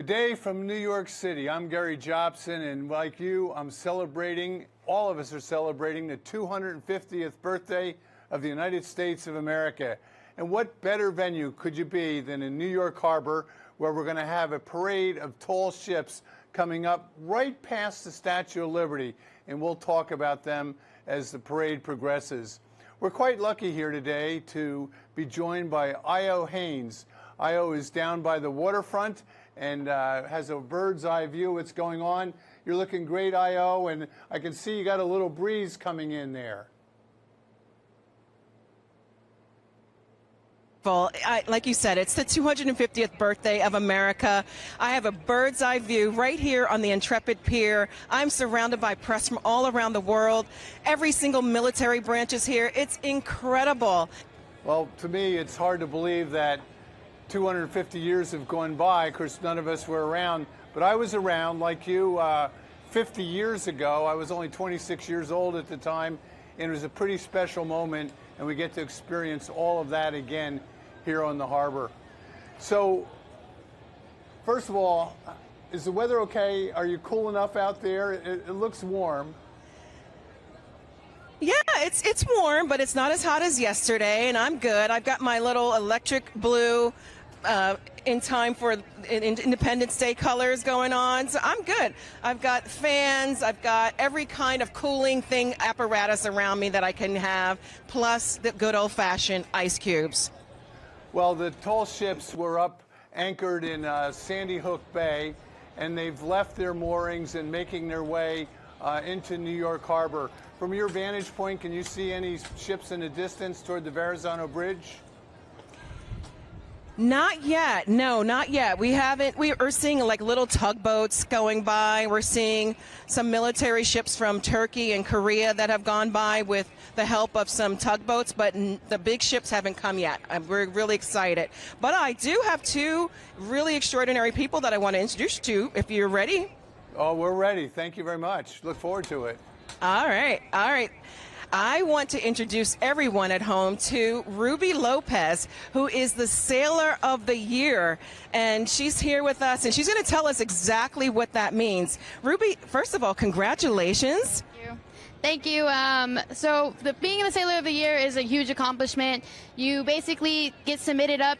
day from New York City. I'm Gary Jobson, and like you, I'm celebrating, all of us are celebrating the 250th birthday of the United States of America. And what better venue could you be than in New York Harbor, where we're going to have a parade of tall ships coming up right past the Statue of Liberty, and we'll talk about them as the parade progresses. We're quite lucky here today to be joined by Ayo Haynes. Ayo is down by the waterfront and has a bird's eye view of what's going on. You're looking great, Ayo, and I can see you got a little breeze coming in there. Like you said, it's the 250th birthday of America. I have a bird's eye view right here on the Intrepid Pier. I'm surrounded by press from all around the world. Every single military branch is here. It's incredible. Well, to me, it's hard to believe that 250 years have gone by. Of course, none of us were around, but I was around like you 50 years ago. I was only 26 years old at the time, and it was a pretty special moment, and we get to experience all of that again here on the harbor. So, first of all, is the weather okay? Are you cool enough out there? It looks warm. Yeah, it's warm, but it's not as hot as yesterday, and I'm good. I've got my little electric blue in time for Independence Day colors going on, so I'm good. I've got fans, I've got every kind of cooling thing apparatus around me that I can have, plus the good old-fashioned ice cubes. Well, the tall ships were up anchored in Sandy Hook Bay, and they've left their moorings and making their way into New York Harbor. From your vantage point, can you see any ships in the distance toward the Verrazano Bridge? Not yet. No, not yet. We haven't. We are seeing like little tugboats going by. We're seeing some military ships from Turkey and Korea that have gone by with the help of some tugboats, but the big ships haven't come yet. We're really excited. But I do have two really extraordinary people that I want to introduce to you, if you're ready. Oh, we're ready. Thank you very much. Look forward to it. All right. All right. I want to introduce everyone at home to Ruby Lopez, who is the Sailor of the Year, and she's here with us, and she's going to tell us exactly what that means. Ruby, first of all, congratulations. Thank you. So being the Sailor of the Year is a huge accomplishment. You basically get submitted up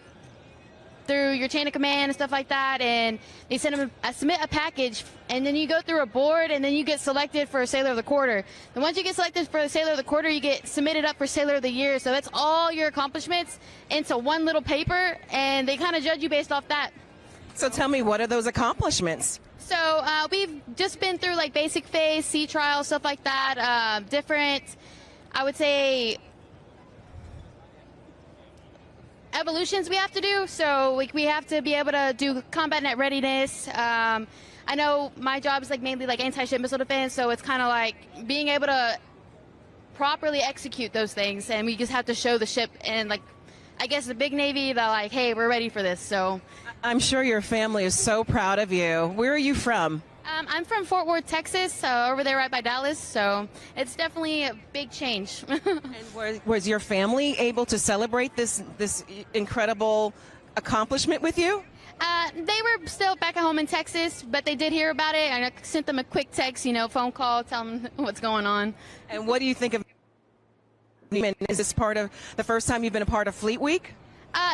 through your chain of command and stuff like that, and they submit a package, and then you go through a board, and then you get selected for a Sailor of the Quarter. And once you get selected for the Sailor of the Quarter, you get submitted up for Sailor of the Year. So that's all your accomplishments into one little paper, and they kind of judge you based off that. So tell me, what are those accomplishments? So we've just been through like basic phase, sea trials, stuff like that, different, I would say, evolutions we have to do. So we have to be able to do combat net readiness. I know my job is like mainly like anti-ship missile defense, so it's kind of like being able to properly execute those things, and we just have to show the ship and like I guess the big Navy that like, hey, we're ready for this. So I'm sure your family is so proud of you. Where are you from? I'm from Fort Worth, Texas, over there right by Dallas, so it's definitely a big change. And was your family able to celebrate this incredible accomplishment with you? They were still back at home in Texas, but they did hear about it, and I sent them a quick text, phone call, tell them what's going on. And what do you think of it? Is this part of the first time you've been a part of Fleet Week?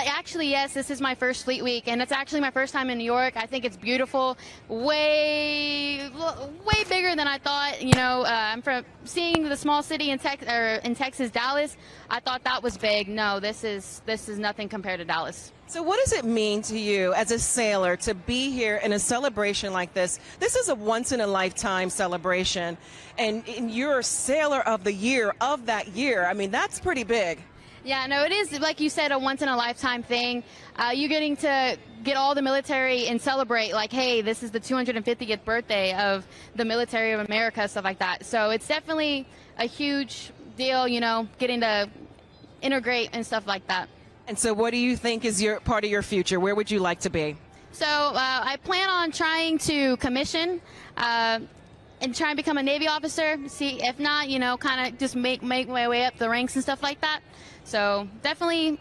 Actually, yes, this is my first Fleet Week, and it's actually my first time in New York. I think it's beautiful, way bigger than I thought. I'm from seeing the small city in Texas, Dallas. I thought that was big. No, this is nothing compared to Dallas. So what does it mean to you as a sailor to be here in a celebration like this? This is a once-in-a-lifetime celebration, and you're Sailor of the Year of that year. I mean, that's pretty big. Yeah, no, it is, like you said, a once-in-a-lifetime thing. You're getting to get all the military and celebrate, like, hey, this is the 250th birthday of the military of America, stuff like that. So it's definitely a huge deal, getting to integrate and stuff like that. And so what do you think is part of your future? Where would you like to be? So I plan on trying to commission and try and become a Navy officer. See, if not, kind of just make my way up the ranks and stuff like that. So definitely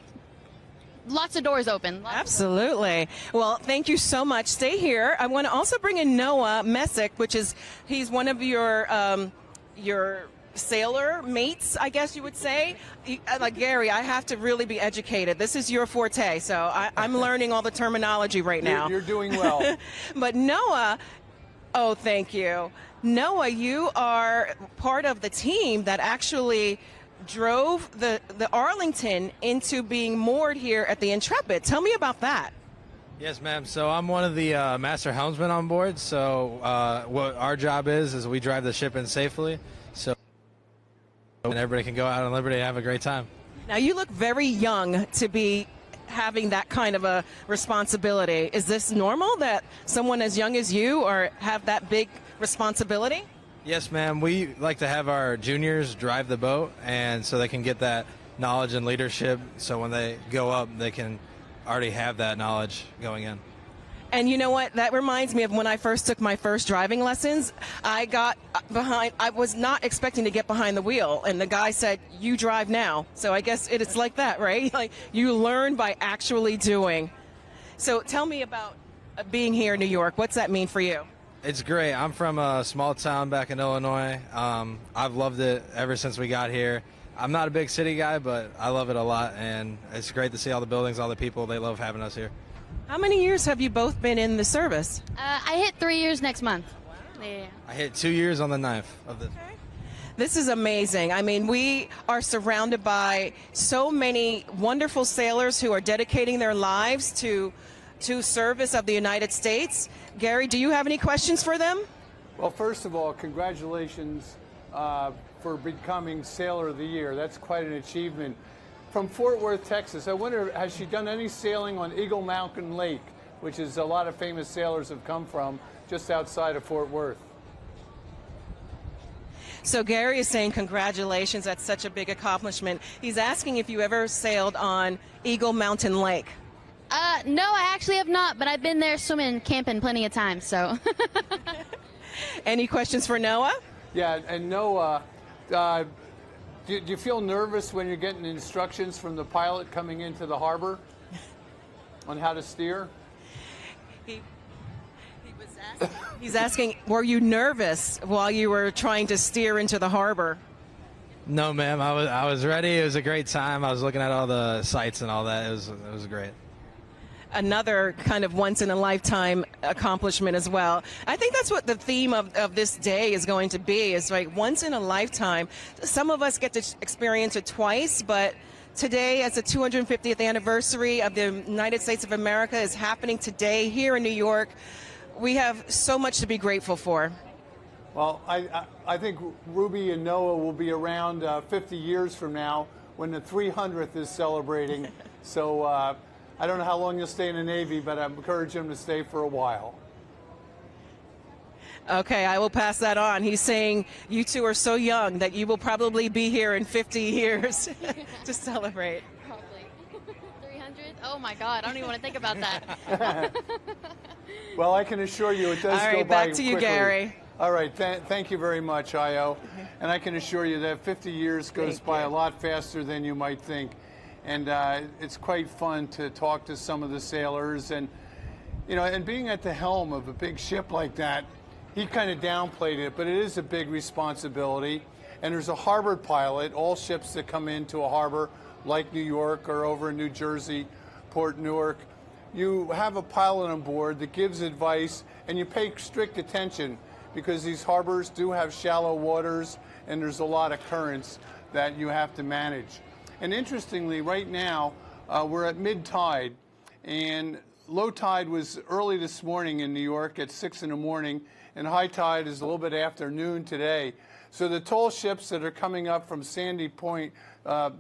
lots of doors open. Absolutely. Well, thank you so much. Stay here. I want to also bring in Noah Messick, he's one of your sailor mates, I guess you would say. Like Gary, I have to really be educated. This is your forte, so I'm learning all the terminology right now. You're doing well. But Noah, oh, thank you. Noah, you are part of the team that actually drove the Arlington into being moored here at the Intrepid. Tell me about that. Yes, ma'am. So I'm one of the master helmsmen on board. So what our job is we drive the ship in safely, so and everybody can go out on liberty and have a great time. Now, you look very young to be having that kind of a responsibility. Is this normal that someone as young as you have that big responsibility? Yes, ma'am. We like to have our juniors drive the boat, and so they can get that knowledge and leadership. So when they go up, they can already have that knowledge going in. And you know what? That reminds me of when I first took my first driving lessons. I got behind. I was not expecting to get behind the wheel, and the guy said, "You drive now." So I guess it's like that, right? Like you learn by actually doing. So tell me about being here in New York. What's that mean for you? It's great. I'm from a small town back in Illinois. I've loved it ever since we got here. I'm not a big city guy, but I love it a lot, and it's great to see all the buildings, all the people. They love having us here. How many years have you both been in the service? I hit 3 years next month. Yeah. I hit 2 years on the 9th of this. Okay. This is amazing. I mean, we are surrounded by so many wonderful sailors who are dedicating their lives to service of the United States. Gary, do you have any questions for them? Well, first of all, congratulations for becoming Sailor of the Year. That's quite an achievement. From Fort Worth, Texas, I wonder, has she done any sailing on Eagle Mountain Lake, which is a lot of famous sailors have come from, just outside of Fort Worth? So Gary is saying congratulations, that's such a big accomplishment. He's asking if you ever sailed on Eagle Mountain Lake. No, I actually have not, but I've been there swimming, camping plenty of times, so. Any questions for Noah? Yeah, and Noah, do you feel nervous when you're getting instructions from the pilot coming into the harbor on how to steer? He's asking, were you nervous while you were trying to steer into the harbor? No, ma'am. I was ready. It was a great time. I was looking at all the sights and all that. It was great. Another kind of once-in-a-lifetime accomplishment as well. I think that's what the theme of this day is going to be, is like once in a lifetime. Some of us get to experience it twice, but today, as the 250th anniversary of the United States of America is happening today here in New York, we have so much to be grateful for. Well, I think Ruby and Noah will be around 50 years from now when the 300th is celebrating. So I don't know how long you'll stay in the Navy, but I encourage him to stay for a while. Okay, I will pass that on. He's saying you two are so young that you will probably be here in 50 years to celebrate. Probably. 300? Oh my God, I don't even want to think about that. Well, I can assure you it does All go right, by back to you, quickly. Gary. All right, thank you very much, Ayo. And I can assure you that 50 years goes by a lot faster than you might think. And it's quite fun to talk to some of the sailors. And, you know, and being at the helm of a big ship like that, he kind of downplayed it, but it is a big responsibility. And there's a harbor pilot. All ships that come into a harbor, like New York or over in New Jersey, Port Newark, you have a pilot on board that gives advice, and you pay strict attention because these harbors do have shallow waters, and there's a lot of currents that you have to manage. And interestingly, right now, we're at mid-tide, and low tide was early this morning in New York at 6 in the morning, and high tide is a little bit after noon today. So the tall ships that are coming up from Sandy Point are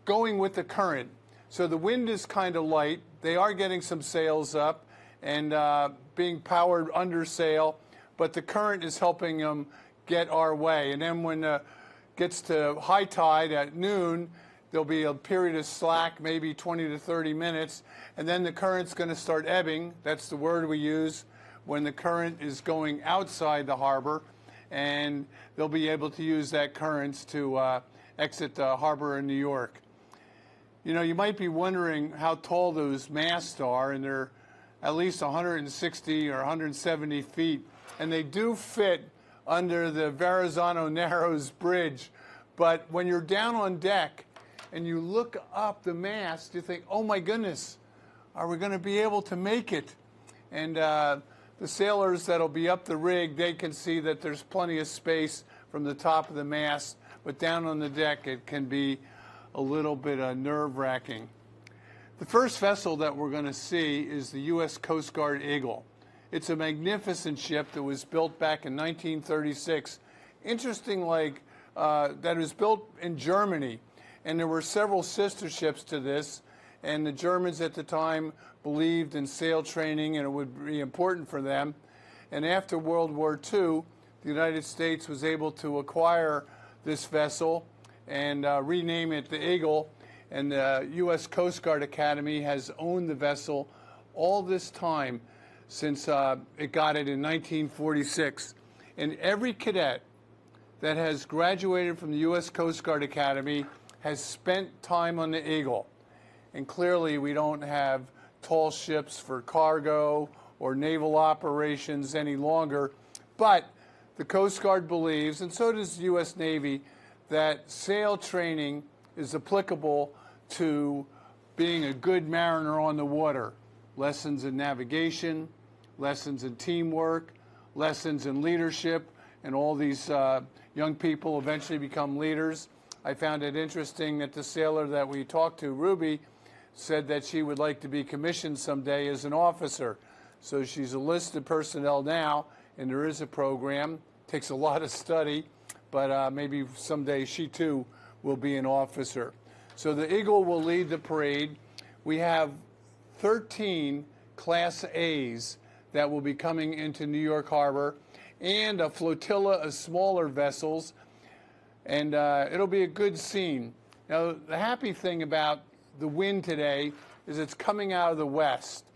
going with the current. So the wind is kind of light. They are getting some sails up and being powered under sail, but the current is helping them get our way. And then when it gets to high tide at noon, there'll be a period of slack, maybe 20 to 30 minutes, and then the current's going to start ebbing. That's the word we use when the current is going outside the harbor, and they'll be able to use that current to exit the harbor in New York. You know, you might be wondering how tall those masts are, and they're at least 160 or 170 feet, and they do fit under the Verrazano Narrows Bridge. But when you're down on deck and you look up the mast, you think, oh my goodness, are we going to be able to make it? And the sailors that'll be up the rig, they can see that there's plenty of space from the top of the mast, but down on the deck it can be a little bit nerve-wracking. The first vessel that we're going to see is the U.S. Coast Guard Eagle. It's a magnificent ship that was built back in 1936. Interesting, that was built in Germany, and there were several sister ships to this, and the Germans at the time believed in sail training and it would be important for them. And after World War II, the United States was able to acquire this vessel and rename it the Eagle, and the U.S. Coast Guard Academy has owned the vessel all this time since it got it in 1946. And every cadet that has graduated from the U.S. Coast Guard Academy has spent time on the Eagle. And clearly we don't have tall ships for cargo or naval operations any longer, but the Coast Guard believes, and so does the U.S. Navy, that sail training is applicable to being a good mariner on the water. Lessons in navigation, lessons in teamwork, lessons in leadership, and all these young people eventually become leaders. I found it interesting that the sailor that we talked to, Ruby, said that she would like to be commissioned someday as an officer. So she's a listed personnel now, and there is a program. Takes a lot of study, but maybe someday she too will be an officer. So the Eagle will lead the parade. We have 13 Class A's that will be coming into New York Harbor and a flotilla of smaller vessels, and it'll be a good scene. Now, the happy thing about the wind today is it's coming out of the west.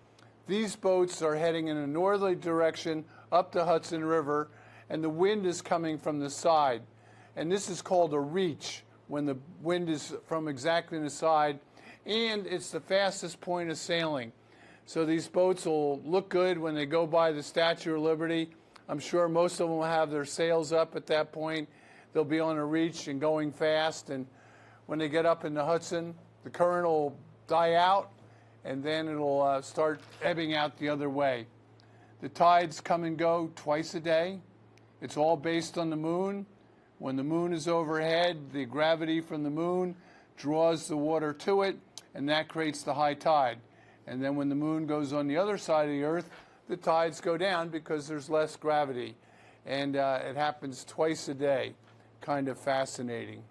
These boats are heading in a northerly direction up the Hudson River, and the wind is coming from the side. And this is called a reach, when the wind is from exactly the side, and it's the fastest point of sailing. So these boats will look good when they go by the Statue of Liberty. I'm sure most of them will have their sails up at that point. They'll be on a reach and going fast, and when they get up in the Hudson, the current will die out, and then it'll start ebbing out the other way. The tides come and go twice a day. It's all based on the moon. When the moon is overhead, the gravity from the moon draws the water to it, and that creates the high tide. And then when the moon goes on the other side of the earth, the tides go down because there's less gravity. And it happens twice a day. Kind of fascinating.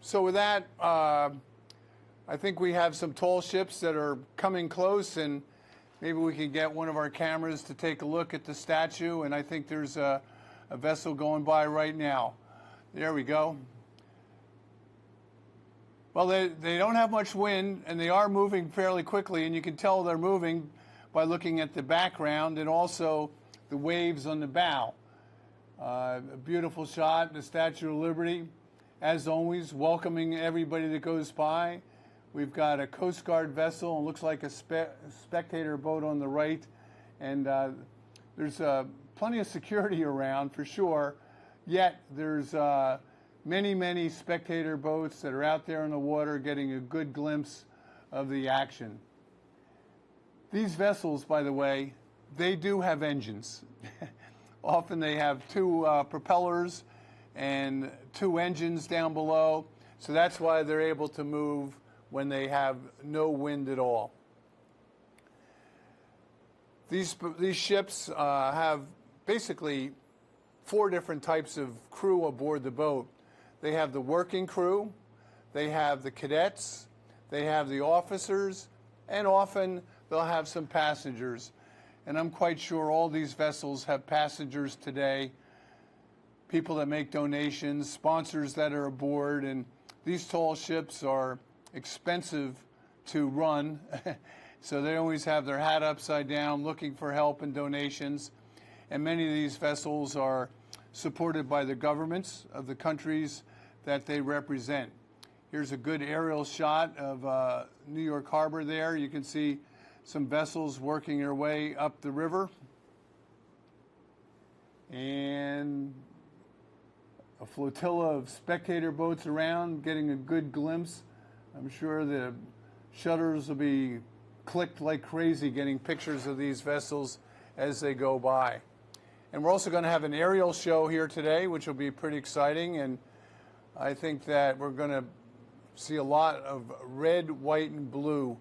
So with that, I think we have some tall ships that are coming close, and maybe we can get one of our cameras to take a look at the statue. And I think there's a vessel going by right now. There we go. Well, they don't have much wind, and they are moving fairly quickly, and you can tell they're moving by looking at the background and also the waves on the bow. A beautiful shot, the Statue of Liberty, as always, welcoming everybody that goes by. We've got a Coast Guard vessel, and looks like a spectator boat on the right, and there's plenty of security around for sure, yet there's many, many spectator boats that are out there in the water getting a good glimpse of the action. These vessels, by the way, they do have engines. Often they have two propellers and two engines down below, so that's why they're able to move when they have no wind at all. These ships have basically 4 different types of crew aboard the boat. They have the working crew, they have the cadets, they have the officers, and often they'll have some passengers. And I'm quite sure all these vessels have passengers today, people that make donations, sponsors that are aboard, and these tall ships are expensive to run, so they always have their hat upside down looking for help and donations. And many of these vessels are supported by the governments of the countries that they represent. Here's a good aerial shot of New York Harbor there. You can see some vessels working their way up the river. And a flotilla of spectator boats around, getting a good glimpse. I'm sure the shutters will be clicked like crazy getting pictures of these vessels as they go by. And we're also going to have an aerial show here today, which will be pretty exciting. And I think that we're going to see a lot of red, white, and blue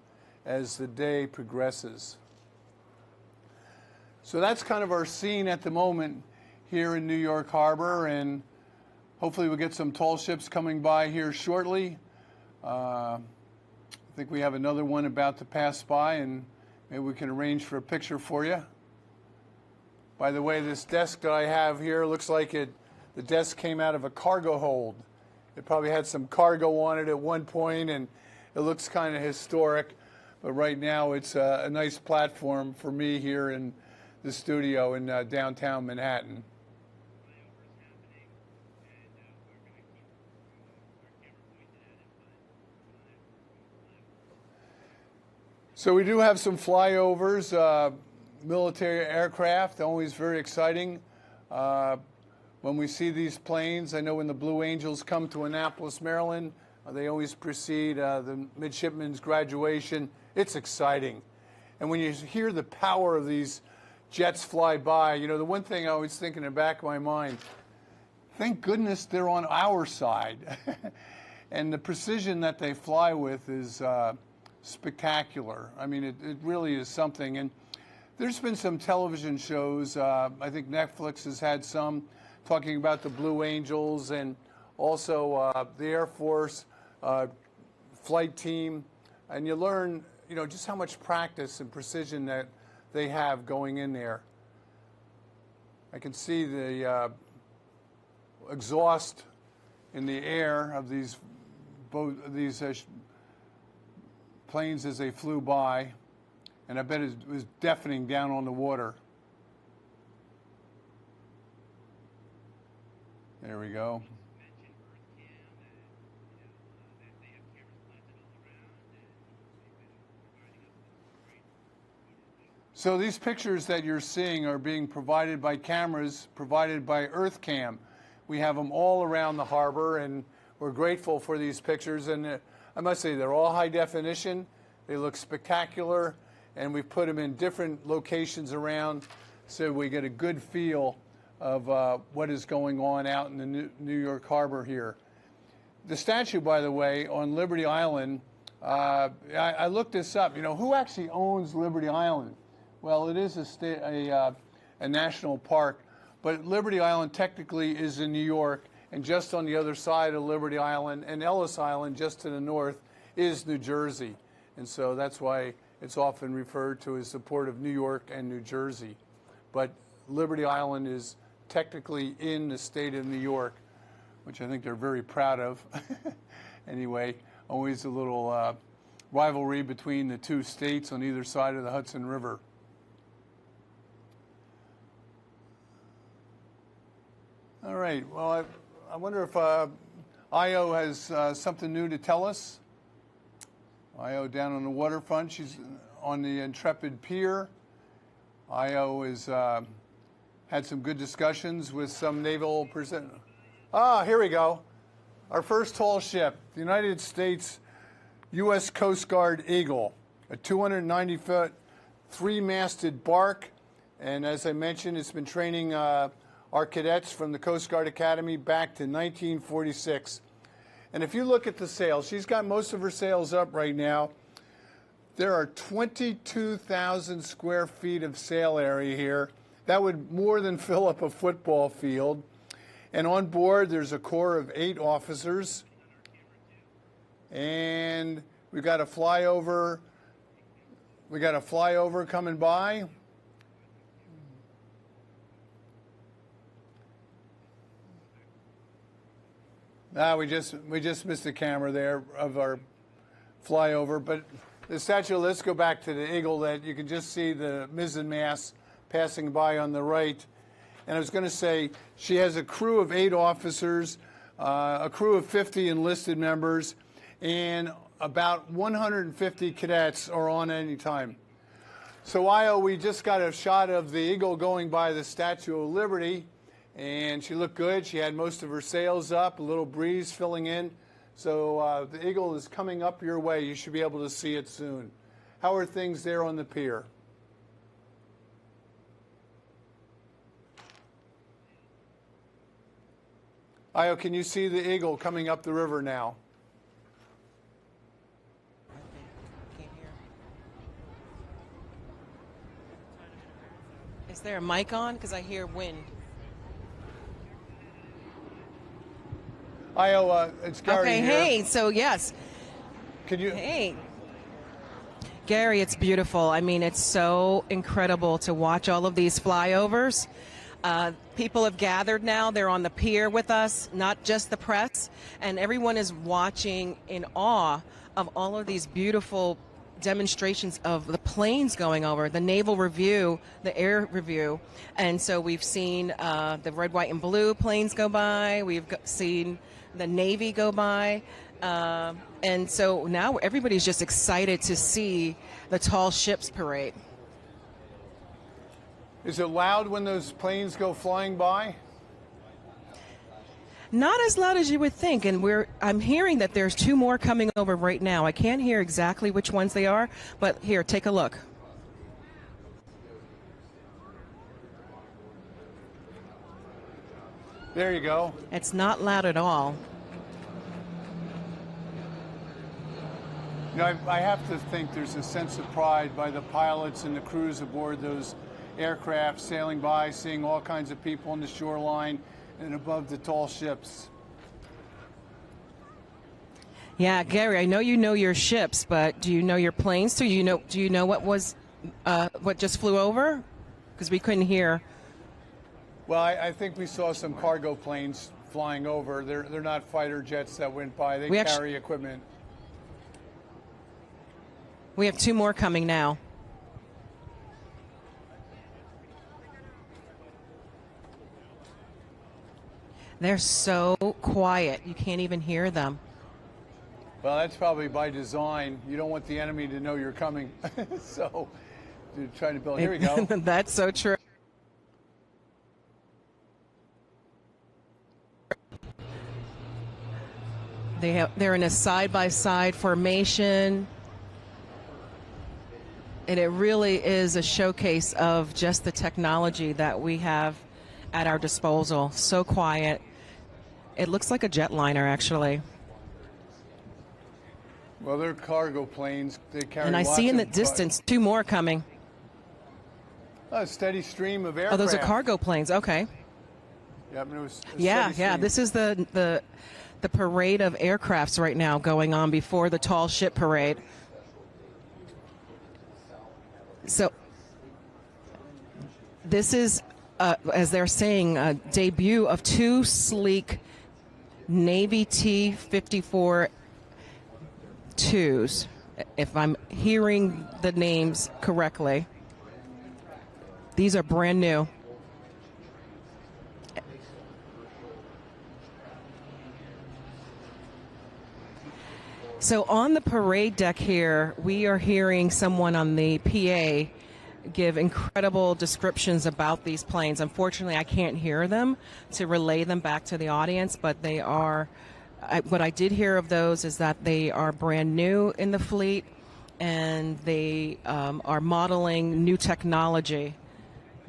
as the day progresses. So that's kind of our scene at the moment here in New York Harbor, and hopefully we'll get some tall ships coming by here shortly. I think we have another one about to pass by, and maybe we can arrange for a picture for you. By the way, this desk that I have here looks like the desk came out of a cargo hold. It probably had some cargo on it at one point, and it looks kind of historic. But right now, it's a nice platform for me here in the studio in downtown Manhattan. So we do have some flyovers, military aircraft, always very exciting. When we see these planes, I know when the Blue Angels come to Annapolis, Maryland, they always precede the midshipman's graduation. It's exciting. And when you hear the power of these jets fly by, you know, the one thing I always think in the back of my mind, thank goodness they're on our side. And the precision that they fly with is spectacular. I mean, it really is something. And there's been some television shows, I think Netflix has had some, talking about the Blue Angels, and also the Air Force flight team. And you learn, you know, just how much practice and precision that they have going in there. I can see the exhaust in the air of these planes as they flew by, and I bet it was deafening down on the water. There we go. So these pictures that you're seeing are being provided by cameras provided by EarthCam. We have them all around the harbor, and we're grateful for these pictures. And I must say, they're all high definition. They look spectacular, and we've put them in different locations around so we get a good feel of what is going on out in the New York Harbor here. The statue, by the way, on Liberty Island, I looked this up. You know, who actually owns Liberty Island? Well, it is a national park, but Liberty Island technically is in New York, and just on the other side of Liberty Island and Ellis Island, just to the north, is New Jersey. And so that's why it's often referred to as the port of New York and New Jersey. But Liberty Island is technically in the state of New York, which I think they're very proud of. Anyway, always a little rivalry between the two states on either side of the Hudson River. All right, well, I wonder if Ayo has something new to tell us. Ayo down on the waterfront. She's on the Intrepid Pier. Ayo has had some good discussions with some naval person. Here we go. Our first tall ship, the United States U.S. Coast Guard Eagle, a 290-foot, three-masted bark. And as I mentioned, it's been training our cadets from the Coast Guard Academy back to 1946. And if you look at the sails, she's got most of her sails up right now. There are 22,000 square feet of sail area here. That would more than fill up a football field. And on board, there's a corps of 8 officers. And we've got a flyover. We got a flyover coming by. We just missed the camera there of our flyover, but the statue, let's go back to the Eagle, that you can just see the mizzenmast passing by on the right. And I was going to say, she has a crew of 8 officers, a crew of 50 enlisted members, and about 150 cadets are on any time. So, Ayo, we just got a shot of the Eagle going by the Statue of Liberty, and she looked good. She had most of her sails up, a little breeze filling in. So the Eagle is coming up your way. You should be able to see it soon. How are things there on the pier? Ayo, can you see the Eagle coming up the river now? Is there a mic on? Because I hear wind. Ayo, it's Gary Okay, here. hey, so yes. Can you? Hey. Gary, it's beautiful. I mean, it's so incredible to watch all of these flyovers. People have gathered now. They're on the pier with us, not just the press. And everyone is watching in awe of all of these beautiful demonstrations of the planes going over, the naval review, the air review. And so we've seen the red, white, and blue planes go by. We've seen the Navy go by. And so now everybody's just excited to see the tall ships parade. Is it loud when those planes go flying by? Not as loud as you would think, and I'm hearing that there's two more coming over right now. I can't hear exactly which ones they are, but here, take a look. There you go. It's not loud at all. You know, I have to think there's a sense of pride by the pilots and the crews aboard those aircraft sailing by, seeing all kinds of people on the shoreline and above the tall ships. Yeah, Gary, I know you know your ships, but do you know your planes too? Do you know what just flew over? Because we couldn't hear. Well, I think we saw some cargo planes flying over. They're not fighter jets that went by. They carry equipment. We have two more coming now. They're so quiet, you can't even hear them. Well, that's probably by design. You don't want the enemy to know you're coming. So you're trying to build. Here we go. That's so true. They're in a side-by-side formation. And it really is a showcase of just the technology that we have at our disposal. So quiet. It looks like a jetliner, actually. Well, they're cargo planes. They carry. And I see in the distance two more coming. A steady stream of aircraft. Oh, those are cargo planes. Okay. Yeah, I mean, it was Yeah. This is the parade of aircrafts right now going on before the tall ship parade. So this is, as they're saying, a debut of two sleek Navy T-54 2s, if I'm hearing the names correctly. These are brand new. So on the parade deck here, we are hearing someone on the PA give incredible descriptions about these planes. Unfortunately, I can't hear them to relay them back to the audience, but they are, what I did hear of those is that they are brand new in the fleet, and they are modeling new technology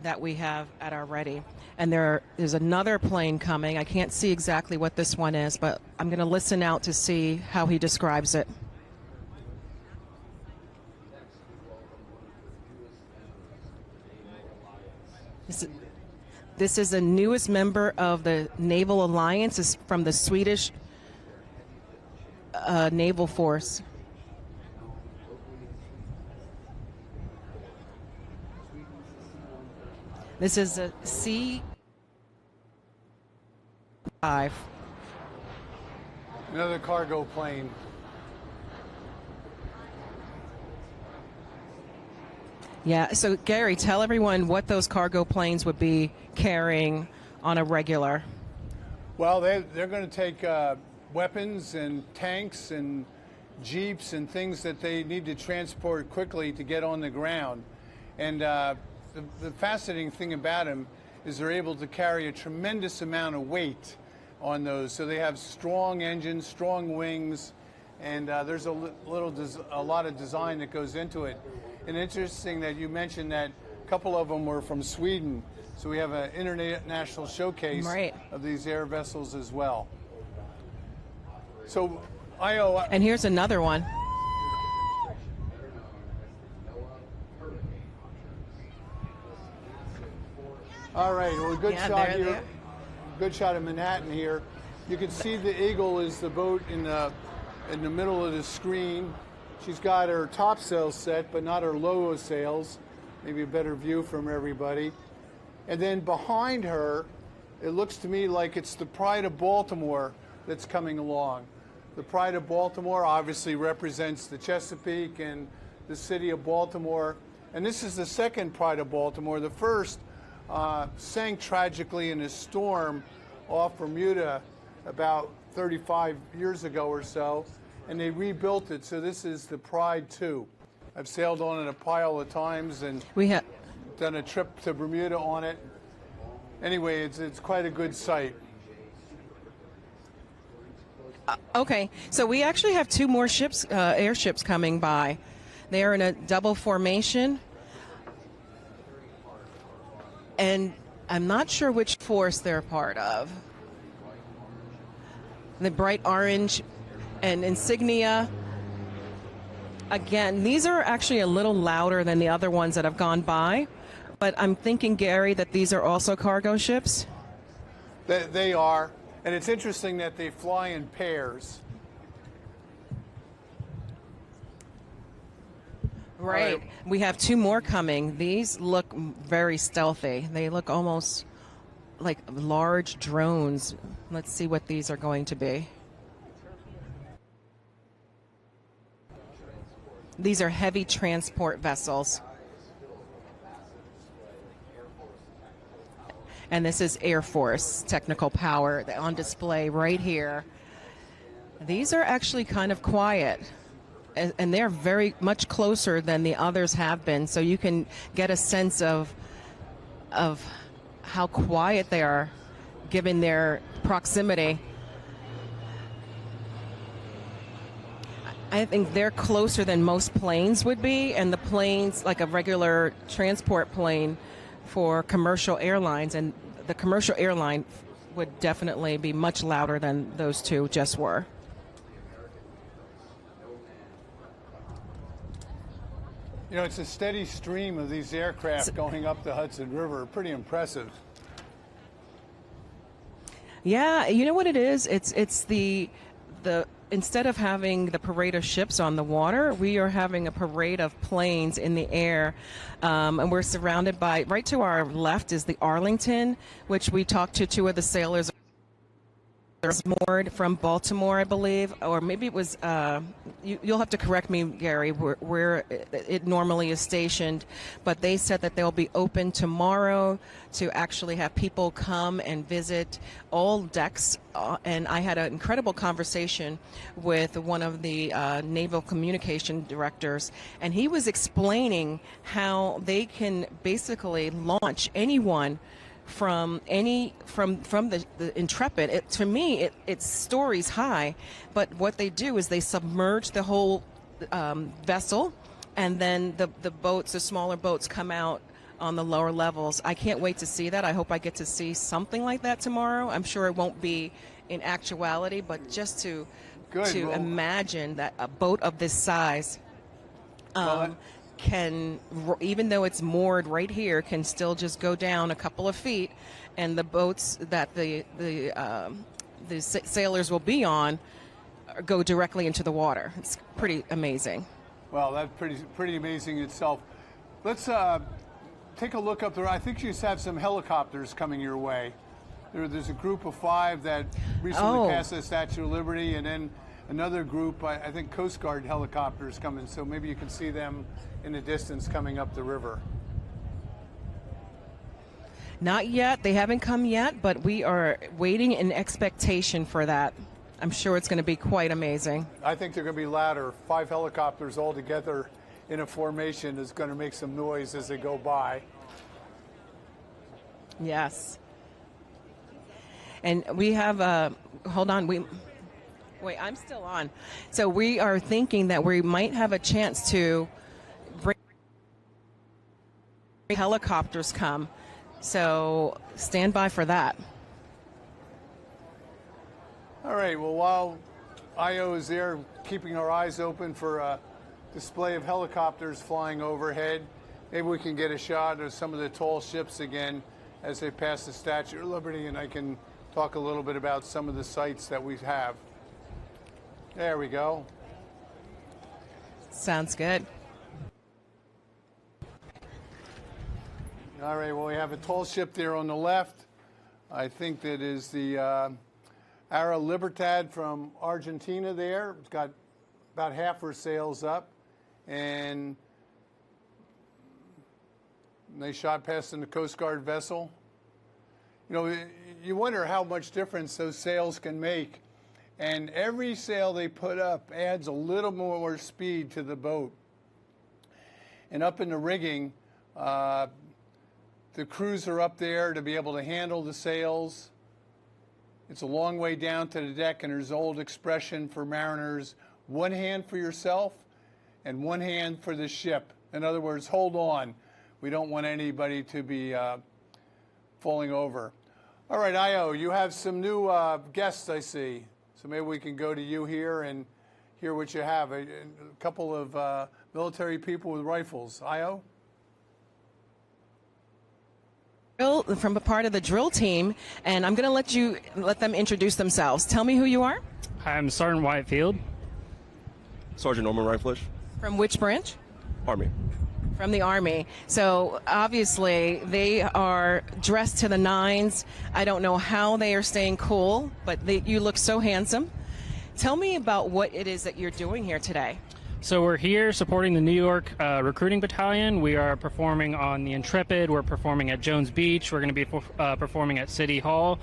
that we have at our ready. And there is another plane coming. I can't see exactly what this one is, but I'm going to listen out to see how he describes it. This is the newest member of the Naval Alliance. It's from the Swedish Naval Force. This is a C5. Another cargo plane. Yeah, so Gary, tell everyone what those cargo planes would be carrying on a regular. Well, they're going to take weapons and tanks and jeeps and things that they need to transport quickly to get on the ground. And the fascinating thing about them is they're able to carry a tremendous amount of weight on those. So they have strong engines, strong wings, and there's a lot of design that goes into it. And interesting that you mentioned that a couple of them were from Sweden. So we have an international showcase of these air vessels as well. So, Ayo. And here's another one. All right, well, a good shot here. There. Good shot of Manhattan here. You can see the Eagle is the boat in the middle of the screen. She's got her topsail set, but not her lower sails. Maybe a better view from everybody. And then behind her, it looks to me like it's the Pride of Baltimore that's coming along. The Pride of Baltimore obviously represents the Chesapeake and the city of Baltimore. And this is the second Pride of Baltimore. The first sank tragically in a storm off Bermuda about 35 years ago or so, and they rebuilt it. So this is the Pride 2. I've sailed on it a pile of times and We have done a trip to Bermuda on it. Anyway, it's quite a good sight. okay. So we actually have two more ships, airships coming by. They are in a double formation, and I'm not sure which force they're part of. The bright orange and insignia. Again, these are actually a little louder than the other ones that have gone by, but I'm thinking, Gary, that these are also cargo ships. They are, and it's interesting that they fly in pairs. Right. We have two more coming. These look very stealthy. They look almost like large drones. Let's see what these are going to be. These are heavy transport vessels. And this is Air Force technical power on display right here. These are actually kind of quiet, and they're very much closer than the others have been, so you can get a sense of how quiet they are given their proximity. I think they're closer than most planes would be, and the planes, like a regular transport plane for commercial airlines, and the commercial airline would definitely be much louder than those two just were. You know, it's a steady stream of these aircraft going up the Hudson River. Pretty impressive. Yeah, you know what it is? It's the instead of having the parade of ships on the water, we are having a parade of planes in the air, and we're surrounded by. Right to our left is the Arlington, which we talked to two of the sailors. Moored from Baltimore, I believe, or maybe it was. You'll have to correct me, Gary, where it normally is stationed. But they said that they'll be open tomorrow to actually have people come and visit all decks. And I had an incredible conversation with one of the naval communication directors, and he was explaining how they can basically launch anyone from the Intrepid. To me, it's stories high, but what they do is they submerge the whole vessel, and then the smaller boats come out on the lower levels. I can't wait to see that. I hope I get to see something like that tomorrow. I'm sure it won't be in actuality, but just to imagine that a boat of this size can, even though it's moored right here, can still just go down a couple of feet, and the boats that the sailors will be on go directly into the water. It's pretty amazing. Well, that's pretty amazing itself. Let's take a look up there. I think you have some helicopters coming your way. There's a group of 5 that recently passed the Statue of Liberty, and then another group, I think Coast Guard helicopters coming, so maybe you can see them in the distance coming up the river. Not yet. They haven't come yet, but we are waiting in expectation for that. I'm sure it's going to be quite amazing. I think they're going to be louder. 5 helicopters all together in a formation is going to make some noise as they go by. Yes. And we have, hold on, wait, I'm still on. So we are thinking that we might have a chance to bring helicopters come. So stand by for that. All right, well, while Ayo is there, keeping our eyes open for a display of helicopters flying overhead, maybe we can get a shot of some of the tall ships again as they pass the Statue of Liberty, and I can talk a little bit about some of the sites that we have. There we go. Sounds good. All right, well, we have a tall ship there on the left. I think that is the Ayo Libertad from Argentina there. It's got about half her sails up, and they shot past in the Coast Guard vessel. You know, you wonder how much difference those sails can make, and every sail they put up adds a little more speed to the boat. And up in the rigging, the crews are up there to be able to handle the sails. It's a long way down to the deck, and there's an old expression for mariners, one hand for yourself and one hand for the ship. In other words, hold on. We don't want anybody to be falling over. All right, Ayo, you have some new guests, I see. So maybe we can go to you here and hear what you have. A couple of military people with rifles. Ayo? From a part of the drill team, and I'm going to let them introduce themselves. Tell me who you are. Hi, I'm Sergeant Whitefield. Sergeant Norman Riflish. From which branch? Army. From the Army. So obviously they are dressed to the nines. I don't know how they are staying cool, but you look so handsome. Tell me about what it is that you're doing here today. So we're here supporting the New York Recruiting Battalion. We are performing on the Intrepid. We're performing at Jones Beach. We're going to be performing at City Hall.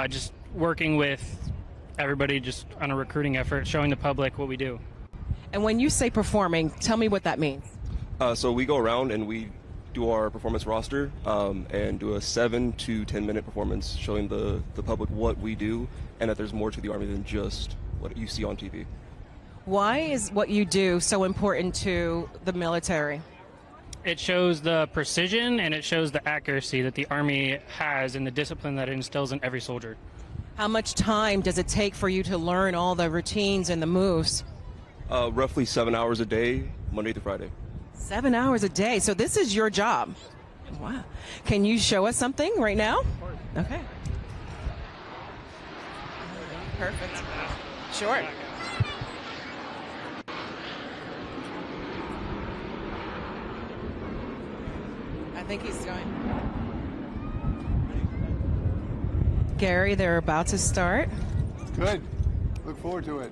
Just working with everybody just on a recruiting effort, showing the public what we do. And when you say performing, tell me what that means. So we go around and we do our performance roster and do a 7 to 10 minute performance showing the public what we do and that there's more to the Army than just what you see on TV. Why is what you do so important to the military? It shows the precision and it shows the accuracy that the Army has and the discipline that it instills in every soldier. How much time does it take for you to learn all the routines and the moves? Roughly 7 hours a day, Monday to Friday. 7 hours a day. So this is your job. Wow. Can you show us something right now? Okay. Perfect. Sure. I think he's going. Gary, they're about to start. Good. Look forward to it.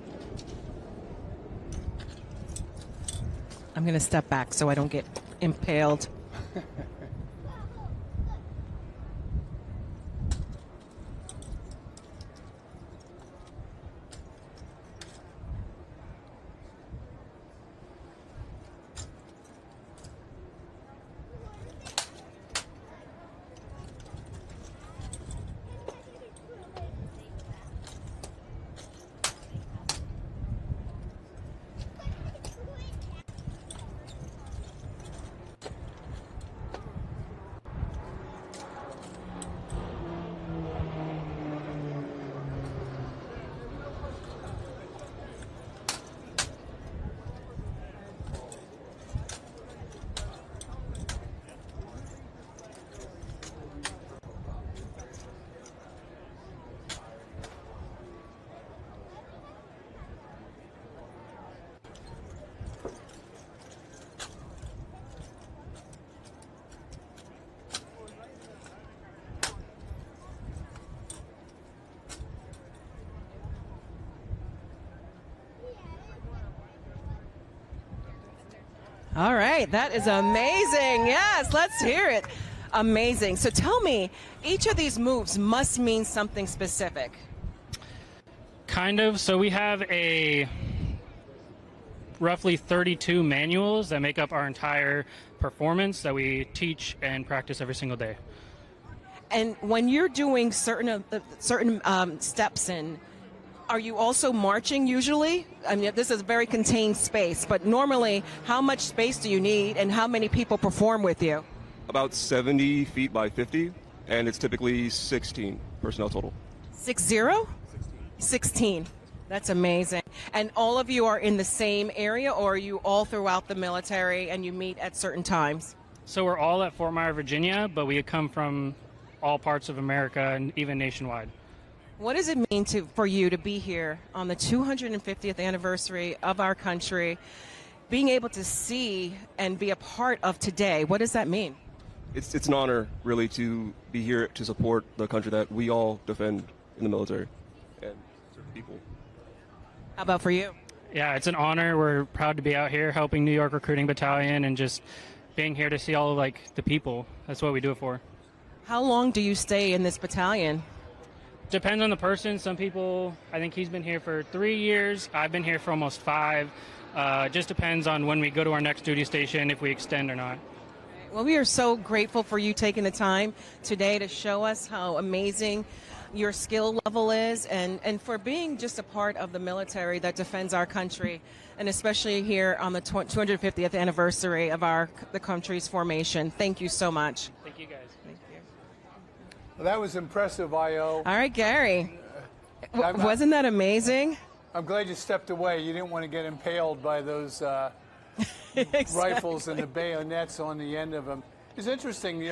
I'm going to step back so I don't get impaled. All right, that is amazing. Yes, let's hear it. Amazing. So tell me, each of these moves must mean something specific. Kind of. So we have a roughly 32 manuals that make up our entire performance that we teach and practice every single day. And when you're doing certain steps in, are you also marching usually? I mean, this is a very contained space, but normally, how much space do you need, and how many people perform with you? About 70 feet by 50, and it's typically 16 personnel total. 6-0? 16. That's amazing. And all of you are in the same area, or are you all throughout the military and you meet at certain times? So we're all at Fort Myer, Virginia, but we come from all parts of America and even nationwide. What does it mean for you to be here on the 250th anniversary of our country, being able to see and be a part of today? What does that mean? It's an honor, really, to be here to support the country that we all defend in the military and serve people. How about for you? Yeah, it's an honor. We're proud to be out here helping New York Recruiting Battalion and just being here to see all the people. That's what we do it for. How long do you stay in this battalion? Depends on the person. Some people, I think he's been here for 3 years. I've been here for almost 5. Just depends on when we go to our next duty station, if we extend or not. Well, we are so grateful for you taking the time today to show us how amazing your skill level is, and for being just a part of the military that defends our country, and especially here on the 250th anniversary of the country's formation. Thank you so much. Thank you, guys. Thank you. Well, that was impressive, Ayo. All right, Gary. Wasn't that amazing? I'm glad you stepped away. You didn't want to get impaled by those Exactly. rifles and the bayonets on the end of them. It's interesting,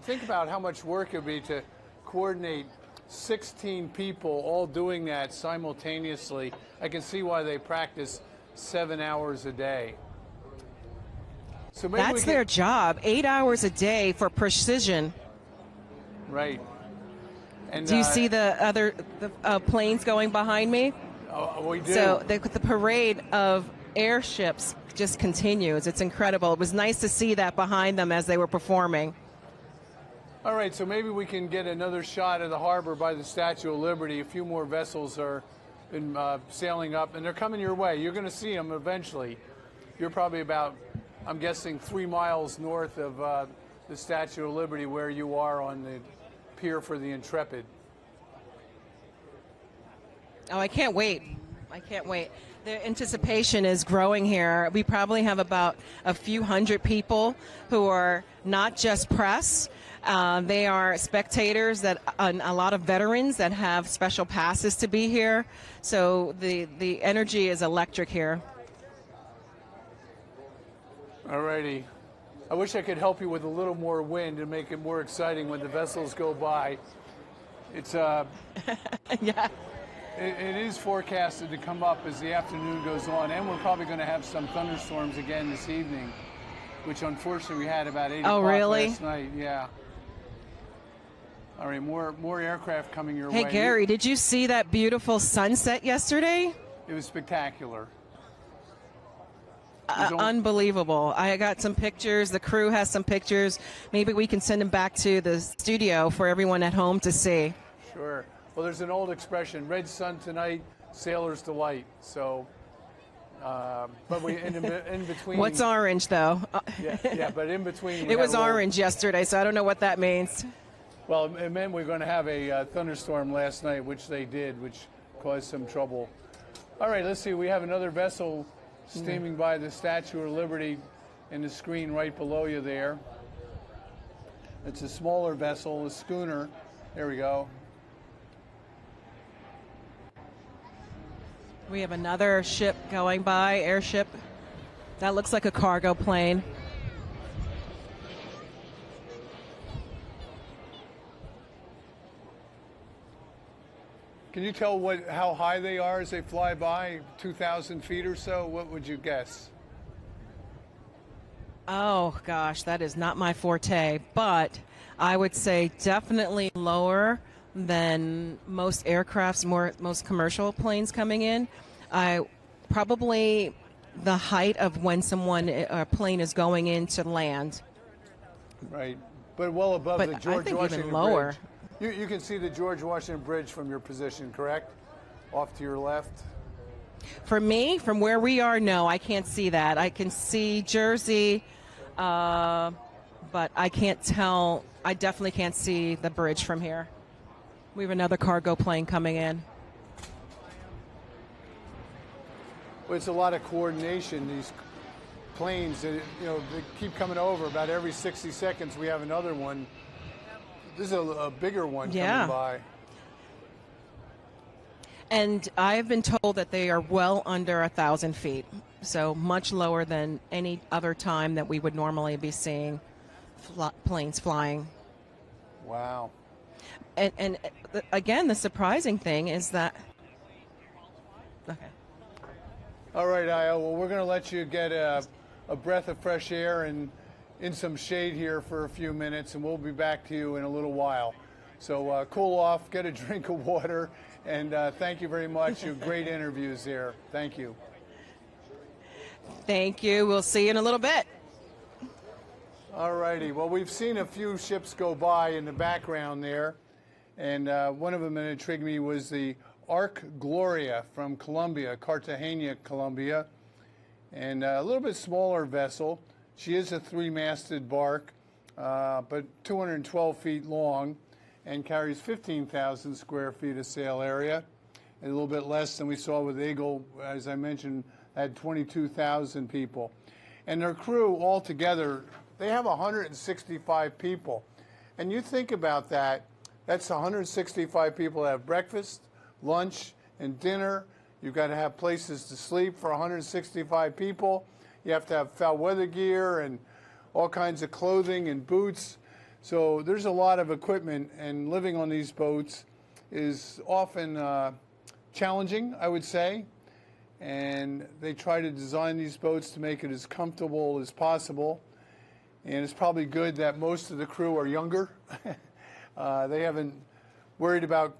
think about how much work it would be to coordinate 16 people all doing that simultaneously. I can see why they practice 7 hours a day. So maybe That's their job, 8 hours a day for precision. Right. And, Do you see the other planes going behind me? We do. So the parade of airships just continues. It's incredible. It was nice to see that behind them as they were performing. All right, so maybe we can get another shot of the harbor by the Statue of Liberty. A few more vessels are been sailing up, and they're coming your way. You're going to see them eventually. You're probably about, I'm guessing, 3 miles north of the Statue of Liberty, where you are on the pier for the Intrepid. Oh, I can't wait. I can't wait. The anticipation is growing here. We probably have about a few hundred people who are not just press. They are spectators, and a lot of veterans that have special passes to be here. So the energy is electric here. All righty. I wish I could help you with a little more wind and make it more exciting when the vessels go by. It's Yeah. It is forecasted to come up as the afternoon goes on, and we're probably going to have some thunderstorms again this evening, which unfortunately we had about 8 o'clock last night. Yeah. All right, more aircraft coming your way. Hey, Gary, did you see that beautiful sunset yesterday? It was spectacular. Unbelievable. I got some pictures. The crew has some pictures. Maybe we can send them back to the studio for everyone at home to see. Sure. Well, there's an old expression, red sun tonight, sailor's delight. So, but we in between. What's orange, though? Yeah, but in between. It was orange yesterday, so I don't know what that means. Well, it meant we're going to have a thunderstorm last night, which they did, which caused some trouble. All right, let's see. We have another vessel steaming by the Statue of Liberty in the screen right below you there. It's a smaller vessel, a schooner. There we go. We have another ship going by, airship. That looks like a cargo plane. Can you tell how high they are as they fly by? 2,000 feet or so? What would you guess? Oh, gosh, that is not my forte, but I would say definitely lower than most aircrafts, most commercial planes coming in. Probably the height of when a plane is going in to land. Right, but well above the George I think Washington even lower. Bridge. You can see the George Washington Bridge from your position, correct? off to your left? For me, from where we are, no, I can't see that. I can see Jersey, but I can't tell. I definitely can't see the bridge from here. We have another cargo plane coming in. Well, it's a lot of coordination. These planes, they keep coming over. About every 60 seconds, we have another one. This is a bigger one coming by. And I've been told that they are well under 1,000 feet, so much lower than any other time that we would normally be seeing planes flying. Wow. And again, the surprising thing is that... Okay. All right, Ayo. Well, we're going to let you get a breath of fresh air and in some shade here for a few minutes, and we'll be back to you in a little while. So cool off, get a drink of water, and thank you very much. Great interviews there. Thank you. Thank you. We'll see you in a little bit. All righty. Well, we've seen a few ships go by in the background there, and one of them that intrigued me was the Ark Gloria from Colombia, Cartagena, Colombia, and a little bit smaller vessel. She is a three-masted bark, but 212 feet long, and carries 15,000 square feet of sail area, a little bit less than we saw with Eagle. As I mentioned, had 22,000 people. And their crew altogether, they have 165 people. And you think about that, that's 165 people that have breakfast, lunch, and dinner. You've got to have places to sleep for 165 people. You have to have foul weather gear and all kinds of clothing and boots. So there's a lot of equipment, and living on these boats is often challenging, I would say. And they try to design these boats to make it as comfortable as possible. And it's probably good that most of the crew are younger. They haven't worried about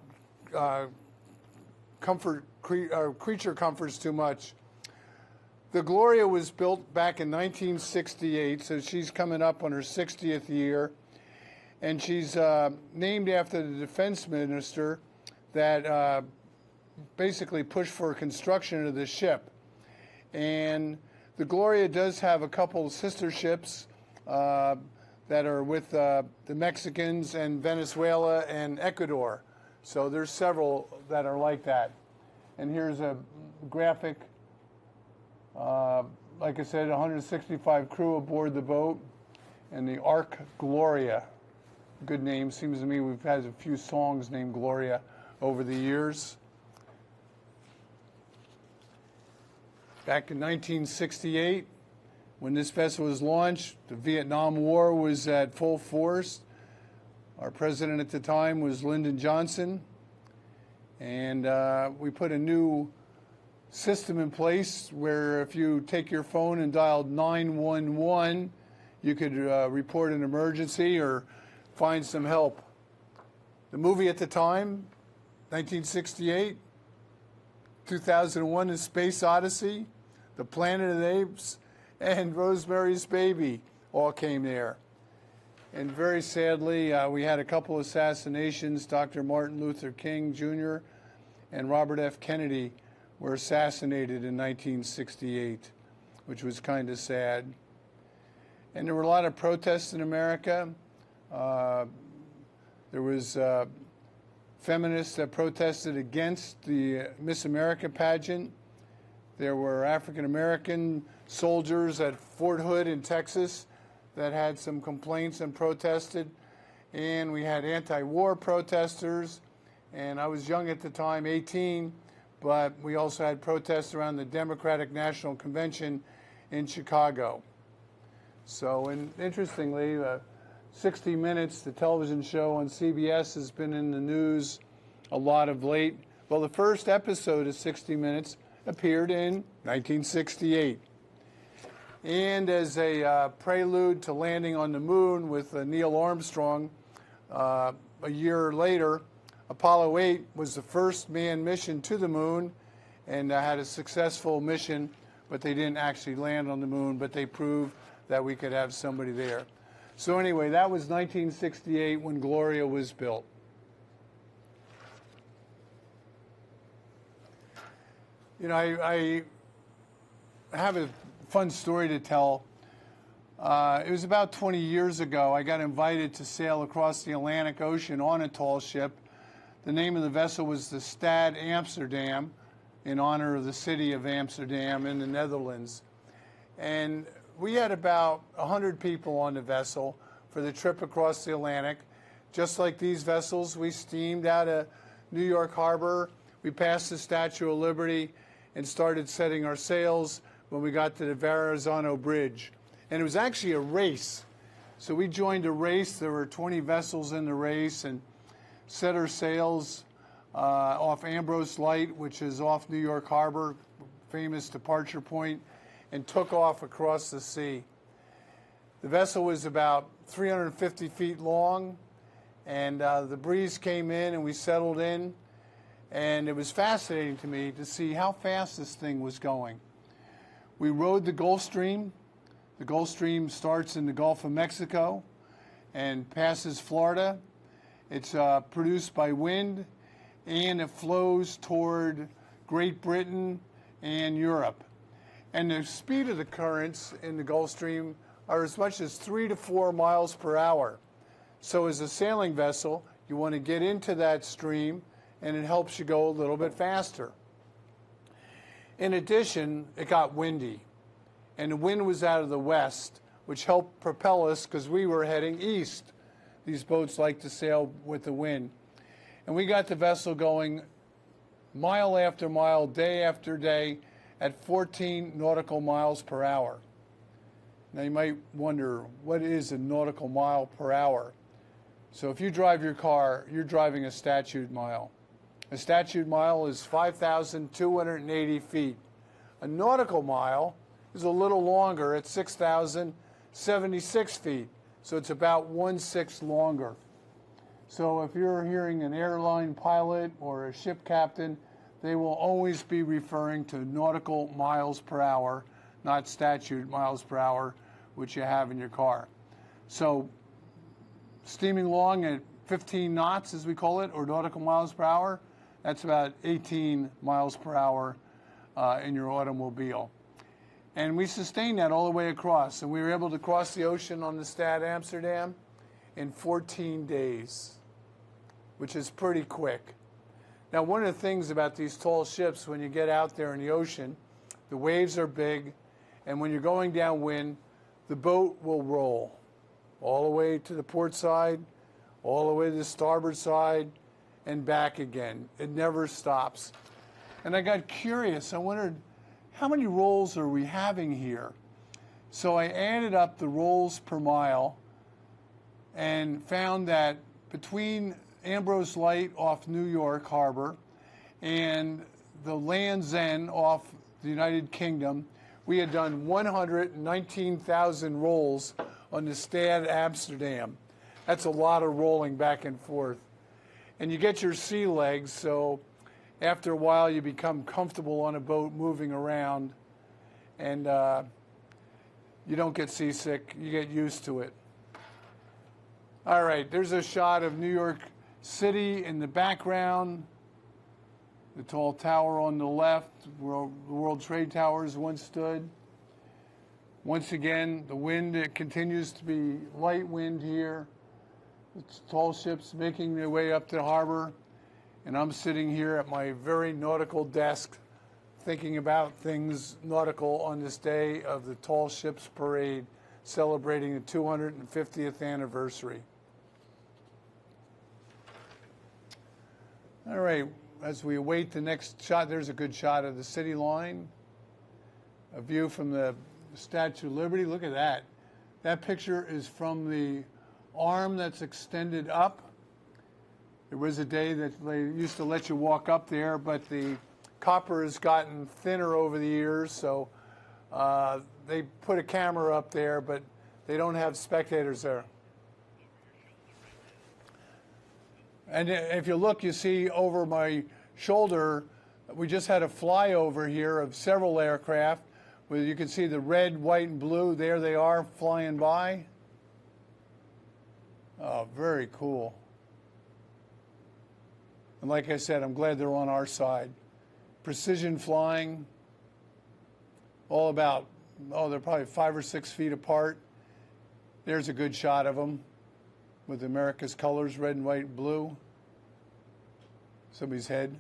creature comforts too much. The Gloria was built back in 1968, so she's coming up on her 60th year. And she's named after the defense minister that basically pushed for construction of the ship. And the Gloria does have a couple of sister ships that are with the Mexicans and Venezuela and Ecuador. So there's several that are like that. And here's a graphic. Like I said, 165 crew aboard the boat, and the Ark Gloria. Good name. Seems to me we've had a few songs named Gloria over the years. Back in 1968, when this vessel was launched, the Vietnam War was at full force. Our president at the time was Lyndon Johnson, and we put a new system in place where if you take your phone and dial 911, you could report an emergency or find some help. The movie at the time, 1968, 2001, The Space Odyssey, The Planet of the Apes, and Rosemary's Baby all came there. And very sadly, we had a couple assassinations. Dr. Martin Luther King Jr. and Robert F. Kennedy were assassinated in 1968, which was kind of sad. And there were a lot of protests in America. There was feminists that protested against the Miss America pageant. There were African American soldiers at Fort Hood in Texas that had some complaints and protested. And we had anti-war protesters. And I was young at the time, 18, but we also had protests around the Democratic National Convention in Chicago. So, and interestingly, 60 Minutes, the television show on CBS, has been in the news a lot of late. Well, the first episode of 60 Minutes appeared in 1968. And as a prelude to landing on the moon with Neil Armstrong, a year later, Apollo 8 was the first manned mission to the moon and had a successful mission, but they didn't actually land on the moon, but they proved that we could have somebody there. So anyway, that was 1968 when Gloria was built. You know, I have a fun story to tell. It was about 20 years ago. I got invited to sail across the Atlantic Ocean on a tall ship. The name of the vessel was the Stad Amsterdam, in honor of the city of Amsterdam in the Netherlands. And we had about 100 people on the vessel for the trip across the Atlantic. Just like these vessels, we steamed out of New York Harbor. We passed the Statue of Liberty and started setting our sails when we got to the Verrazano Bridge. And it was actually a race. So we joined a race. There were 20 vessels in the race, and set our sails off Ambrose Light, which is off New York Harbor, famous departure point, and took off across the sea. The vessel was about 350 feet long, and the breeze came in and we settled in, and it was fascinating to me to see how fast this thing was going. We rode the Gulf Stream. The Gulf Stream starts in the Gulf of Mexico and passes Florida. It's produced by wind, and it flows toward Great Britain and Europe. And the speed of the currents in the Gulf Stream are as much as 3 to 4 miles per hour. So as a sailing vessel, you want to get into that stream, and it helps you go a little bit faster. In addition, it got windy, and the wind was out of the west, which helped propel us because we were heading east. These boats like to sail with the wind. And we got the vessel going mile after mile, day after day, at 14 nautical miles per hour. Now you might wonder, what is a nautical mile per hour? So if you drive your car, you're driving a statute mile. A statute mile is 5,280 feet. A nautical mile is a little longer at 6,076 feet. So it's about 1/6 longer. So if you're hearing an airline pilot or a ship captain, they will always be referring to nautical miles per hour, not statute miles per hour, which you have in your car. So steaming along at 15 knots, as we call it, or nautical miles per hour, that's about 18 miles per hour in your automobile. And we sustained that all the way across, and we were able to cross the ocean on the Stad Amsterdam in 14 days, which is pretty quick. Now, one of the things about these tall ships, when you get out there in the ocean, the waves are big, and when you're going downwind, the boat will roll all the way to the port side, all the way to the starboard side, and back again. It never stops. And I got curious. I wondered, how many rolls are we having here? So I added up the rolls per mile and found that between Ambrose Light off New York Harbor and the Land's End off the United Kingdom, we had done 119,000 rolls on the Stad Amsterdam. That's a lot of rolling back and forth. And you get your sea legs, so after a while you become comfortable on a boat moving around, and you don't get seasick, you get used to it. All right, there's a shot of New York City in the background, the tall tower on the left, where the World Trade Towers once stood. Once again, the wind, it continues to be light wind here. It's tall ships making their way up to the harbor, and I'm sitting here at my very nautical desk thinking about things nautical on this day of the Tall Ships Parade, celebrating the 250th anniversary. All right, as we await the next shot, there's a good shot of the city line, a view from the Statue of Liberty. Look at that. That picture is from the arm that's extended up. There was a day that they used to let you walk up there, but the copper has gotten thinner over the years, so they put a camera up there, but they don't have spectators there. And if you look, you see over my shoulder, we just had a flyover here of several aircraft, where you can see the red, white, and blue. There they are flying by. Oh, very cool. And like I said, I'm glad they're on our side. precision flying, all about, they're probably 5 or 6 feet apart. There's a good shot of them with America's colors, red and white and blue. Somebody's head.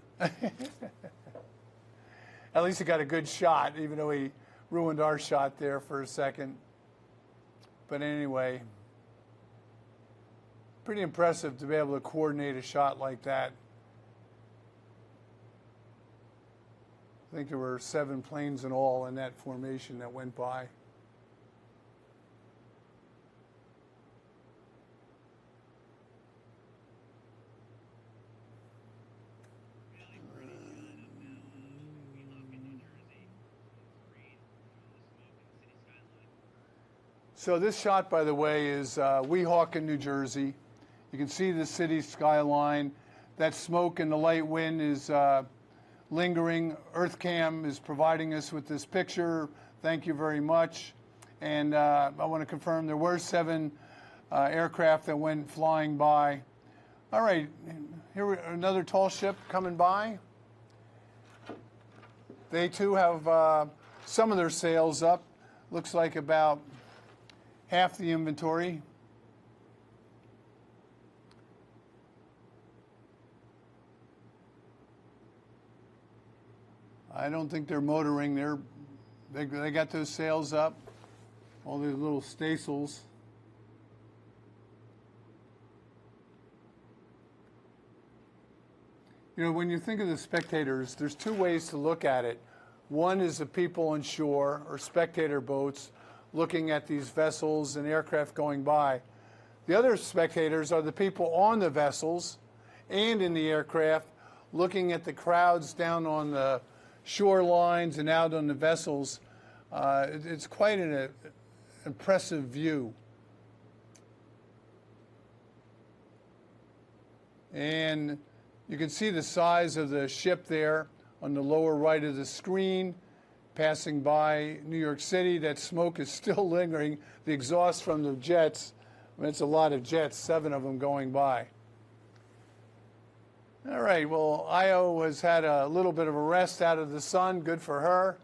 At least he got a good shot, even though he ruined our shot there for a second. But anyway, pretty impressive to be able to coordinate a shot like that. I think there were 7 planes in all in that formation that went by. So this shot, by the way, is Weehawken, New Jersey. You can see the city skyline. That smoke and the light wind is lingering. EarthCam is providing us with this picture. Thank you very much. And I want to confirm there were 7 aircraft that went flying by. All right, here another tall ship coming by. They too have some of their sails up. Looks like about half the inventory. I don't think they're motoring. They got those sails up, all these little staysails. You know, when you think of the spectators, there's 2 ways to look at it. One is the people on shore or spectator boats looking at these vessels and aircraft going by. The other spectators are the people on the vessels and in the aircraft looking at the crowds down on the shorelines and out on the vessels. It's quite an impressive view. And you can see the size of the ship there on the lower right of the screen, passing by New York City. That smoke is still lingering. The exhaust from the jets, I mean, it's a lot of jets, 7 of them going by. All right, well, Ayo has had a little bit of a rest out of the sun. Good for her.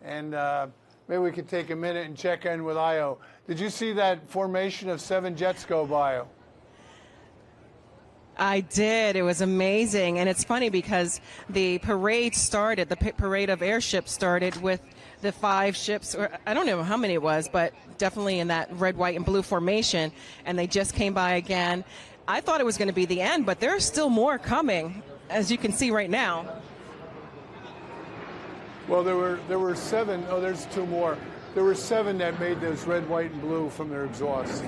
And maybe we could take a minute and check in with Ayo. Did you see that formation of 7 jets go by? I did. It was amazing. And it's funny because the parade started, the parade of airships started with the 5 ships, or I don't know how many it was, but definitely in that red, white, and blue formation. And they just came by again. I thought it was going to be the end, but there's still more coming, as you can see right now. Well, there were 7. Oh, there's 2 more. There were 7 that made those red, white, and blue from their exhaust.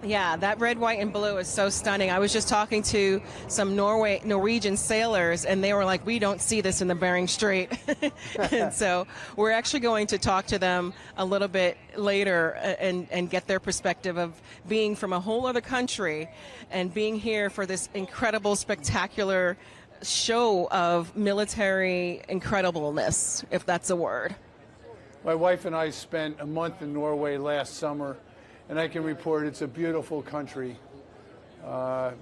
Yeah, that red, white, and blue is so stunning. I was just talking to some Norwegian sailors, and they were like, we don't see this in the Bering Strait. And so we're actually going to talk to them a little bit later and get their perspective of being from a whole other country and being here for this incredible, spectacular show of military incredibleness, if that's a word. My wife and I spent a month in Norway last summer, and I can report it's a beautiful country.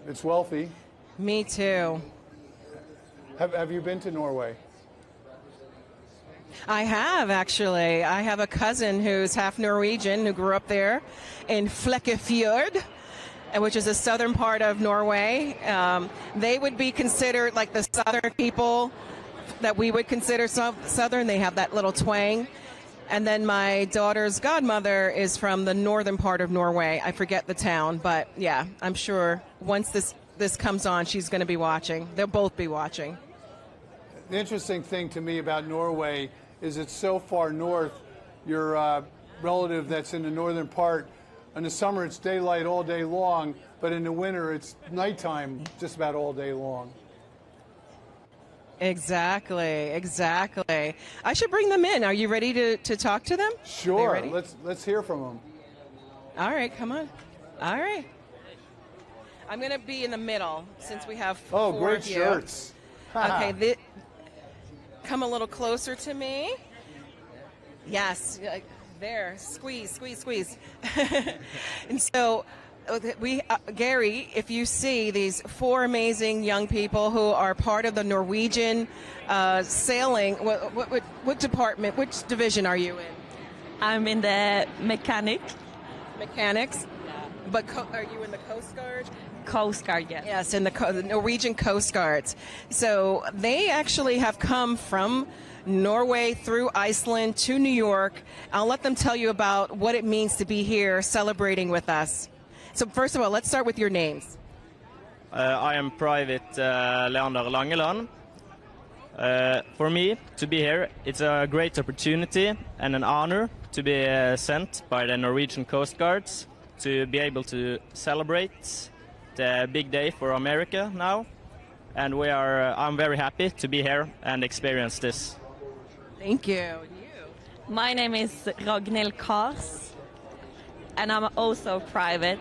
It's wealthy. Me too. Have you been to Norway? I have, actually. I have a cousin who's half Norwegian who grew up there in Flekkefjord, which is the southern part of Norway. They would be considered like the southern people that we would consider southern. They have that little twang. And then my daughter's godmother is from the northern part of Norway. I forget the town, but yeah, I'm sure once this comes on, she's going to be watching. They'll both be watching. The interesting thing to me about Norway is it's so far north. Your relative that's in the northern part, in the summer it's daylight all day long, but in the winter it's nighttime just about all day long. Exactly. I should bring them in. Are you ready to talk to them? Sure. Let's hear from them. All right, come on. All right. I'm going to be in the middle since we have 4 great of you. shirts. Okay, come a little closer to me. Yes, there. Squeeze. And so Gary, if you see these 4 amazing young people who are part of the Norwegian sailing, what department, which division are you in? I'm in the mechanics. But are you in the Coast Guard? Coast Guard, yes. Yes, in the Norwegian Coast Guards. So they actually have come from Norway through Iceland to New York. I'll let them tell you about what it means to be here celebrating with us. So first of all, let's start with your names. I am Private Leander Langeland. For me, to be here, it's a great opportunity and an honor to be sent by the Norwegian Coast Guards to be able to celebrate the big day for America now. And I'm very happy to be here and experience this. Thank you. My name is Ragnhild Kars, and I'm also private,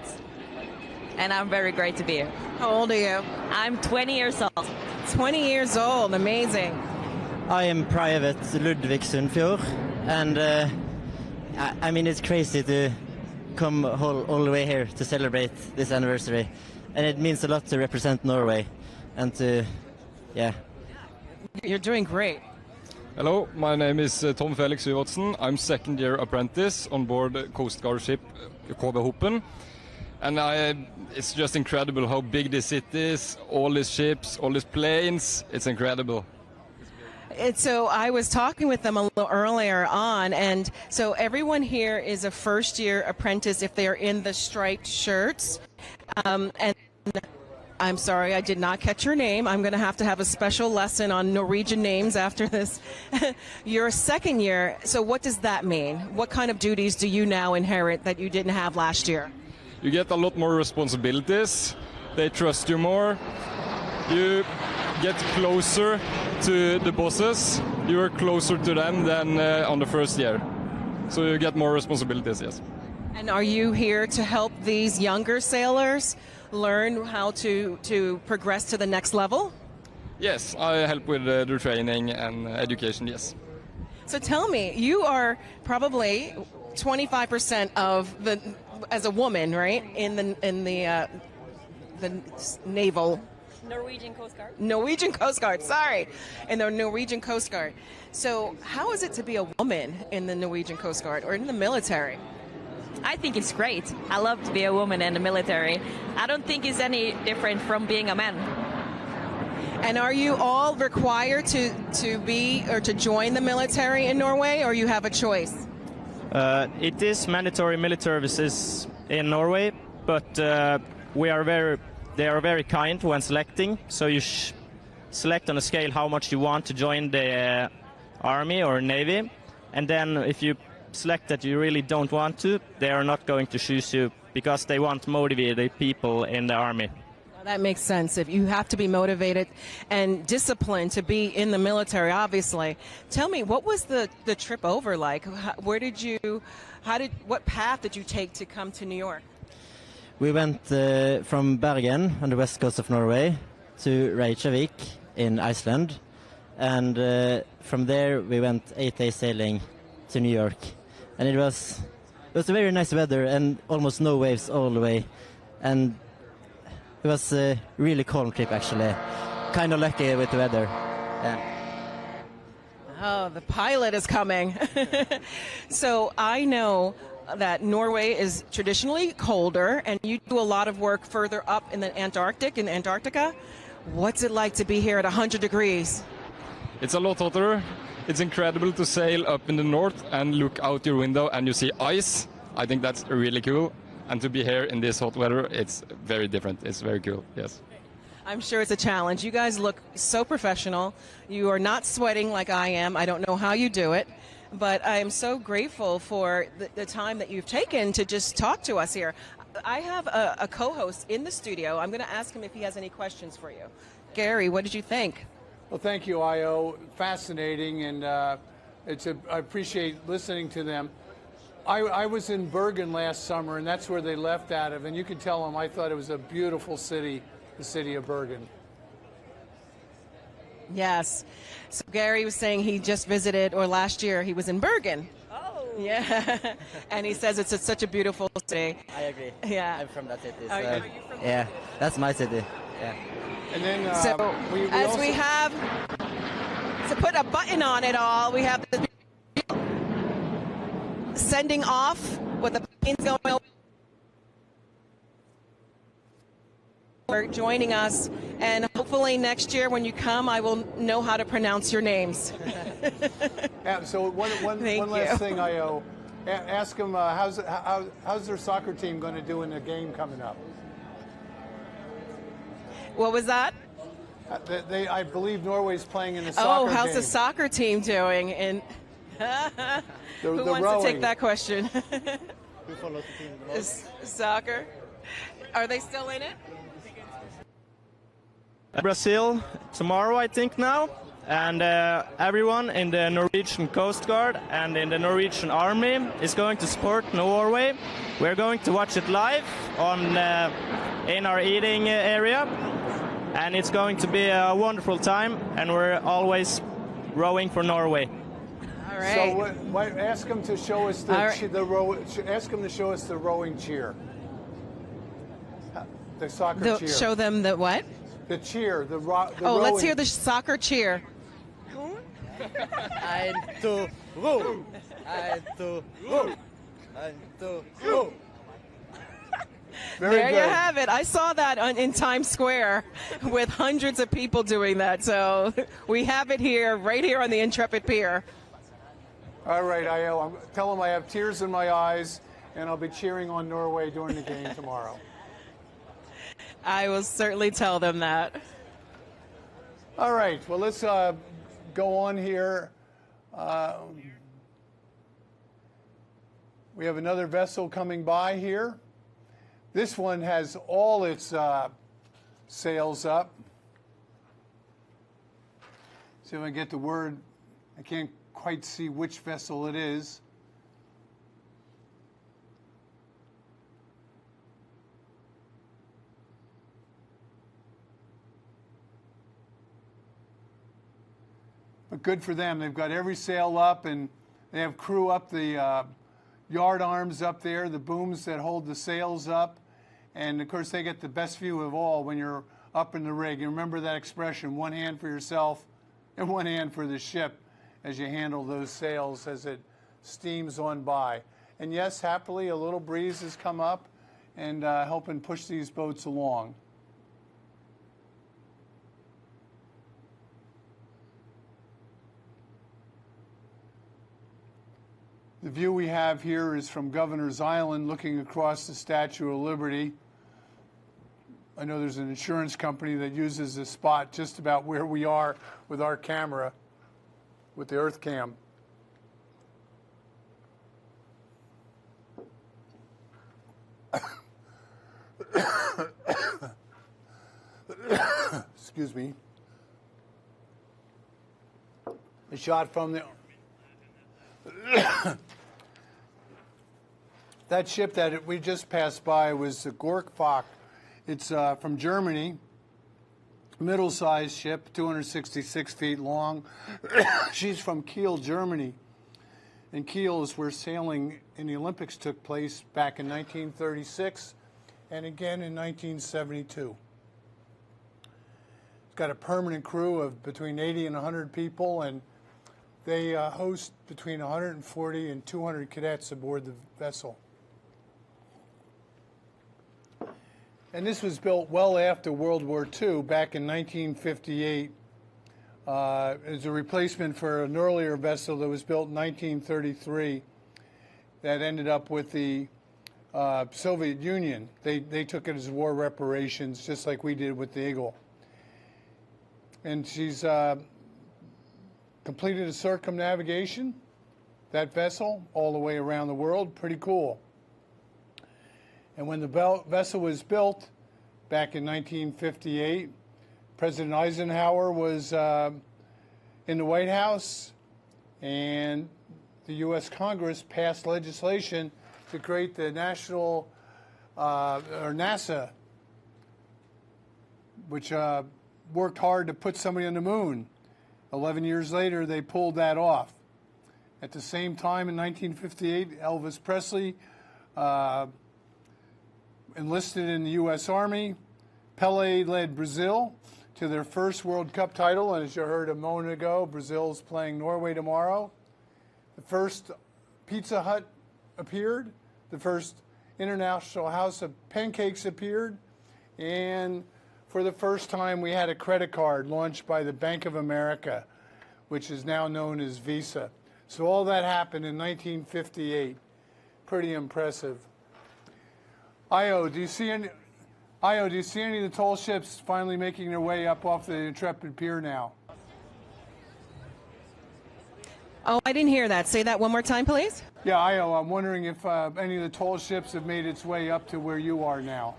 and I'm very great to be here. How old are you? I'm 20 years old. 20 years old. Amazing. I am Private Ludvig Sundfjord, and I mean, it's crazy to come all the way here to celebrate this anniversary, and it means a lot to represent Norway and to, yeah. You're doing great. Hello, my name is Tom Felix Syvertsen. I'm second-year apprentice on board Coast Guard ship KV Hopen. And it's just incredible how big this city is, all these ships, all these planes. It's incredible. So I was talking with them a little earlier on, and so everyone here is a first-year apprentice if they're in the striped shirts. And I'm sorry, I did not catch your name. I'm going to have a special lesson on Norwegian names after this. You're a second year, so what does that mean? What kind of duties do you now inherit that you didn't have last year? You get a lot more responsibilities. They trust you more. You get closer to the bosses. You are closer to them than on the first year. So you get more responsibilities, yes. And are you here to help these younger sailors learn how to progress to the next level? Yes, I help with the training and education, yes. So tell me, you are probably 25% of the, as a woman, right, in the naval. Norwegian Coast Guard. Norwegian Coast Guard, sorry, in the Norwegian Coast Guard. So how is it to be a woman in the Norwegian Coast Guard or in the military? I think it's great. I love to be a woman in the military. I don't think it's any different from being a man. And are you all required to be or to join the military in Norway, or you have a choice? It is mandatory military services in Norway, but they are very kind when selecting. So you select on a scale how much you want to join the army or navy, and then if you select that you really don't want to, they are not going to choose you because they want motivated people in the army. Well, that makes sense. If you have to be motivated and disciplined to be in the military, obviously. Tell me, what was the trip over like? What path did you take to come to New York? We went from Bergen on the west coast of Norway to Reykjavik in Iceland, and from there we went 8 days sailing to New York. And it was a very nice weather and almost no waves all the way. And it was a really calm trip, actually. Kind of lucky with the weather. Yeah. Oh, the pilot is coming. So I know that Norway is traditionally colder, and you do a lot of work further up in the Antarctic, in Antarctica. What's it like to be here at 100 degrees? It's a lot hotter. It's incredible to sail up in the north and look out your window and you see ice. I think that's really cool. And to be here in this hot weather, it's very different. It's very cool, yes. I'm sure it's a challenge. You guys look so professional. You are not sweating like I am. I don't know how you do it. But I am so grateful for the time that you've taken to just talk to us here. I have a co-host in the studio. I'm going to ask him if he has any questions for you. Gary, what did you think? Well, thank you, Ayo. Fascinating, and I appreciate listening to them. I was in Bergen last summer, and that's where they left out of, and you can tell them I thought it was a beautiful city, the city of Bergen. Yes. So Gary was saying he just visited, or last year he was in Bergen. Oh, Yeah, and he says it's such a beautiful city. I agree. Yeah. I'm from that city. Are So, you from yeah, that's my city. Yeah. And then So, we as also, we have to put a button on it all, we have the sending off with the planes going over, joining us, and hopefully next year when you come, I will know how to pronounce your names. Yeah, so one Thank last you. thing, Ayo. Ask them how's their soccer team going to do in the game coming up? What was that? I believe Norway's playing in the soccer Oh, how's game. the soccer team doing? And who wants to rowing. take that question? Who follows the team the most? Soccer? Are they still in it? Brazil tomorrow, I think now, and everyone in the Norwegian Coast Guard and in the Norwegian Army is going to support Norway. We're going to watch it live on in our eating area, and it's going to be a wonderful time. And we're always rowing for Norway. All right. So ask them to show us ask them to show us the rowing cheer, the soccer cheer. Show them the what? The cheer, the Oh, rowing. let's hear the soccer cheer. Ein, two, woo! Ein, two, woo! Ein, two, woo! Very There good. you have it. I saw that in Times Square with hundreds of people doing that. So we have it here, right here on the Intrepid Pier. All right, Ayo. Tell them I have tears in my eyes, and I'll be cheering on Norway during the game tomorrow. I will certainly tell them that. All right. Well, let's go on here. We have another vessel coming by here. This one has all its sails up. See if I can get the word. I can't quite see which vessel it is. But good for them. They've got every sail up, and they have crew up the yard arms up there, the booms that hold the sails up. And, of course, they get the best view of all when you're up in the rig. And remember that expression, one hand for yourself and one hand for the ship as you handle those sails as it steams on by. And, yes, happily, a little breeze has come up and helping push these boats along. The view we have here is from Governor's Island looking across the Statue of Liberty. I know there's an insurance company that uses this spot just about where we are with our camera, with the Earth Cam. Excuse me. A shot from the... That ship that we just passed by was the Gorkfock. It's from Germany, middle-sized ship, 266 feet long. She's from Kiel, Germany. And Kiel is where sailing in the Olympics took place back in 1936 and again in 1972. It's got a permanent crew of between 80 and 100 people, and they host between 140 and 200 cadets aboard the vessel. And this was built well after World War II, back in 1958. As a replacement for an earlier vessel that was built in 1933 that ended up with the Soviet Union. They took it as war reparations, just like we did with the Eagle. And she's completed a circumnavigation, that vessel, all the way around the world. Pretty cool. And when the vessel was built back in 1958, President Eisenhower was in the White House, and the U.S. Congress passed legislation to create the national, or NASA, which worked hard to put somebody on the moon. 11 years later, they pulled that off. At the same time, in 1958, Elvis Presley enlisted in the U.S. Army. Pele led Brazil to their first World Cup title, and as you heard a moment ago, Brazil's playing Norway tomorrow. The first Pizza Hut appeared. The first International House of Pancakes appeared. And for the first time, we had a credit card launched by the Bank of America, which is now known as Visa. So all that happened in 1958. Pretty impressive. Ayo, do you see any of the tall ships finally making their way up off the Intrepid Pier now? Oh, I didn't hear that. Say that one more time, please. Yeah, Ayo, I'm wondering if any of the tall ships have made its way up to where you are now.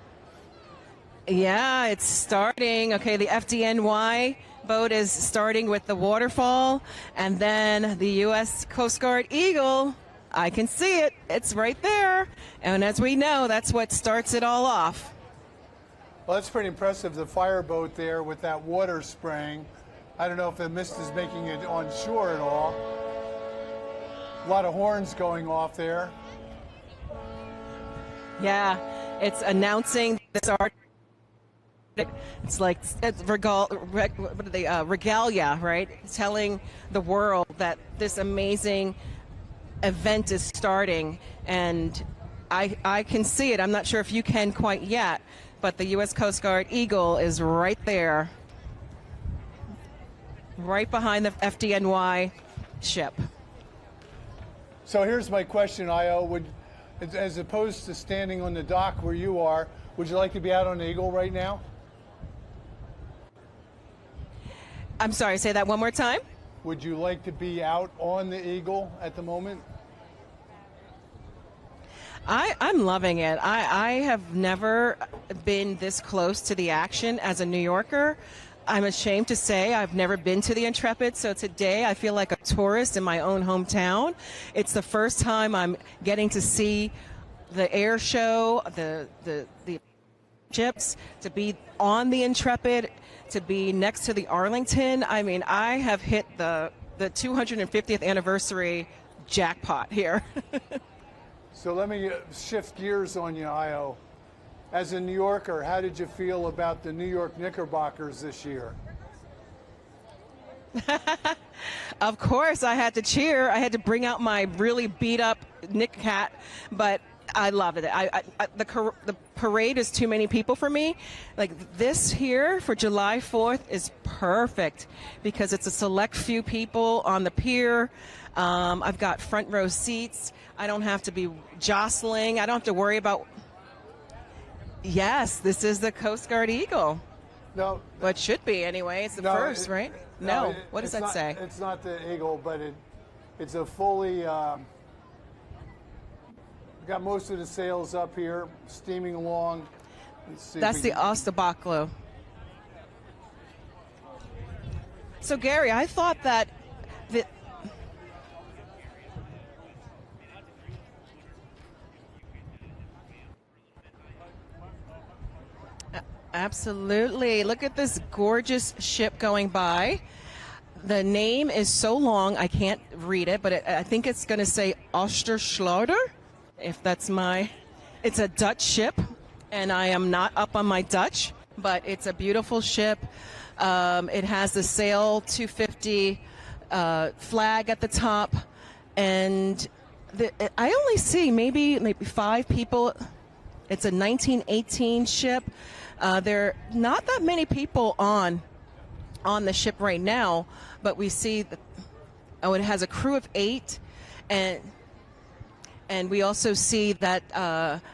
Yeah, it's starting. Okay, the FDNY boat is starting with the waterfall, and then the U.S. Coast Guard Eagle. I can see it. It's right there. And as we know, that's what starts it all off. Well, that's pretty impressive, the fireboat there with that water spraying. I don't know if the mist is making it on shore at all. A lot of horns going off there. Yeah, it's announcing the start. It's like regalia, right? Telling the world that this amazing event is starting, and I can see it. I'm not sure if you can quite yet, but the U.S. Coast Guard Eagle is right there, right behind the FDNY ship. So here's my question, Ayo. As opposed to standing on the dock where you are, would you like to be out on the Eagle right now? I'm sorry, say that one more time. Would you like to be out on the Eagle at the moment? I'm loving it. I have never been this close to the action as a New Yorker. I'm ashamed to say I've never been to the Intrepid, so today I feel like a tourist in my own hometown. It's the first time I'm getting to see the air show, the ships, to be on the Intrepid, to be next to the Arlington. I mean, I have hit the 250th anniversary jackpot here. So let me shift gears on you, Ayo. As a New Yorker, how did you feel about the New York Knickerbockers this year? Of course, I had to cheer. I had to bring out my really beat-up Knick hat, but I loved it. The parade is too many people for me. Like this here for July 4th is perfect because it's a select few people on the pier. I've got front row seats. I don't have to be jostling. I don't have to worry about. Yes, this is the Coast Guard Eagle. No. Well, it should be anyway. It's the first, right? No. What does that say? It's not the Eagle, but it's a fully. Got most of the sails up here, steaming along. That's the Ostabaklo. So, Gary, I thought that absolutely. Look at this gorgeous ship going by. The name is so long, I can't read it, but I think it's going to say Osterschleuder. If that's it's a Dutch ship, and I am not up on my Dutch, but it's a beautiful ship. It has the Sail 250 flag at the top, and I only see maybe 5 people. It's a 1918 ship. There are not that many people on the ship right now, but we see that it has a crew of 8, and we also see that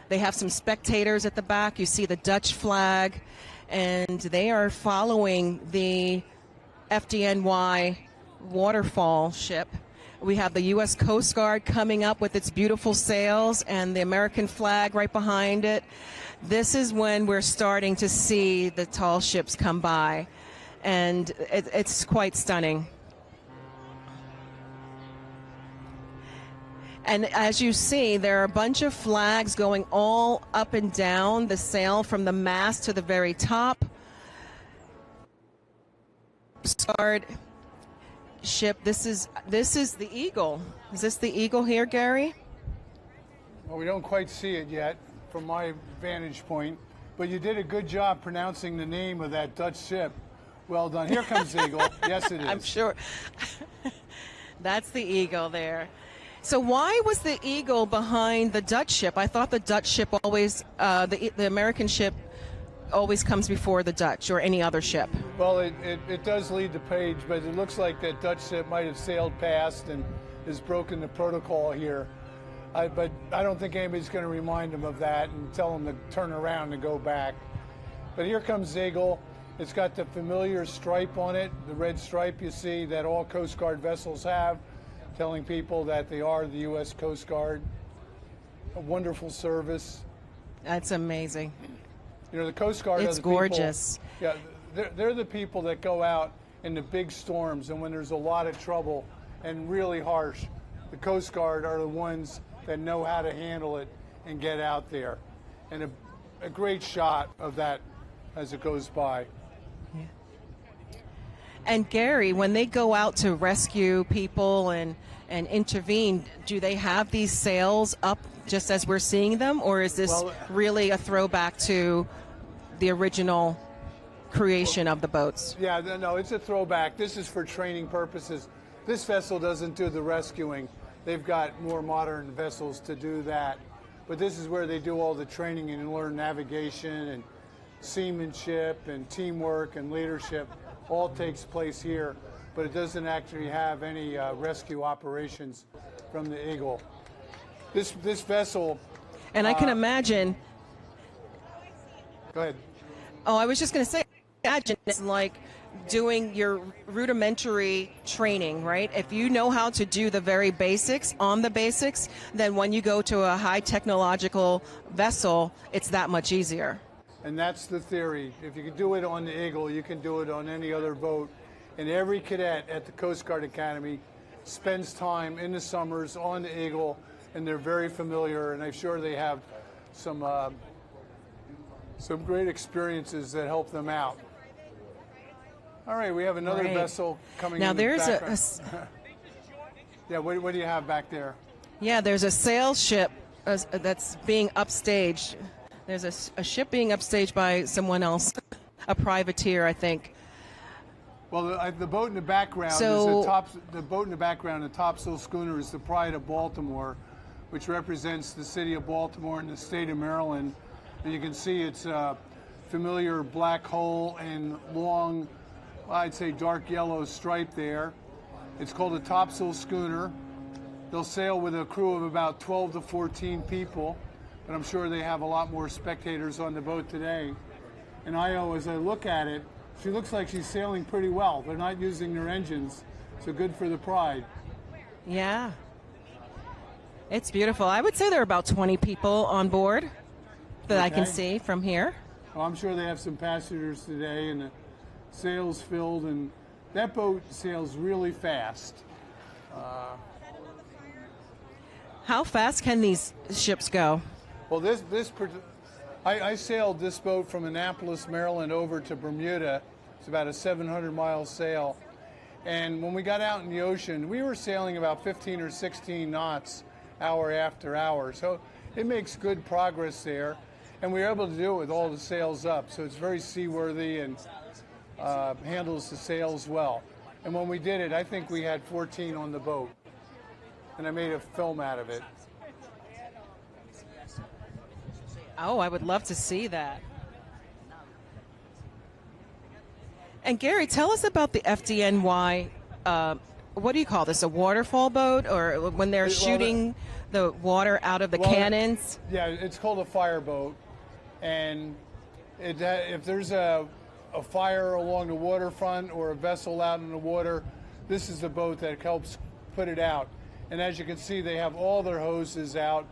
they have some spectators at the back. You see the Dutch flag, and they are following the FDNY waterfall ship. We have the U.S. Coast Guard coming up with its beautiful sails and the American flag right behind it. This is when we're starting to see the tall ships come by, and it's quite stunning. And as you see, there are a bunch of flags going all up and down the sail from the mast to the very top. ship. This is the Eagle. Is this the Eagle here, Gary? Well, we don't quite see it yet from my vantage point, but you did a good job pronouncing the name of that Dutch ship. Well done. Here comes the Eagle. Yes, it is. I'm sure. That's the Eagle there. So why was the Eagle behind the Dutch ship? I thought the Dutch ship always, the American ship always comes before the Dutch or any other ship. Well, it does lead the page, but it looks like that Dutch ship might have sailed past and has broken the protocol here. But I don't think anybody's going to remind them of that and tell them to turn around and go back. But here comes Eagle. It's got the familiar stripe on it, the red stripe you see that all Coast Guard vessels have, telling people that they are the U.S. Coast Guard. A wonderful service. That's amazing. You know, the Coast Guard It's are the gorgeous. People, yeah, they're the people that go out in the big storms and when there's a lot of trouble and really harsh. The Coast Guard are the ones that know how to handle it and get out there. And a great shot of that as it goes by. Yeah. And Gary, when they go out to rescue people and intervene, do they have these sails up just as we're seeing them, or is this really a throwback to the original creation of the boats? Yeah, no, it's a throwback. This is for training purposes. This vessel doesn't do the rescuing. They've got more modern vessels to do that. But this is where they do all the training and learn navigation and seamanship and teamwork and leadership. All takes place here, but it doesn't actually have any rescue operations from the Eagle. This vessel... And I can imagine... Go ahead. Oh, I was just going to say, imagine it's like doing your rudimentary training, right? If you know how to do the very basics on the basics, then when you go to a high technological vessel, it's that much easier. And that's the theory. If you can do it on the Eagle, you can do it on any other boat. And every cadet at the Coast Guard Academy spends time in the summers on the Eagle, and they're very familiar, and I'm sure they have some great experiences that help them out. All right, we have another vessel coming now in the there's background. Yeah, what do you have back there? Yeah, there's a sail ship that's being upstaged. There's a ship being upstaged by someone else, a privateer, I think. Well, the boat in the background the topsail schooner is the Pride of Baltimore, which represents the city of Baltimore and the state of Maryland. And you can see it's a familiar black hull and long, I'd say dark yellow stripe there. It's called a topsail schooner. They'll sail with a crew of about 12 to 14 people, but I'm sure they have a lot more spectators on the boat today. And Ayo, as I look at it, she looks like she's sailing pretty well. They're not using their engines, so good for the Pride. Yeah. It's beautiful. I would say there are about 20 people on board that I can see from here. Well, I'm sure they have some passengers today, and the sails filled, and that boat sails really fast. How fast can these ships go? Well, I sailed this boat from Annapolis, Maryland, over to Bermuda. It's about a 700-mile sail. And when we got out in the ocean, we were sailing about 15 or 16 knots hour after hour. So it makes good progress there. And we were able to do it with all the sails up. So it's very seaworthy and handles the sails well. And when we did it, I think we had 14 on the boat. And I made a film out of it. Oh, I would love to see that. And Gary, tell us about the FDNY. What do you call this? A waterfall boat, or when they're shooting the water out of the cannons? Yeah, it's called a fireboat. And if there's a fire along the waterfront or a vessel out in the water, this is the boat that helps put it out. And as you can see, they have all their hoses out,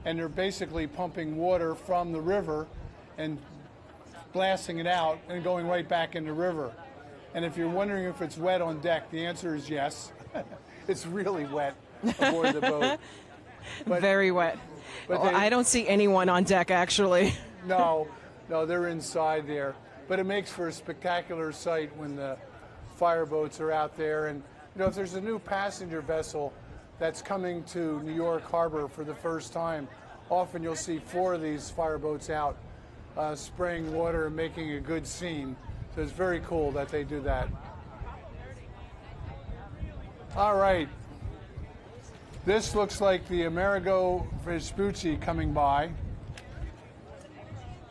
and they're basically pumping water from the river and blasting it out and going right back in the river. And if you're wondering if it's wet on deck, the answer is yes. It's really wet aboard the boat. But, very wet. But I don't see anyone on deck, actually. No, they're inside there. But it makes for a spectacular sight when the fireboats are out there. And You know, if there's a new passenger vessel that's coming to New York Harbor for the first time, often you'll see 4 of these fireboats out spraying water and making a good scene. So it's very cool that they do that. All right. This looks like the Amerigo Vespucci coming by.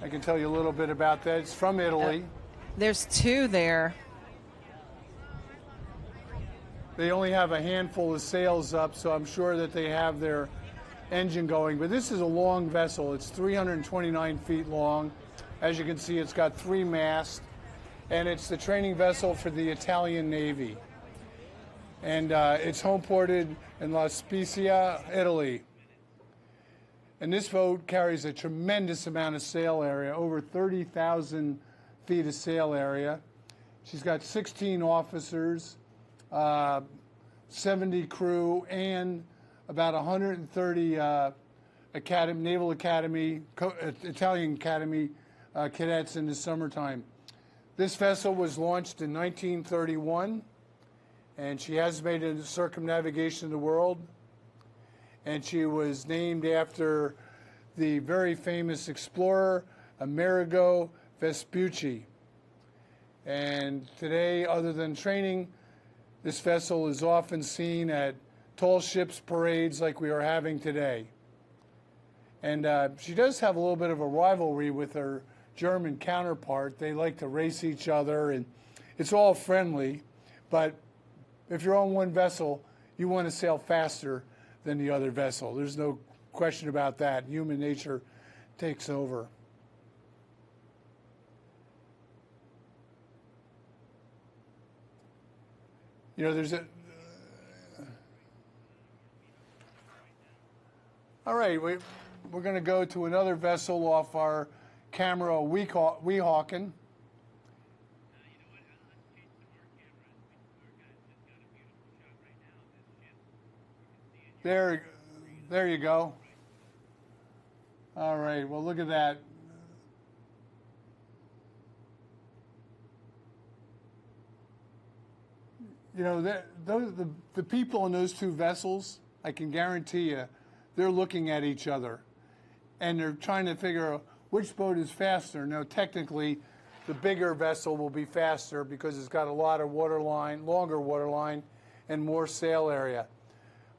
I can tell you a little bit about that. It's from Italy. There's 2 there. They only have a handful of sails up, so I'm sure that they have their engine going. But this is a long vessel. It's 329 feet long. As you can see, it's got 3 masts, and it's the training vessel for the Italian Navy. And it's home ported in La Spezia, Italy. And this boat carries a tremendous amount of sail area, over 30,000 feet of sail area. She's got 16 officers, 70 crew, and about 130 Naval Academy, Italian Academy cadets in the summertime. This vessel was launched in 1931, and she has made a circumnavigation of the world. And she was named after the very famous explorer Amerigo Vespucci. And today, other than training, this vessel is often seen at tall ships parades like we are having today. And she does have a little bit of a rivalry with her German counterpart. They like to race each other, and it's all friendly. But if you're on one vessel, you want to sail faster than the other vessel. There's no question about that. Human nature takes over. You know, there's a... All right, we're going to go to another vessel off our camera, Weehawken. There you go. All right, well, look at that. You know, the people in those 2 vessels, I can guarantee you, they're looking at each other. And they're trying to figure out which boat is faster. Now, technically, the bigger vessel will be faster because it's got a lot of waterline, longer waterline, and more sail area.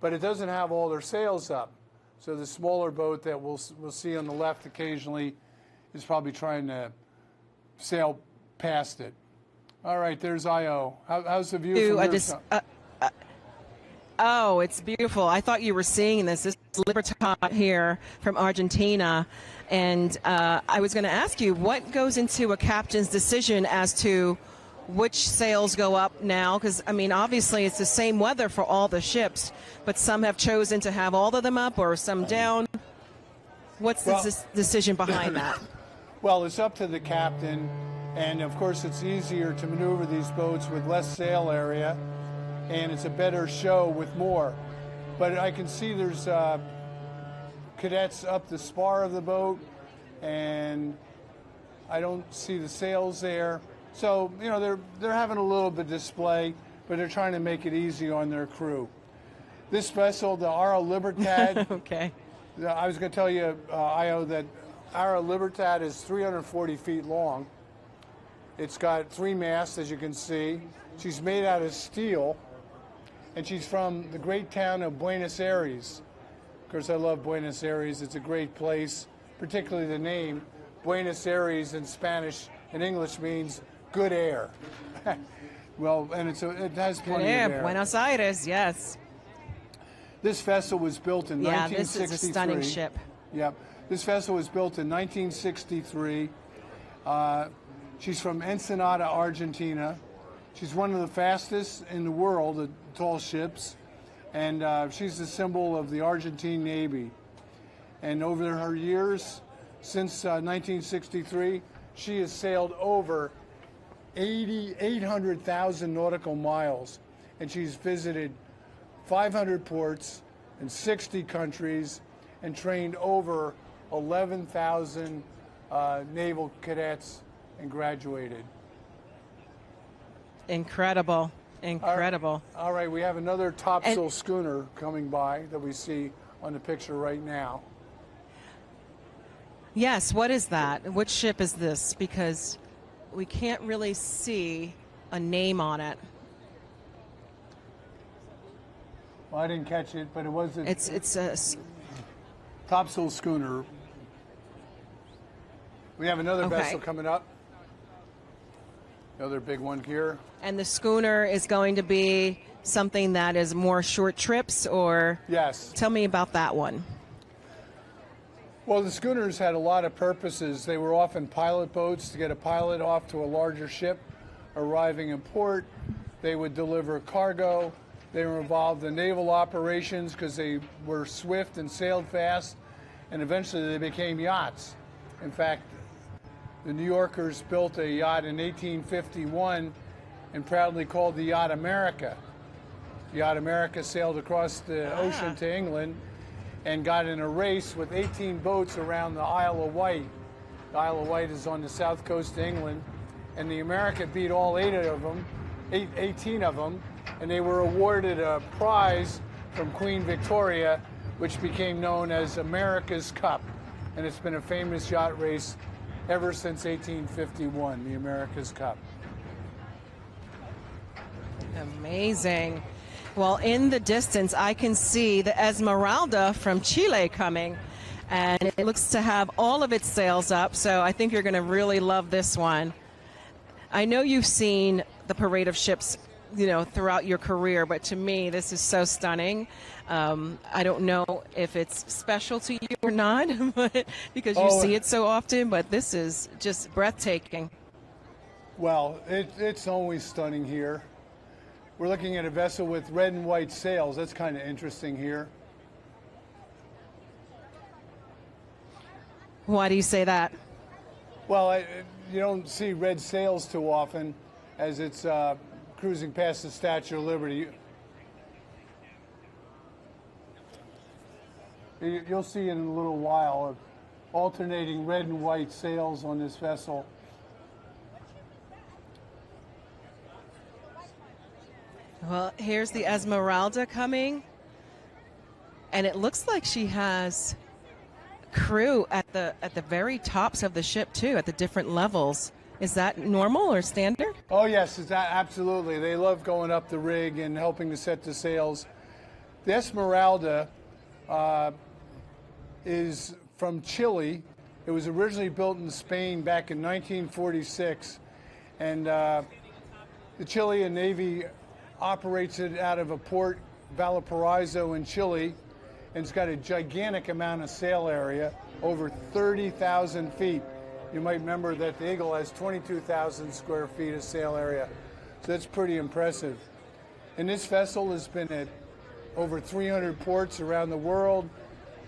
But it doesn't have all their sails up. So the smaller boat that we'll see on the left occasionally is probably trying to sail past it. All right, there's Ayo. How's the view from your Oh, it's beautiful. I thought you were seeing this. This is Libertad here from Argentina. And I was going to ask you, what goes into a captain's decision as to which sails go up now? Because, I mean, obviously it's the same weather for all the ships, but some have chosen to have all of them up or some down. What's the decision behind that? Well, it's up to the captain, and of course it's easier to maneuver these boats with less sail area, and it's a better show with more. But I can see there's cadets up the spar of the boat, and I don't see the sails there. So, you know, they're having a little bit of display, but they're trying to make it easy on their crew. This vessel, the Ayo Libertad, okay. I was going to tell you, Ayo, that Ayo Libertad is 340 feet long. It's got 3 masts, as you can see. She's made out of steel, and she's from the great town of Buenos Aires. Of course, I love Buenos Aires. It's a great place, particularly the name. Buenos Aires in Spanish and English means good air. Well, and it has plenty of air. Buenos Aires, yes. This vessel was built in 1963. This is a stunning ship. Yep. This vessel was built in 1963. She's from Ensenada, Argentina. She's one of the fastest in the world at tall ships, and she's the symbol of the Argentine Navy. And over her years, since 1963, she has sailed over 800,000 nautical miles, and she's visited 500 ports in 60 countries and trained over 11,000 naval cadets and graduated. Incredible. Incredible. All right, we have another topsail schooner coming by that we see on the picture right now. Yes, what is that? Which ship is this? Because we can't really see a name on it. Well, I didn't catch it, but it was a It's a topsail schooner. We have another vessel coming up. Another big one here. and the schooner is going to be something that is more short trips, or Yes. tell me about that one. Well, the schooners had a lot of purposes. They were often pilot boats to get a pilot off to a larger ship arriving in port. They would deliver cargo. They were involved in naval operations because they were swift and sailed fast, and eventually they became yachts. In fact, the New Yorkers built a yacht in 1851 and proudly called the yacht America. The yacht America sailed across the ocean to England and got in a race with 18 boats around the Isle of Wight. The Isle of Wight is on the south coast of England, and the America beat all 18 of them, and they were awarded a prize from Queen Victoria, which became known as America's Cup. And it's been a famous yacht race ever since 1851, the America's Cup. Amazing. Well, in the distance, I can see the Esmeralda from Chile coming, and it looks to have all of its sails up, so I think you're going to really love this one. I know you've seen the parade of ships, you know, throughout your career, but to me, this is so stunning. I don't know if it's special to you or not, but because you see it so often, but this is just breathtaking. Well, it's always stunning here. We're looking at a vessel with red and white sails. That's kind of interesting here. Why do you say that? Well, you don't see red sails too often as it's cruising past the Statue of Liberty. You'll see in a little while alternating red and white sails on this vessel. Well, here's the Esmeralda coming, and it looks like she has crew at the very tops of the ship too, at the different levels. Is that normal or standard? Oh yes, absolutely. They love going up the rig and helping to set the sails. The Esmeralda is from Chile. It was originally built in Spain back in 1946, and the Chilean Navy operates it out of a port, Valparaiso in Chile, and it's got a gigantic amount of sail area, over 30,000 feet. You might remember that the Eagle has 22,000 square feet of sail area, so that's pretty impressive. And this vessel has been at over 300 ports around the world.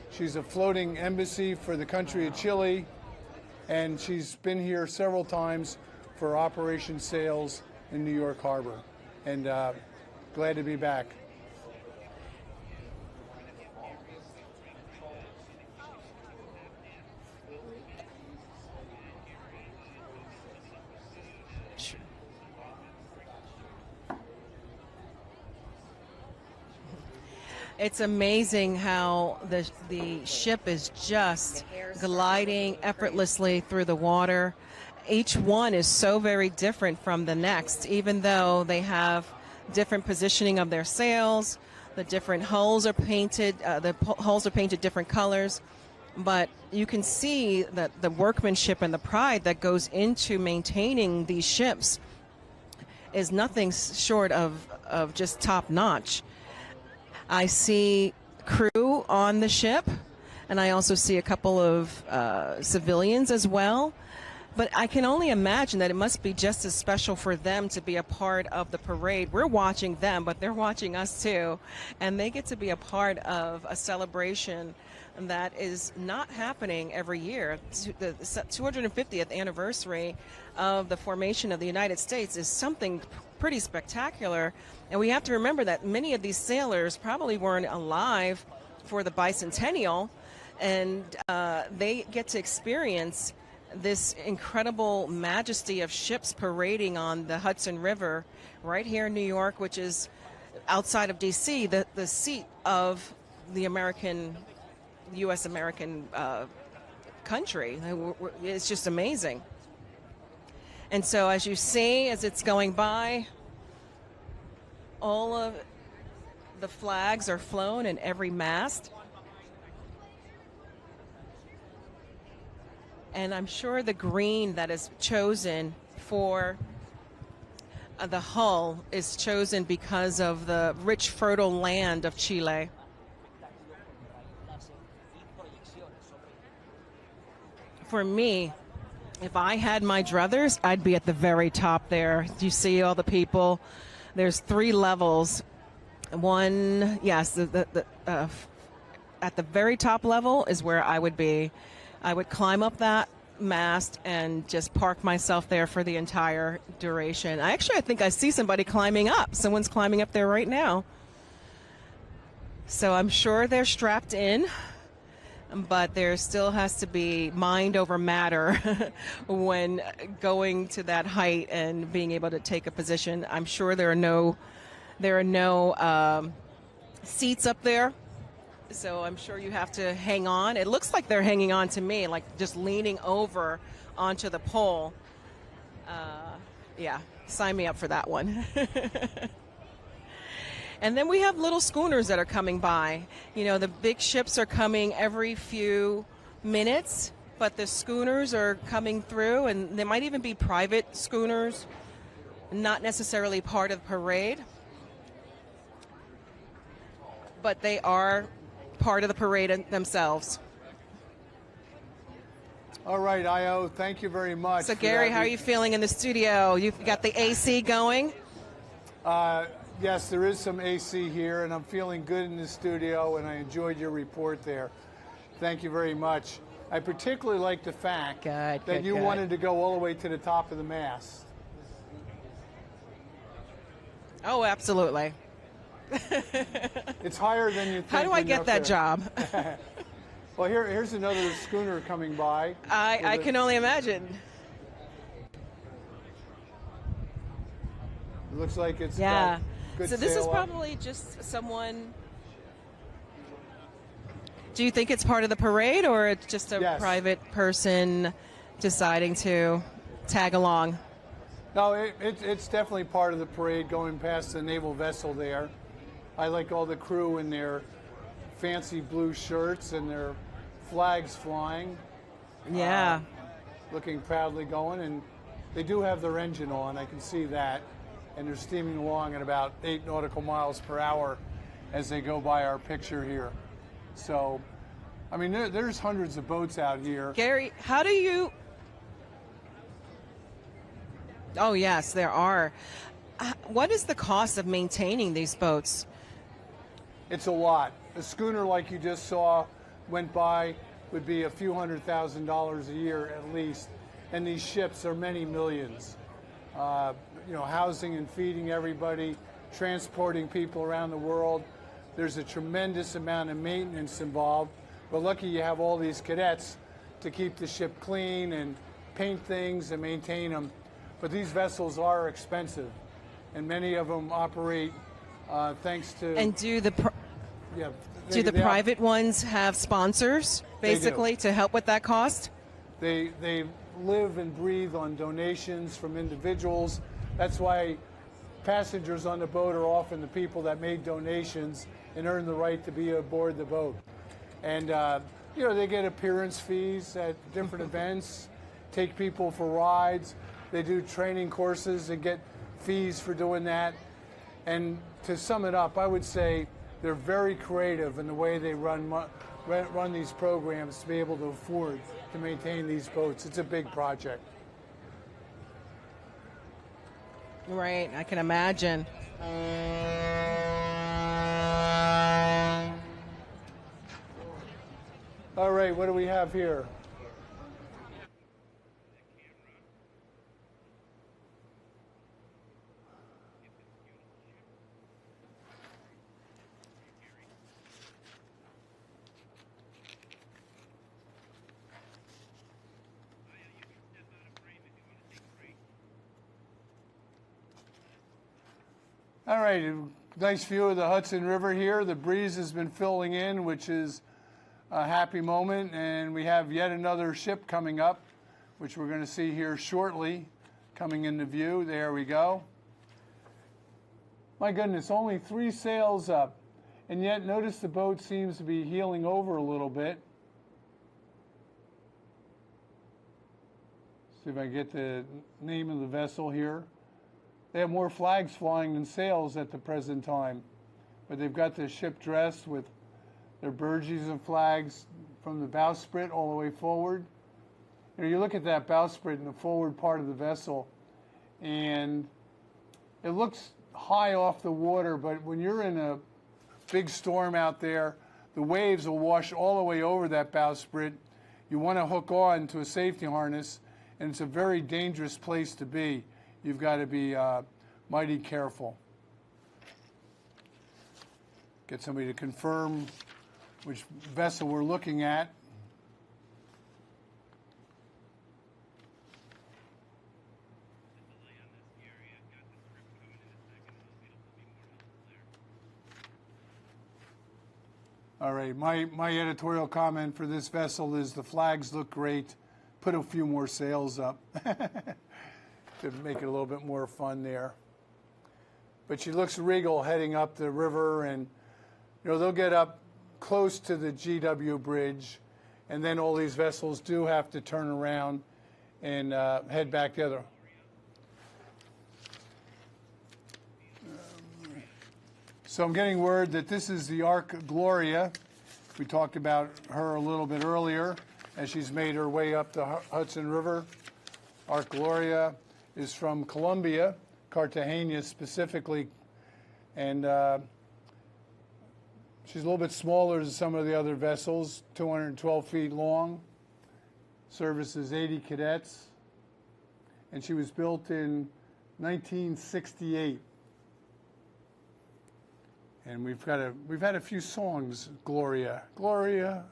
She's a floating embassy for the country of Chile, and she's been here several times for Operation Sails in New York Harbor. And glad to be back. It's amazing how the ship is just gliding effortlessly through the water. Each one is so very different from the next, even though they have different positioning of their sails. The different hulls are painted. Hulls are painted different colors, but you can see that the workmanship and the pride that goes into maintaining these ships is nothing short of just top notch. I see crew on the ship, and I also see a couple of civilians as well. But I can only imagine that it must be just as special for them to be a part of the parade. We're watching them, but they're watching us too. And they get to be a part of a celebration that is not happening every year. The 250th anniversary of the formation of the United States is something pretty spectacular. And we have to remember that many of these sailors probably weren't alive for the bicentennial, and they get to experience this incredible majesty of ships parading on the Hudson River right here in New York, which is outside of D.C., the seat of the U.S. American country. It's just amazing. And so as you see, as it's going by, all of the flags are flown in every mast. And I'm sure the green that is chosen for the hull is chosen because of the rich, fertile land of Chile. For me, if I had my druthers, I'd be at the very top there. Do you see all the people? There's 3 levels. One, yes, at the very top level is where I would be. I would climb up that mast and just park myself there for the entire duration. I think I see somebody climbing up. Someone's climbing up there right now. So I'm sure they're strapped in, but there still has to be mind over matter when going to that height and being able to take a position. I'm sure there are no seats up there. So I'm sure you have to hang on. It looks like they're hanging on to me, like just leaning over onto the pole. Yeah, sign me up for that one. And then we have little schooners that are coming by. You know, the big ships are coming every few minutes, but the schooners are coming through, and there might even be private schooners, not necessarily part of the parade, but they are part of the parade themselves. All right, Ayo, thank you very much. So, Gary, how are you feeling in the studio? You've got the AC going? Yes, there is some AC here, and I'm feeling good in the studio, and I enjoyed your report there. Thank you very much. I particularly like the fact that you wanted to go all the way to the top of the mast. Oh, absolutely. It's higher than you think. How do I get that job? Well, here's another schooner coming by. I can only imagine. It looks like it's got good so this sail is up. probably just someone. Do you think it's part of the parade, or it's just a private person deciding to tag along? No, it's definitely part of the parade, going past the naval vessel there. I like all the crew in their fancy blue shirts and their flags flying. Yeah. Looking proudly going, and they do have their engine on, I can see that. And they're steaming along at about 8 nautical miles per hour as they go by our picture here. So, I mean, there's hundreds of boats out here. Gary, how do you... Oh, yes, there are. What is the cost of maintaining these boats? It's a lot. A schooner like you just saw went by would be a few $100,000 a year at least, and these ships are many millions. You know, housing and feeding everybody, transporting people around the world. There's a tremendous amount of maintenance involved. But lucky you have all these cadets to keep the ship clean and paint things and maintain them. But these vessels are expensive, and many of them operate thanks to... And do the private ones have sponsors, basically, to help with that cost? They live and breathe on donations from individuals. That's why passengers on the boat are often the people that made donations and earn the right to be aboard the boat. And, you know, they get appearance fees at different events, take people for rides. They do training courses and get fees for doing that. And to sum it up, I would say they're very creative in the way they run these programs to be able to afford to maintain these boats. It's a big project. Right, I can imagine. All right, what do we have here? All right, a nice view of the Hudson River here. The breeze has been filling in, which is a happy moment, and we have yet another ship coming up, which we're going to see here shortly, coming into view. There we go. My goodness, only 3 sails up, and yet notice the boat seems to be heeling over a little bit. See if I get the name of the vessel here. They have more flags flying than sails at the present time, but they've got the ship dressed with their burgees and flags from the bowsprit all the way forward. You know, you look at that bowsprit in the forward part of the vessel, and it looks high off the water, but when you're in a big storm out there, the waves will wash all the way over that bowsprit. You want to hook on to a safety harness, and it's a very dangerous place to be. You've got to be mighty careful. Get somebody to confirm which vessel we're looking at. All right, my editorial comment for this vessel is the flags look great. Put a few more sails up to make it a little bit more fun there. But she looks regal heading up the river, and you know they'll get up close to the GW Bridge, and then all these vessels do have to turn around and head back the other. So I'm getting word that this is the Ark Gloria. We talked about her a little bit earlier as she's made her way up the Hudson River. Ark Gloria is from Colombia, Cartagena specifically, and she's a little bit smaller than some of the other vessels, 212 feet long, services 80 cadets, and she was built in 1968. And we've had a few songs, Gloria, Gloria,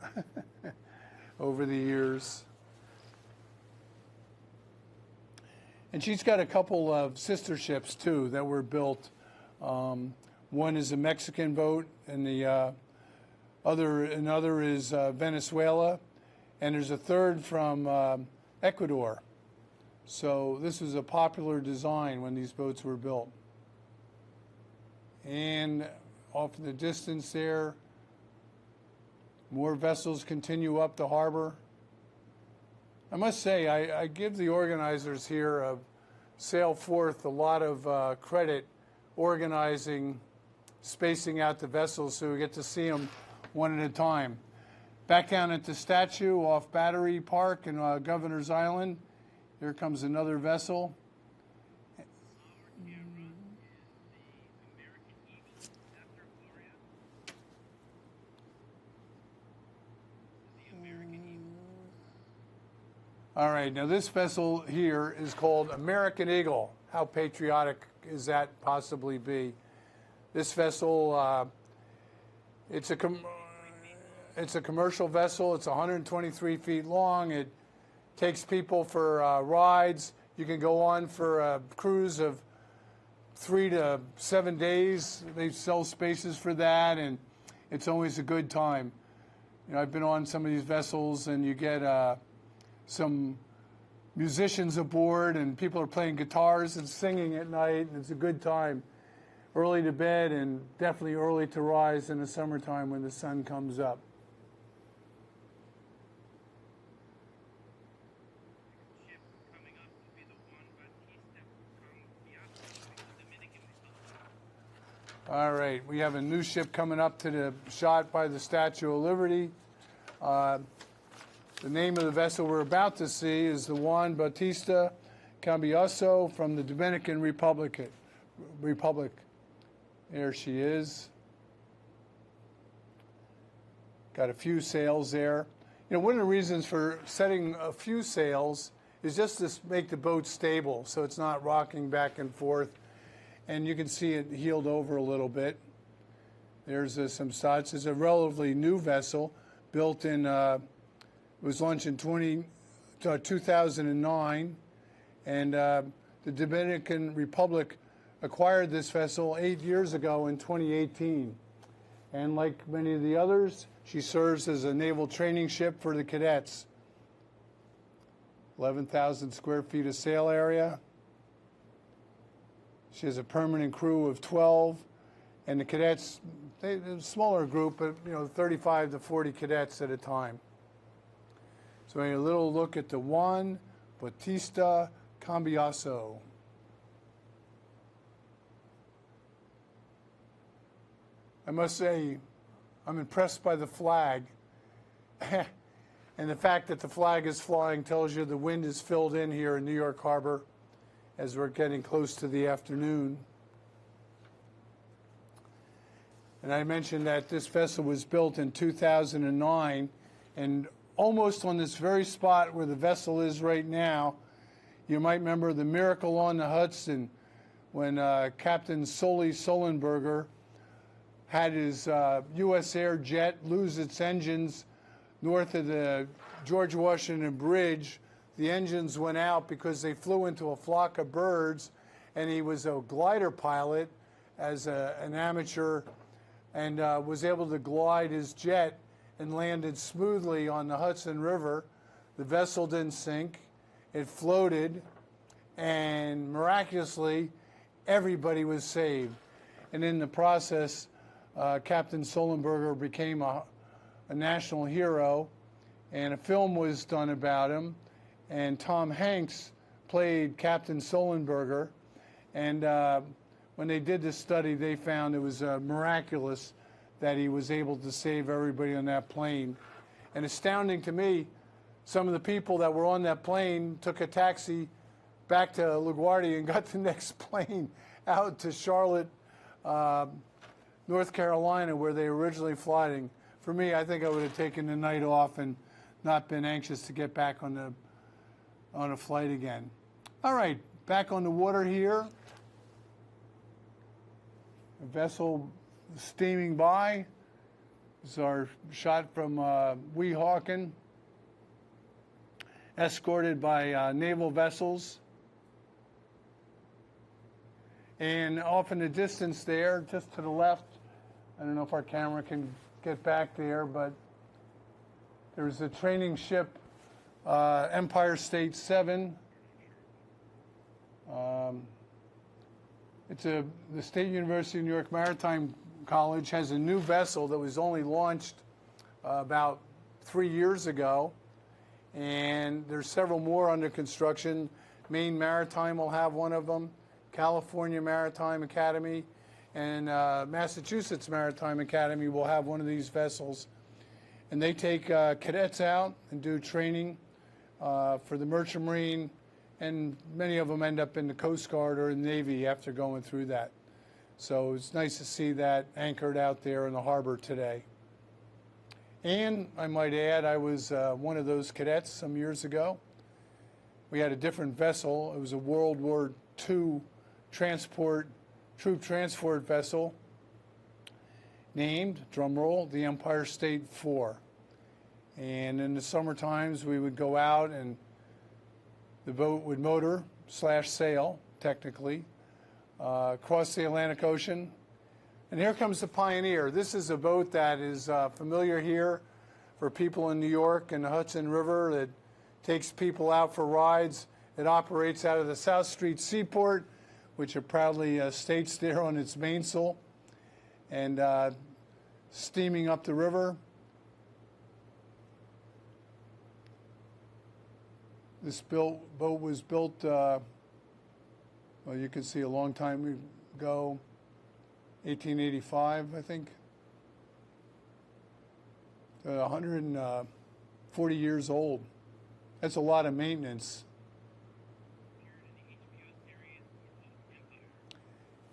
over the years. And she's got a couple of sister ships too that were built. One is a Mexican boat, and the another is Venezuela, and there's a third from Ecuador. So this was a popular design when these boats were built. And off in the distance there, more vessels continue up the harbor. I must say, I give the organizers here of Sail Forth a lot of credit organizing, spacing out the vessels so we get to see them one at a time. Back down at the statue off Battery Park in Governor's Island, here comes another vessel. All right, now this vessel here is called American Eagle. How patriotic is that possibly be? This vessel, it's a commercial vessel. It's 123 feet long. It takes people for rides. You can go on for a cruise of 3 to 7 days. They sell spaces for that, and it's always a good time. You know, I've been on some of these vessels, and you get some musicians aboard, and people are playing guitars and singing at night, and it's a good time. Early to bed and definitely early to rise in the summertime when the sun comes up. All right, we have a new ship coming up to the shot by the Statue of Liberty. The name of the vessel we're about to see is the Juan Bautista Cambiaso from the Dominican Republic. There she is. Got a few sails there. You know, one of the reasons for setting a few sails is just to make the boat stable so it's not rocking back and forth. And you can see it heeled over a little bit. There's some shots. It's a relatively new vessel built in, it was launched in 2009. And the Dominican Republic acquired this vessel 8 years ago in 2018. And like many of the others, she serves as a naval training ship for the cadets. 11,000 square feet of sail area. She has a permanent crew of 12, and the cadets, they're a smaller group, but 35 to 40 cadets at a time. So a little look at the Juan Bautista Cambiaso. I must say, I'm impressed by the flag. And the fact that the flag is flying tells you the wind is filled in here in New York Harbor as we're getting close to the afternoon. And I mentioned that this vessel was built in 2009, and almost on this very spot where the vessel is right now, you might remember the Miracle on the Hudson when Captain Solly Sullenberger had his U.S. Air jet lose its engines north of the George Washington Bridge. The engines went out because they flew into a flock of birds, and he was a glider pilot as an amateur, and was able to glide his jet and landed smoothly on the Hudson River. The vessel didn't sink. It floated, and miraculously, everybody was saved. And in the process, Captain Sullenberger became a national hero, and a film was done about him, and Tom Hanks played Captain Sullenberger, and when they did this study, they found it was miraculous that he was able to save everybody on that plane. And astounding to me, some of the people that were on that plane took a taxi back to LaGuardia and got the next plane out to Charlotte, North Carolina, where they were originally flying. For me, I think I would have taken the night off and not been anxious to get back on a flight again. All right, back on the water here. A vessel steaming by. This is our shot from Weehawken, escorted by naval vessels. And off in the distance there, just to the left, I don't know if our camera can get back there, but there's a training ship, Empire State 7. The State University of New York Maritime College has a new vessel that was only launched about 3 years ago, and there's several more under construction. Maine Maritime will have one of them, California Maritime Academy, and Massachusetts Maritime Academy will have one of these vessels. And they take cadets out and do training for the Merchant Marine, and many of them end up in the Coast Guard or the Navy after going through that. So it's nice to see that anchored out there in the harbor today. And I might add, I was one of those cadets some years ago. We had a different vessel. It was a World War II troop transport vessel named, drumroll, the Empire State 4. And in the summer times, we would go out and the boat would motor / sail, technically, across the Atlantic Ocean. And here comes the Pioneer. This is a boat that is familiar here for people in New York and the Hudson River that takes people out for rides. It operates out of the South Street Seaport, which it proudly states there on its mainsail, and steaming up the river. This boat was built, well, you can see a long time ago, 1885, I think. 140 years old. That's a lot of maintenance.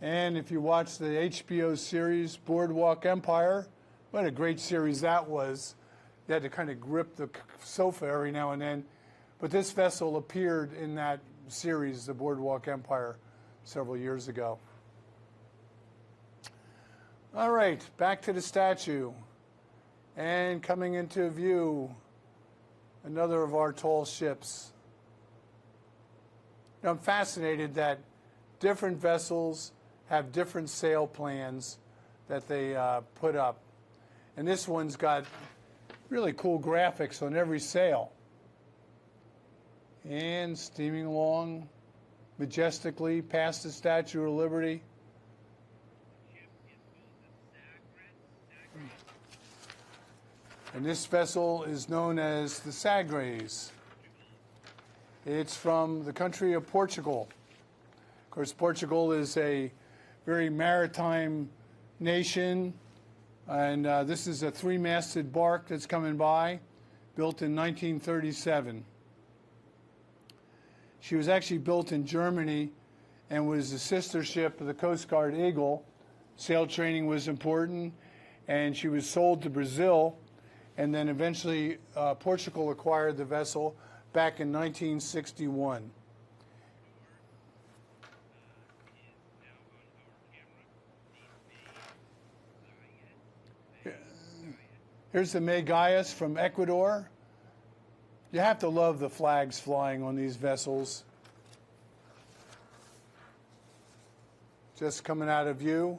And if you watch the HBO series Boardwalk Empire, what a great series that was. You had to kind of grip the sofa every now and then. But this vessel appeared in that series, the Boardwalk Empire, several years ago. All right, back to the statue. And coming into view, another of our tall ships. Now, I'm fascinated that different vessels have different sail plans that they put up. And this one's got really cool graphics on every sail. And steaming along majestically past the Statue of Liberty. And this vessel is known as the Sagres. It's from the country of Portugal. Of course, Portugal is a very maritime nation, and this is a three-masted bark that's coming by, built in 1937. She was actually built in Germany and was a sister ship of the Coast Guard Eagle. Sail training was important, and she was sold to Brazil, and then eventually Portugal acquired the vessel back in 1961. Here's the Megayas from Ecuador. You have to love the flags flying on these vessels. Just coming out of view.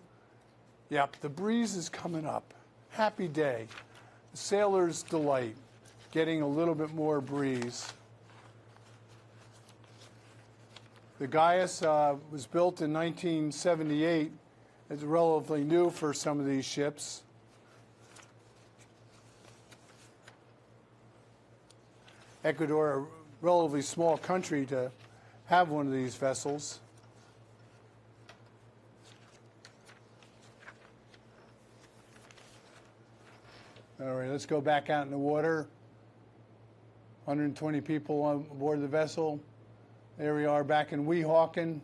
Yep, the breeze is coming up. Happy day. The sailor's delight, getting a little bit more breeze. The Gaius was built in 1978. It's relatively new for some of these ships. Ecuador, a relatively small country to have one of these vessels. All right, let's go back out in the water. 120 people on board the vessel. There we are back in Weehawken.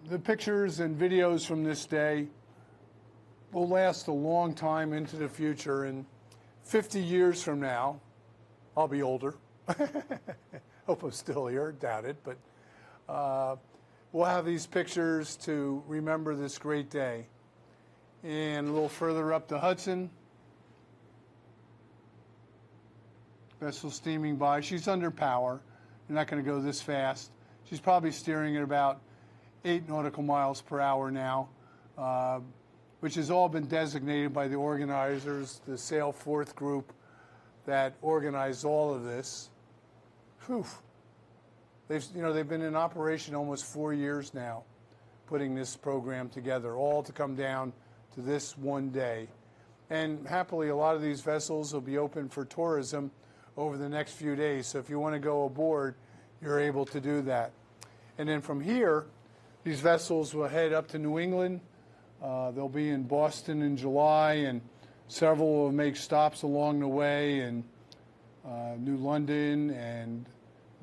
The pictures and videos from this day will last a long time into the future, and 50 years from now, I'll be older. Hope I'm still here, doubt it, but we'll have these pictures to remember this great day. And a little further up the Hudson, vessel steaming by. She's under power. You're not going to go this fast. She's probably steering at about 8 nautical miles per hour now, which has all been designated by the organizers, the Sail Forth group that organized all of this. Whew. They've been in operation almost 4 years now, putting this program together, all to come down to this one day. And happily, a lot of these vessels will be open for tourism over the next few days. So if you want to go aboard, you're able to do that. And then from here, these vessels will head up to New England. They'll be in Boston in July, and several will make stops along the way in New London and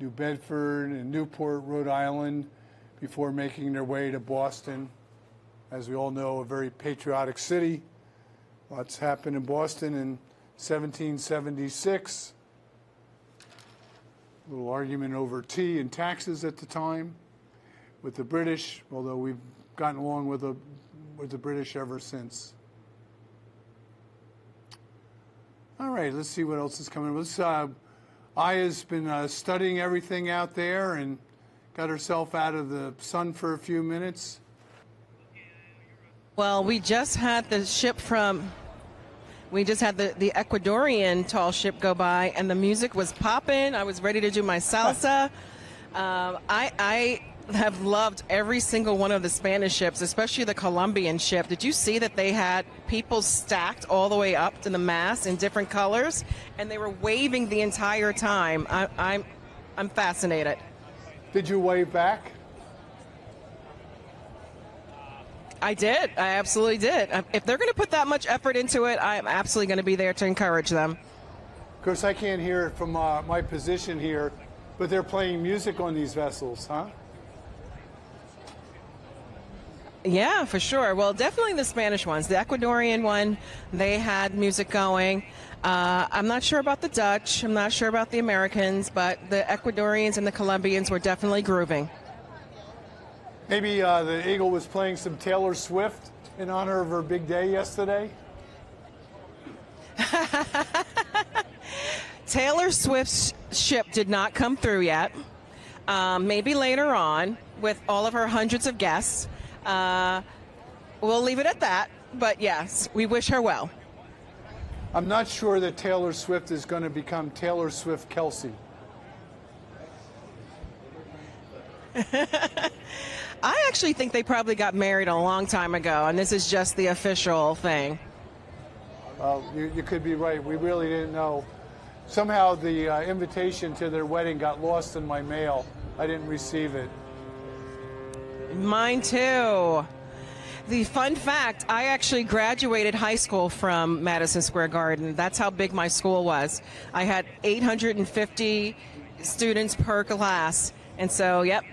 New Bedford and Newport, Rhode Island, before making their way to Boston. As we all know, a very patriotic city. Lots happened in Boston in 1776. A little argument over tea and taxes at the time with the British, although we've gotten along with the British ever since. All right, let's see what else is coming. Aya's been studying everything out there and got herself out of the sun for a few minutes. Well, we just had the Ecuadorian tall ship go by, and the music was popping. I was ready to do my salsa. I have loved every single one of the Spanish ships, especially the Colombian ship. Did you see that they had people stacked all the way up to the mast in different colors, and they were waving the entire time? I'm fascinated. Did you wave back? I did. I absolutely did. If they're going to put that much effort into it, I'm absolutely going to be there to encourage them. Of course, I can't hear it from my position here, but they're playing music on these vessels, huh? Yeah, for sure. Well, definitely the Spanish ones. The Ecuadorian one, they had music going. I'm not sure about the Dutch. I'm not sure about the Americans, but the Ecuadorians and the Colombians were definitely grooving. Maybe the Eagle was playing some Taylor Swift in honor of her big day yesterday? Taylor Swift's ship did not come through yet. Maybe later on with all of her hundreds of guests. We'll leave it at that. But yes, we wish her well. I'm not sure that Taylor Swift is going to become Taylor Swift Kelsey. I actually think they probably got married a long time ago, and this is just the official thing. Well, you could be right. We really didn't know. Somehow the invitation to their wedding got lost in my mail. I didn't receive it. Mine too. The fun fact, I actually graduated high school from Madison Square Garden. That's how big my school was. I had 850 students per class. And so, yep.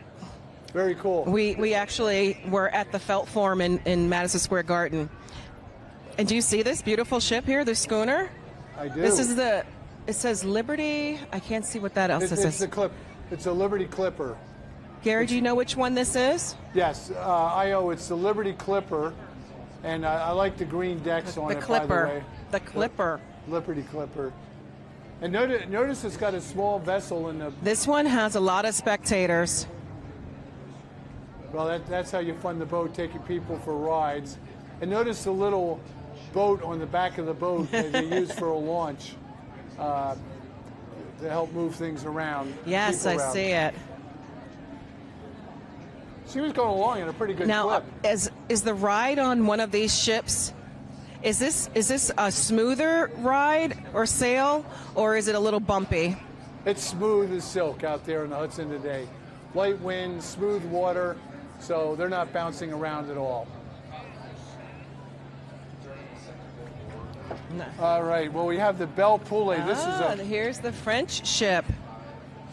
Very cool. We actually were at the Felt Forum in Madison Square Garden. And do you see this beautiful ship here, the schooner? I do. This is it says Liberty. I can't see what that else It's says. It's a Liberty Clipper. Gary, do you know which one this is? Yes, Ayo, it's the Liberty Clipper, and I like the green decks on it, by the way. The Clipper. Liberty Clipper. And notice it's got a small vessel in the... This one has a lot of spectators. Well, that's how you fund the boat, taking people for rides. And notice the little boat on the back of the boat that they use for a launch to help move things around. Yes, I see it. She was going along in a pretty good now, clip. Is the ride on one of these ships, is this a smoother ride or sail, or is it a little bumpy? It's smooth as silk out there in the Hudson today. Light wind, smooth water, so they're not bouncing around at all. No. All right, well, we have the Belle Poulet. Here's the French ship.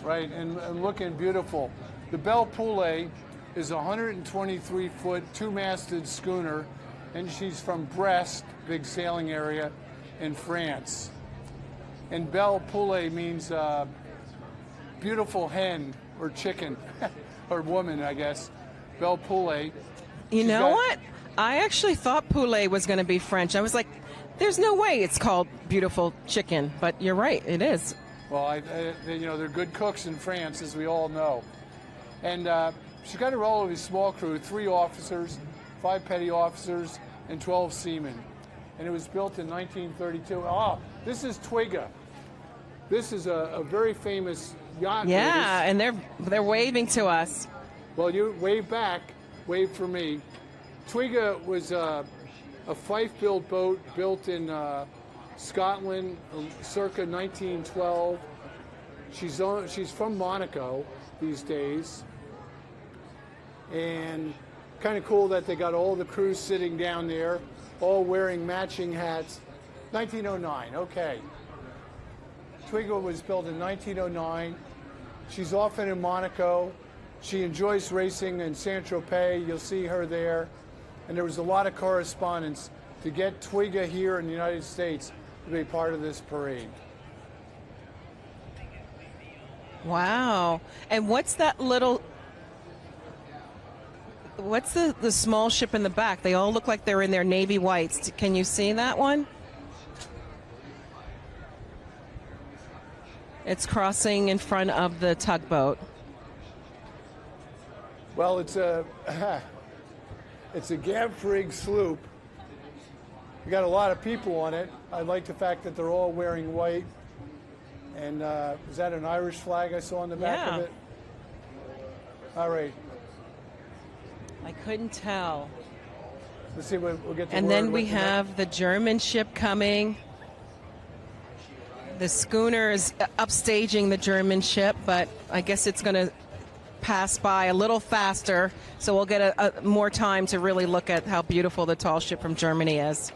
Right, and looking beautiful. The Belle Poulet is a 123-foot, two-masted schooner, and she's from Brest, big sailing area, in France. And Belle Poulet means beautiful hen or chicken, or woman, I guess. Belle Poulet. You know what? I actually thought poulet was going to be French. I was like, there's no way it's called beautiful chicken, but you're right, it is. Well, they're good cooks in France, as we all know. And she's got a relatively small crew, 3 officers, 5 petty officers, and 12 seamen. And it was built in 1932. This is Twiga. This is a very famous yacht. Yeah, and they're waving to us. Well, you wave back, wave for me. Twiga was a Fife-built boat built in Scotland circa 1912. She's from Monaco these days. And kind of cool that they got all the crews sitting down there, all wearing matching hats. 1909, okay. Twiga was built in 1909. She's often in Monaco. She enjoys racing in Saint-Tropez. You'll see her there. And there was a lot of correspondence to get Twiga here in the United States to be part of this parade. Wow. And what's that little... What's the small ship in the back? They all look like they're in their navy whites. Can you see that one? It's crossing in front of the tugboat. Well, it's a gab-rig sloop. We got a lot of people on it. I like the fact that they're all wearing white. And is that an Irish flag I saw on the back of it? All right. I couldn't tell. Let's see what we'll get. And then we have the German ship coming. The schooner is upstaging the German ship, but I guess it's going to pass by a little faster, so we'll get more time to really look at how beautiful the tall ship from Germany is.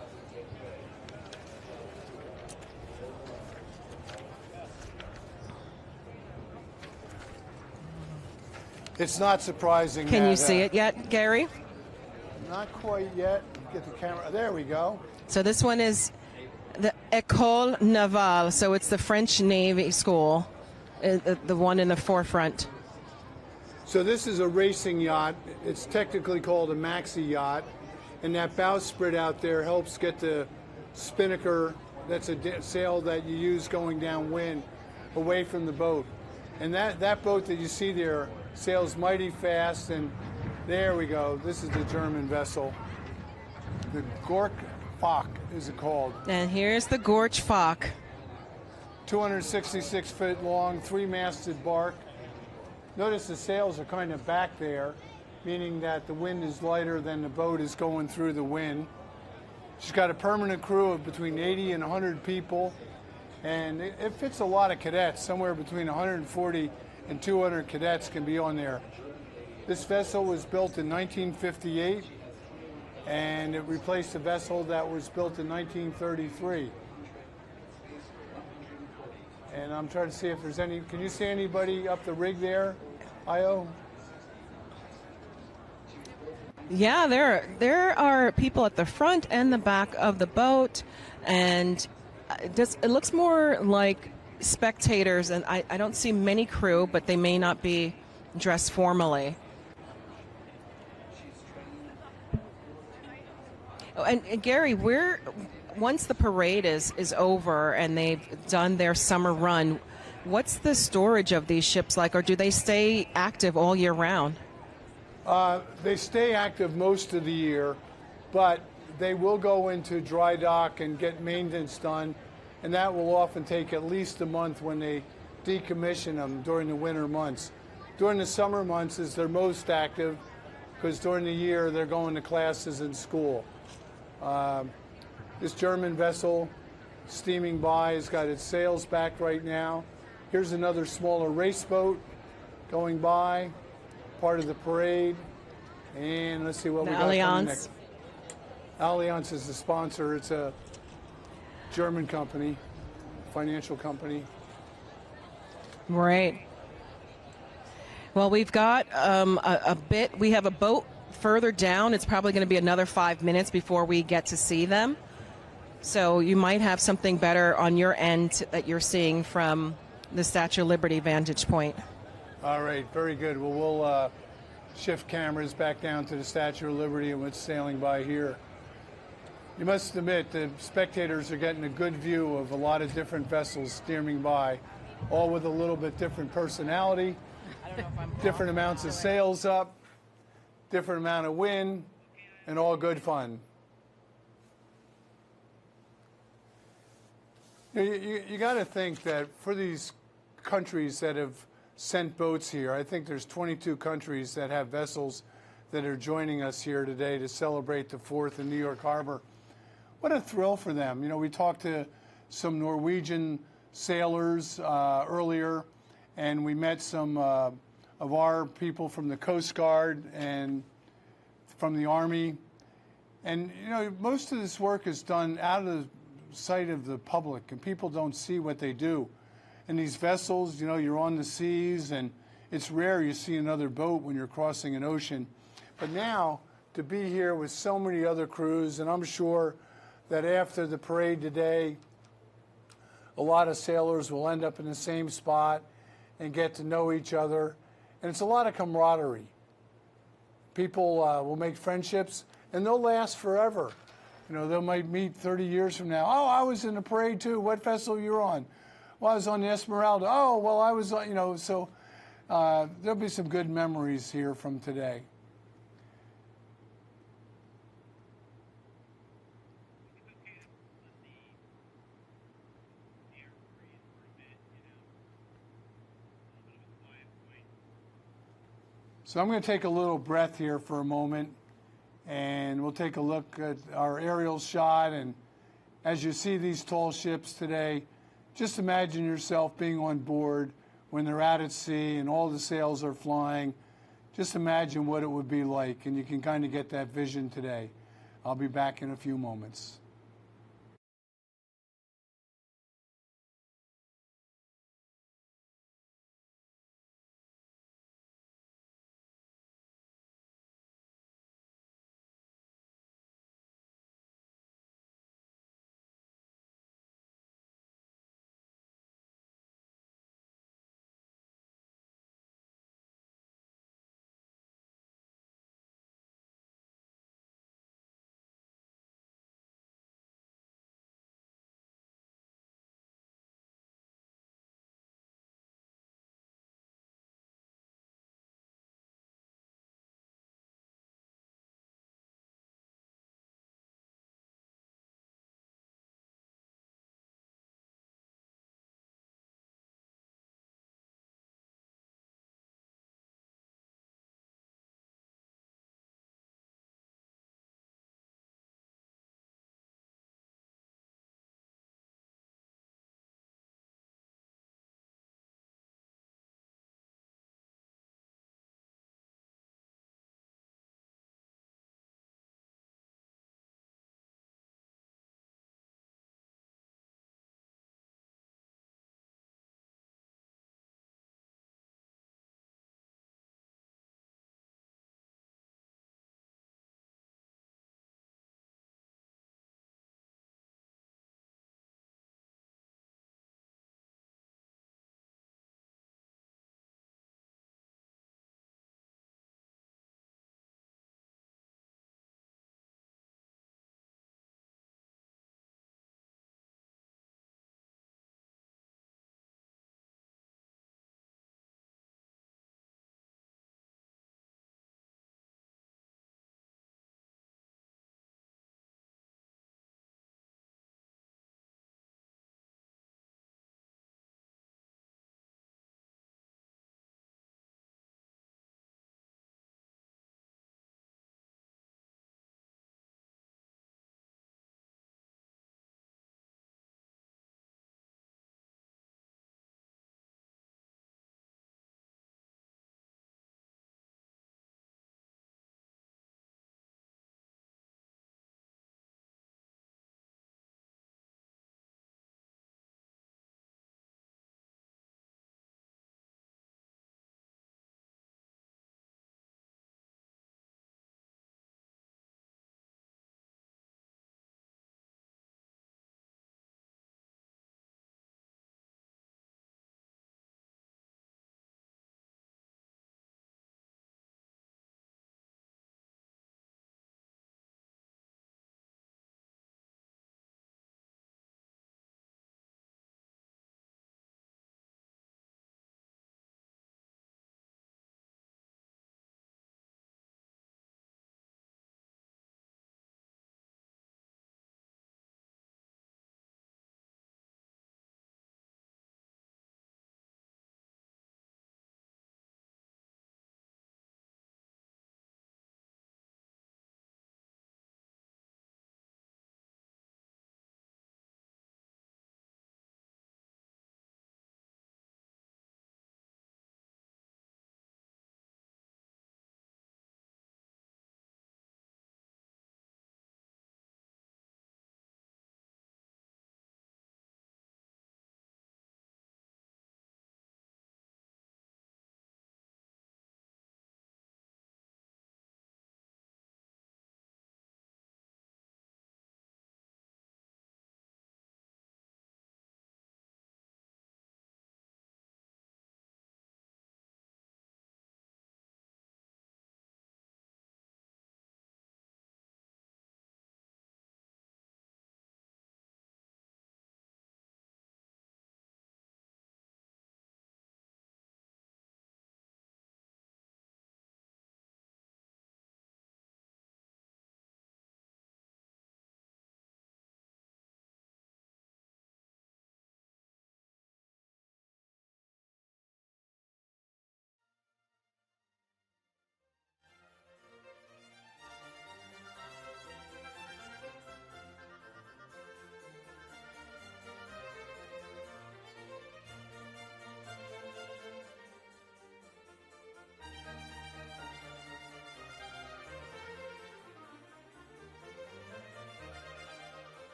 It's not surprising. Can you see it yet, Gary? Not quite yet. Get the camera. There we go. So this one is the École Navale, so it's the French Navy school, the one in the forefront. So this is a racing yacht. It's technically called a maxi yacht, and that bowsprit out there helps get the spinnaker That's a sail that you use going downwind, away from the boat. And that boat that you see there sails mighty fast, and there we go. This is the German vessel. The Gork Fock is it called. And here's the Gorch Fock. 266 foot long, 3-masted bark. Notice the sails are kind of back there, meaning that the wind is lighter than the boat is going through the wind. She's got a permanent crew of between 80 and 100 people, and it fits a lot of cadets. Somewhere between 140 and 200 cadets can be on there. This vessel was built in 1958, and it replaced a vessel that was built in 1933. And I'm trying to see if there's any. Can you see anybody up the rig there, Ayo? Yeah, there are people at the front and the back of the boat, and it looks more like spectators, and I don't see many crew, but they may not be dressed formally. Oh, and Gary, once the parade is over and they've done their summer run, what's the storage of these ships like, or do they stay active all year round? They stay active most of the year, but they will go into dry dock and get maintenance done, and that will often take at least a month when they decommission them during the winter months. During the summer months is their most active, because during the year they're going to classes in school. This German vessel steaming by has got its sails back right now. Here's another smaller race boat going by, part of the parade. And let's see what we got coming next. Allianz is the sponsor. It's a German company, financial company. Right. Well, we've got we have a boat further down. It's probably going to be another 5 minutes before we get to see them. So you might have something better on your end that you're seeing from the Statue of Liberty vantage point. All right, very good. Well, we'll shift cameras back down to the Statue of Liberty and what's sailing by here. You must admit the spectators are getting a good view of a lot of different vessels steaming by, all with a little bit different personality, different amounts of sails up, different amount of wind, and all good fun. You got to think that for these countries that have sent boats here, I think there's 22 countries that have vessels that are joining us here today to celebrate the 4th in New York Harbor. What a thrill for them. You know, we talked to some Norwegian sailors earlier, and we met some of our people from the Coast Guard and from the Army. And, you know, most of this work is done out of the sight of the public, and people don't see what they do. And these vessels, you know, you're on the seas, and it's rare you see another boat when you're crossing an ocean. But now, to be here with so many other crews, and I'm sure that after the parade today, a lot of sailors will end up in the same spot and get to know each other. And it's a lot of camaraderie. People will make friendships, and they'll last forever. You know, they might meet 30 years from now. Oh, I was in the parade too. What vessel you were on? Well, I was on the Esmeralda. Oh, well, I was, you know, so there'll be some good memories here from today. So I'm going to take a little breath here for a moment, and we'll take a look at our aerial shot. And as you see these tall ships today, just imagine yourself being on board when they're out at sea and all the sails are flying. Just imagine what it would be like, and you can kind of get that vision today. I'll be back in a few moments.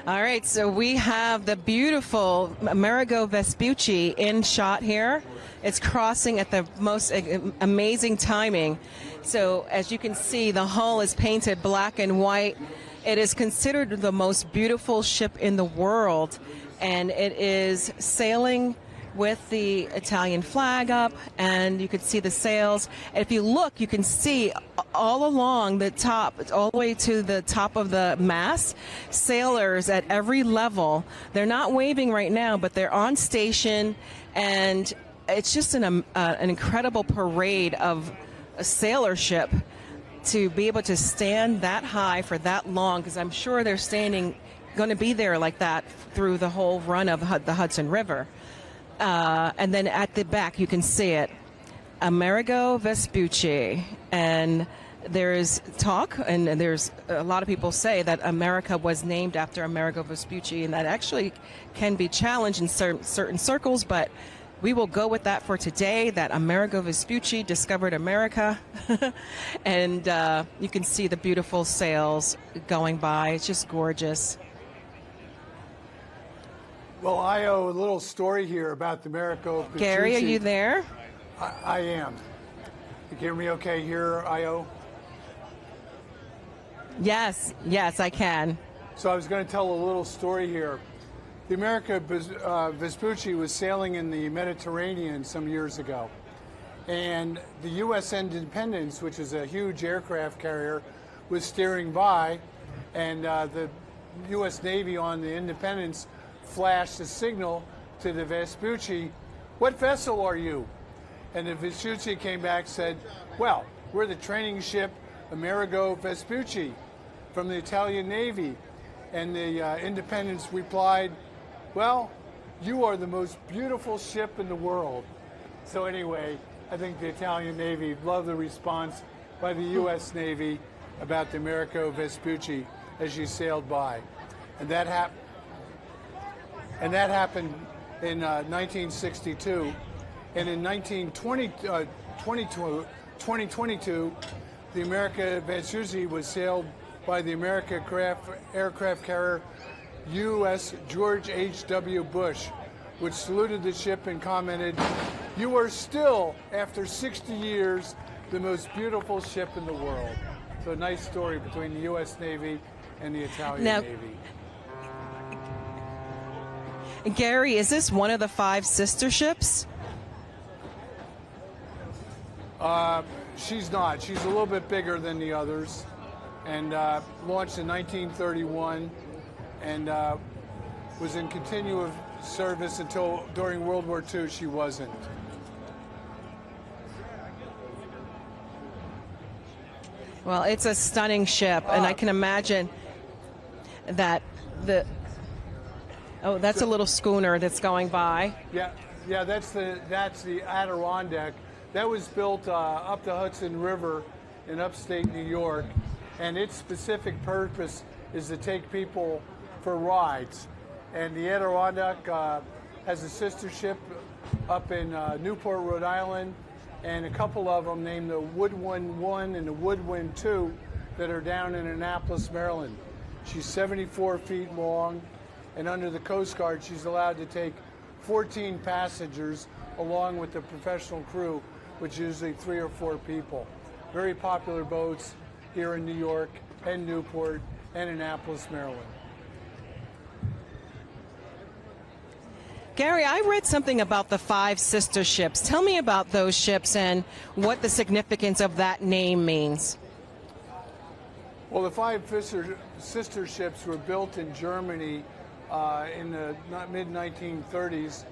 All right, so we have the beautiful Amerigo Vespucci in shot here. It's crossing at the most amazing timing. So as you can see, the hull is painted black and white. It is considered the most beautiful ship in the world, and it is sailing with the Italian flag up, and you can see the sails. And if you look, you can see all along the top, all the way to the top of the mast, sailors at every level. They're not waving right now, but they're on station, and it's just an incredible parade of a sailor ship to be able to stand that high for that long, because I'm sure they're going to be there like that through the whole run of the Hudson River. And then at the back, you can see it, Amerigo Vespucci. And there's talk, and there's a lot of people say that America was named after Amerigo Vespucci, and that actually can be challenged in certain circles, but we will go with that for today, that Amerigo Vespucci discovered America. And you can see the beautiful sails going by. It's just gorgeous. Well, Ayo, a little story here about the Amerigo Vespucci. Gary, are you there? I am. You hear me okay here, Ayo? Yes, I can. So I was going to tell a little story here. The Amerigo Vespucci was sailing in the Mediterranean some years ago. And the U.S. Independence, which is a huge aircraft carrier, was steering by. And the U.S. Navy on the Independence flashed a signal to the Vespucci, "What vessel are you?" And the Vespucci came back and said, "Well, we're the training ship Amerigo Vespucci from the Italian Navy." And the Independence replied, "Well, you are the most beautiful ship in the world." So anyway, I think the Italian Navy loved the response by the U.S. Navy about the Amerigo Vespucci as she sailed by. And that happened in 1962. And in 2022, the Amerigo Vespucci was sailed by the American aircraft carrier U.S. George H.W. Bush, which saluted the ship and commented, "You are still, after 60 years, the most beautiful ship in the world." So a nice story between the U.S. Navy and the Italian Navy. Gary, is this one of the 5 sister ships? She's not. She's a little bit bigger than the others, and launched in 1931, and was in continuous service until during World War II she wasn't. Well, it's a stunning ship, and I can imagine that that's a little schooner that's going by. Yeah, that's the Adirondack. That was built up the Hudson River in upstate New York, and its specific purpose is to take people for rides. And the Adirondack has a sister ship up in Newport, Rhode Island, and a couple of them named the Woodwind 1 and the Woodwind 2 that are down in Annapolis, Maryland. She's 74 feet long, and under the Coast Guard, she's allowed to take 14 passengers along with the professional crew, which is usually 3 or 4 people. Very popular boats here in New York and Newport and Annapolis, Maryland. Gary, I read something about the 5 sister ships. Tell me about those ships and what the significance of that name means. Well, the 5 sister ships were built in Germany in the mid-1930s,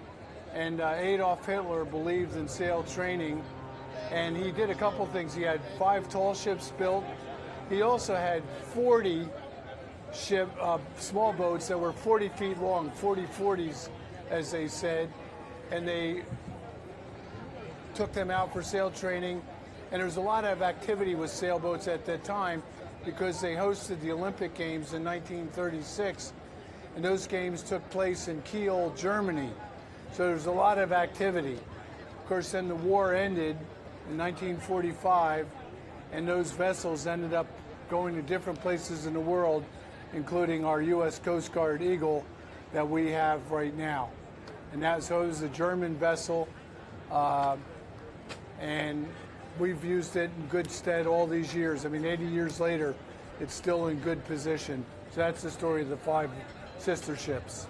and Adolf Hitler believed in sail training, and he did a couple things. He had 5 tall ships built. He also had 40 small boats that were 40 feet long, 40s, as they said, and they took them out for sail training. And there was a lot of activity with sailboats at that time because they hosted the Olympic Games in 1936, and those games took place in Kiel, Germany. So there was a lot of activity. Of course, then the war ended in 1945, and those vessels ended up going to different places in the world, including our U.S. Coast Guard Eagle that we have right now. And so it was a German vessel, and we've used it in good stead all these years. I mean, 80 years later, it's still in good position. So that's the story of the 5 sister ships.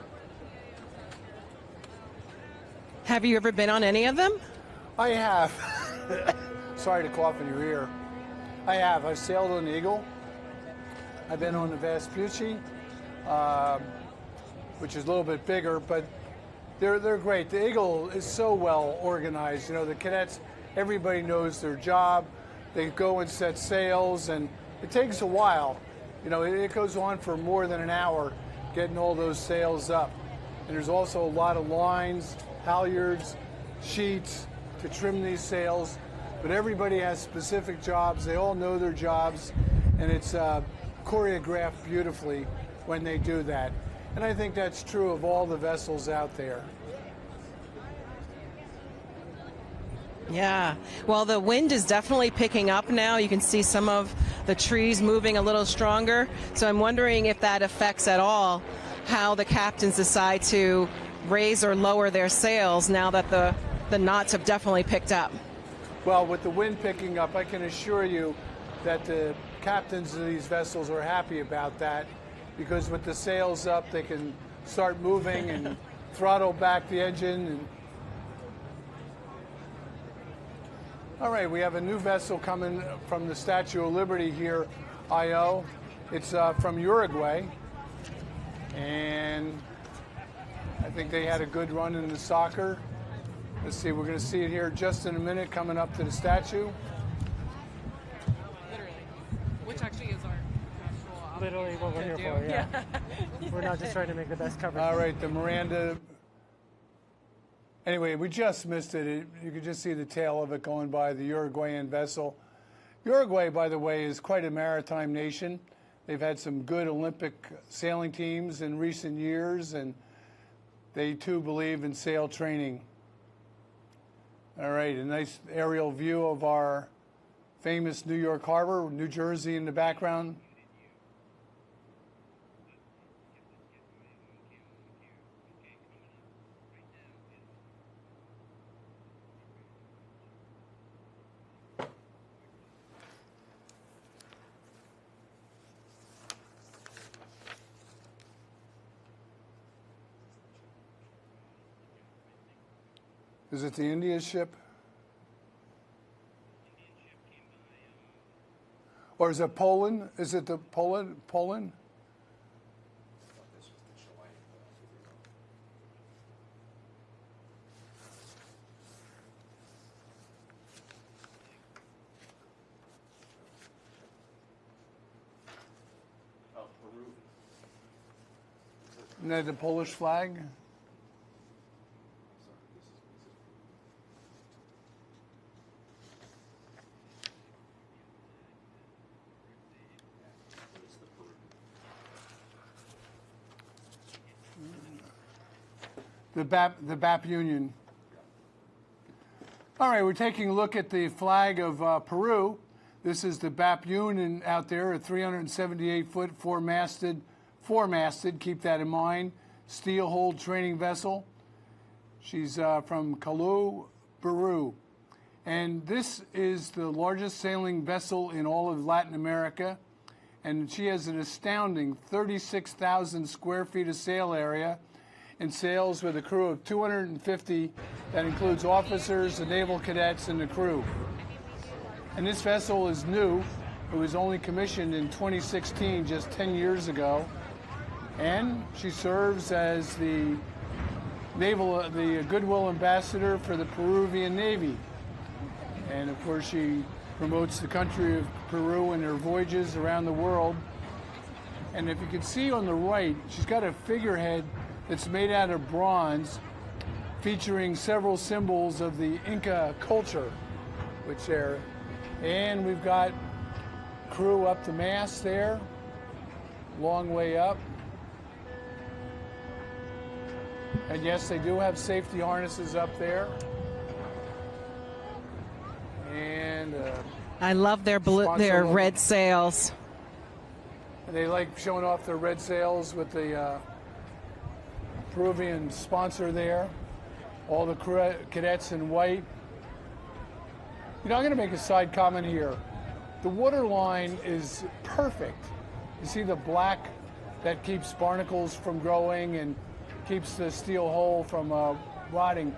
Have you ever been on any of them? I have. Sorry to cough in your ear. I have. I've sailed on the Eagle. I've been on the Vespucci, which is a little bit bigger, but they're great. The Eagle is so well organized. You know, the cadets, everybody knows their job. They go and set sails, and it takes a while. You know, it goes on for more than an hour getting all those sails up. And there's also a lot of lines, halyards, sheets to trim these sails. But everybody has specific jobs. They all know their jobs, and it's choreographed beautifully when they do that. And I think that's true of all the vessels out there. Yeah, well, the wind is definitely picking up now. You can see some of the trees moving a little stronger. So I'm wondering if that affects at all how the captains decide to raise or lower their sails now that the knots have definitely picked up. Well, with the wind picking up, I can assure you that the captains of these vessels are happy about that, because with the sails up, they can start moving and throttle back the engine. And all right, we have a new vessel coming from the Statue of Liberty here, Ayo. It's from Uruguay, and I think they had a good run in the soccer. Let's see, we're going to see it here just in a minute, coming up to the statue. Literally, which actually is our actual literally what we're here for, yeah. We're not just trying to make the best coverage. All right, the Miranda. Anyway, we just missed it. You could just see the tail of it going by, the Uruguayan vessel. Uruguay, by the way, is quite a maritime nation. They've had some good Olympic sailing teams in recent years, and they too believe in sail training. All right, a nice aerial view of our famous New York Harbor, New Jersey in the background. Is it the India ship? Or is it Poland? Is it the Poland? Isn't that the Polish flag? The BAP Union. All right, we're taking a look at the flag of Peru. This is the BAP Union out there, a 378-foot, four-masted, keep that in mind, steel-hulled training vessel. She's from Callao, Peru. And this is the largest sailing vessel in all of Latin America. And she has an astounding 36,000 square feet of sail area, and sails with a crew of 250. That includes officers, the naval cadets, and the crew. And this vessel is new. It was only commissioned in 2016, just 10 years ago. And she serves as the Goodwill Ambassador for the Peruvian Navy. And of course, she promotes the country of Peru in her voyages around the world. And if you can see on the right, she's got a figurehead that's made out of bronze, featuring several symbols of the Inca culture, which there. And we've got crew up the mast there, long way up. And yes, they do have safety harnesses up there. And I love their red sails. And they like showing off their red sails with the Peruvian sponsor there. All the cadets in white. You know, I'm going to make a side comment here. The water line is perfect. You see the black that keeps barnacles from growing and keeps the steel hull from rotting,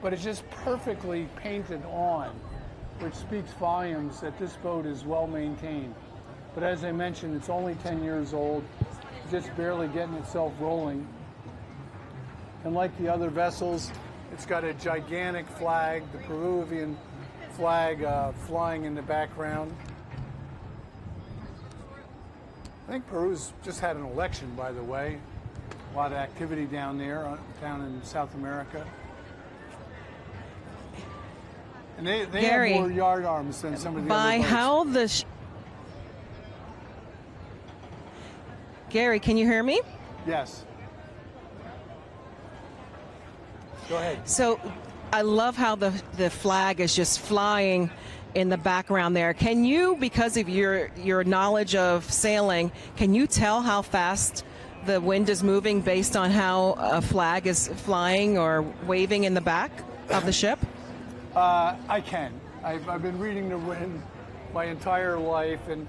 but it's just perfectly painted on, which speaks volumes that this boat is well maintained. But as I mentioned, it's only 10 years old, just barely getting itself rolling. And like the other vessels, it's got a gigantic flag, the Peruvian flag flying in the background. I think Peru's just had an election, by the way. A lot of activity down there, down in South America. And they Gary, have more yard arms than some of the other by boats. how the Gary, can you hear me? Yes. Go ahead. So I love how the flag is just flying in the background there. Can you, because of your knowledge of sailing, can you tell how fast the wind is moving based on how a flag is flying or waving in the back of the ship? I can. I've been reading the wind my entire life, and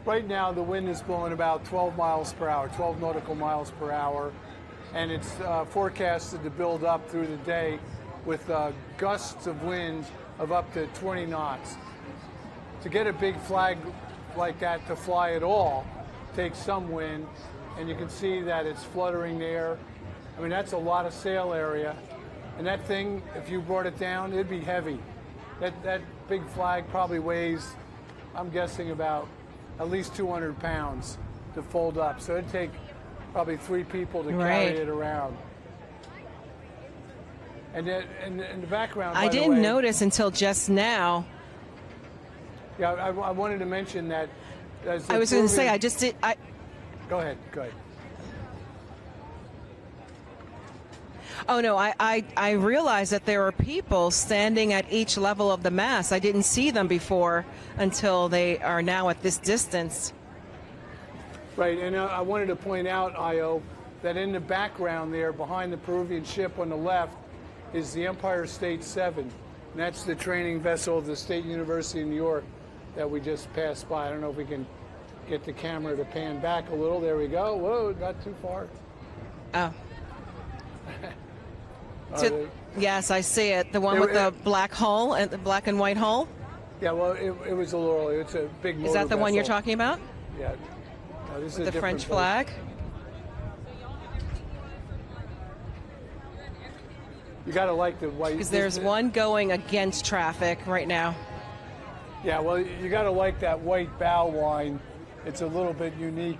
right now the wind is blowing about 12 miles per hour, 12 nautical miles per hour, and it's forecasted to build up through the day with gusts of wind of up to 20 knots. To get a big flag like that to fly at all takes some wind, and you can see that it's fluttering there. I mean, that's a lot of sail area. And that thing, if you brought it down, it'd be heavy. That big flag probably weighs, I'm guessing, about at least 200 pounds to fold up. So it'd take probably 3 people to carry it around. And in the background, I didn't notice until just now. Yeah, I wanted to mention that. I was going to say, I just did. Go ahead. Go ahead. Oh, no, I realized that there are people standing at each level of the mast. I didn't see them before until they are now at this distance. Right, and I wanted to point out, Ayo, that in the background there, behind the Peruvian ship on the left, is the Empire State 7. And that's the training vessel of the State University of New York that we just passed by. I don't know if we can get the camera to pan back a little. There we go. Whoa, not too far. Oh. Yes, I see it. The one with the black hull and the black and white hull. Yeah, well, it was a little. It's a big motor Is that the one vessel. you're talking about? Yeah. No, this with is the French boat. flag. You got to like the white. Because there's one going against traffic right now. Yeah, well, you got to like that white bow line. It's a little bit unique.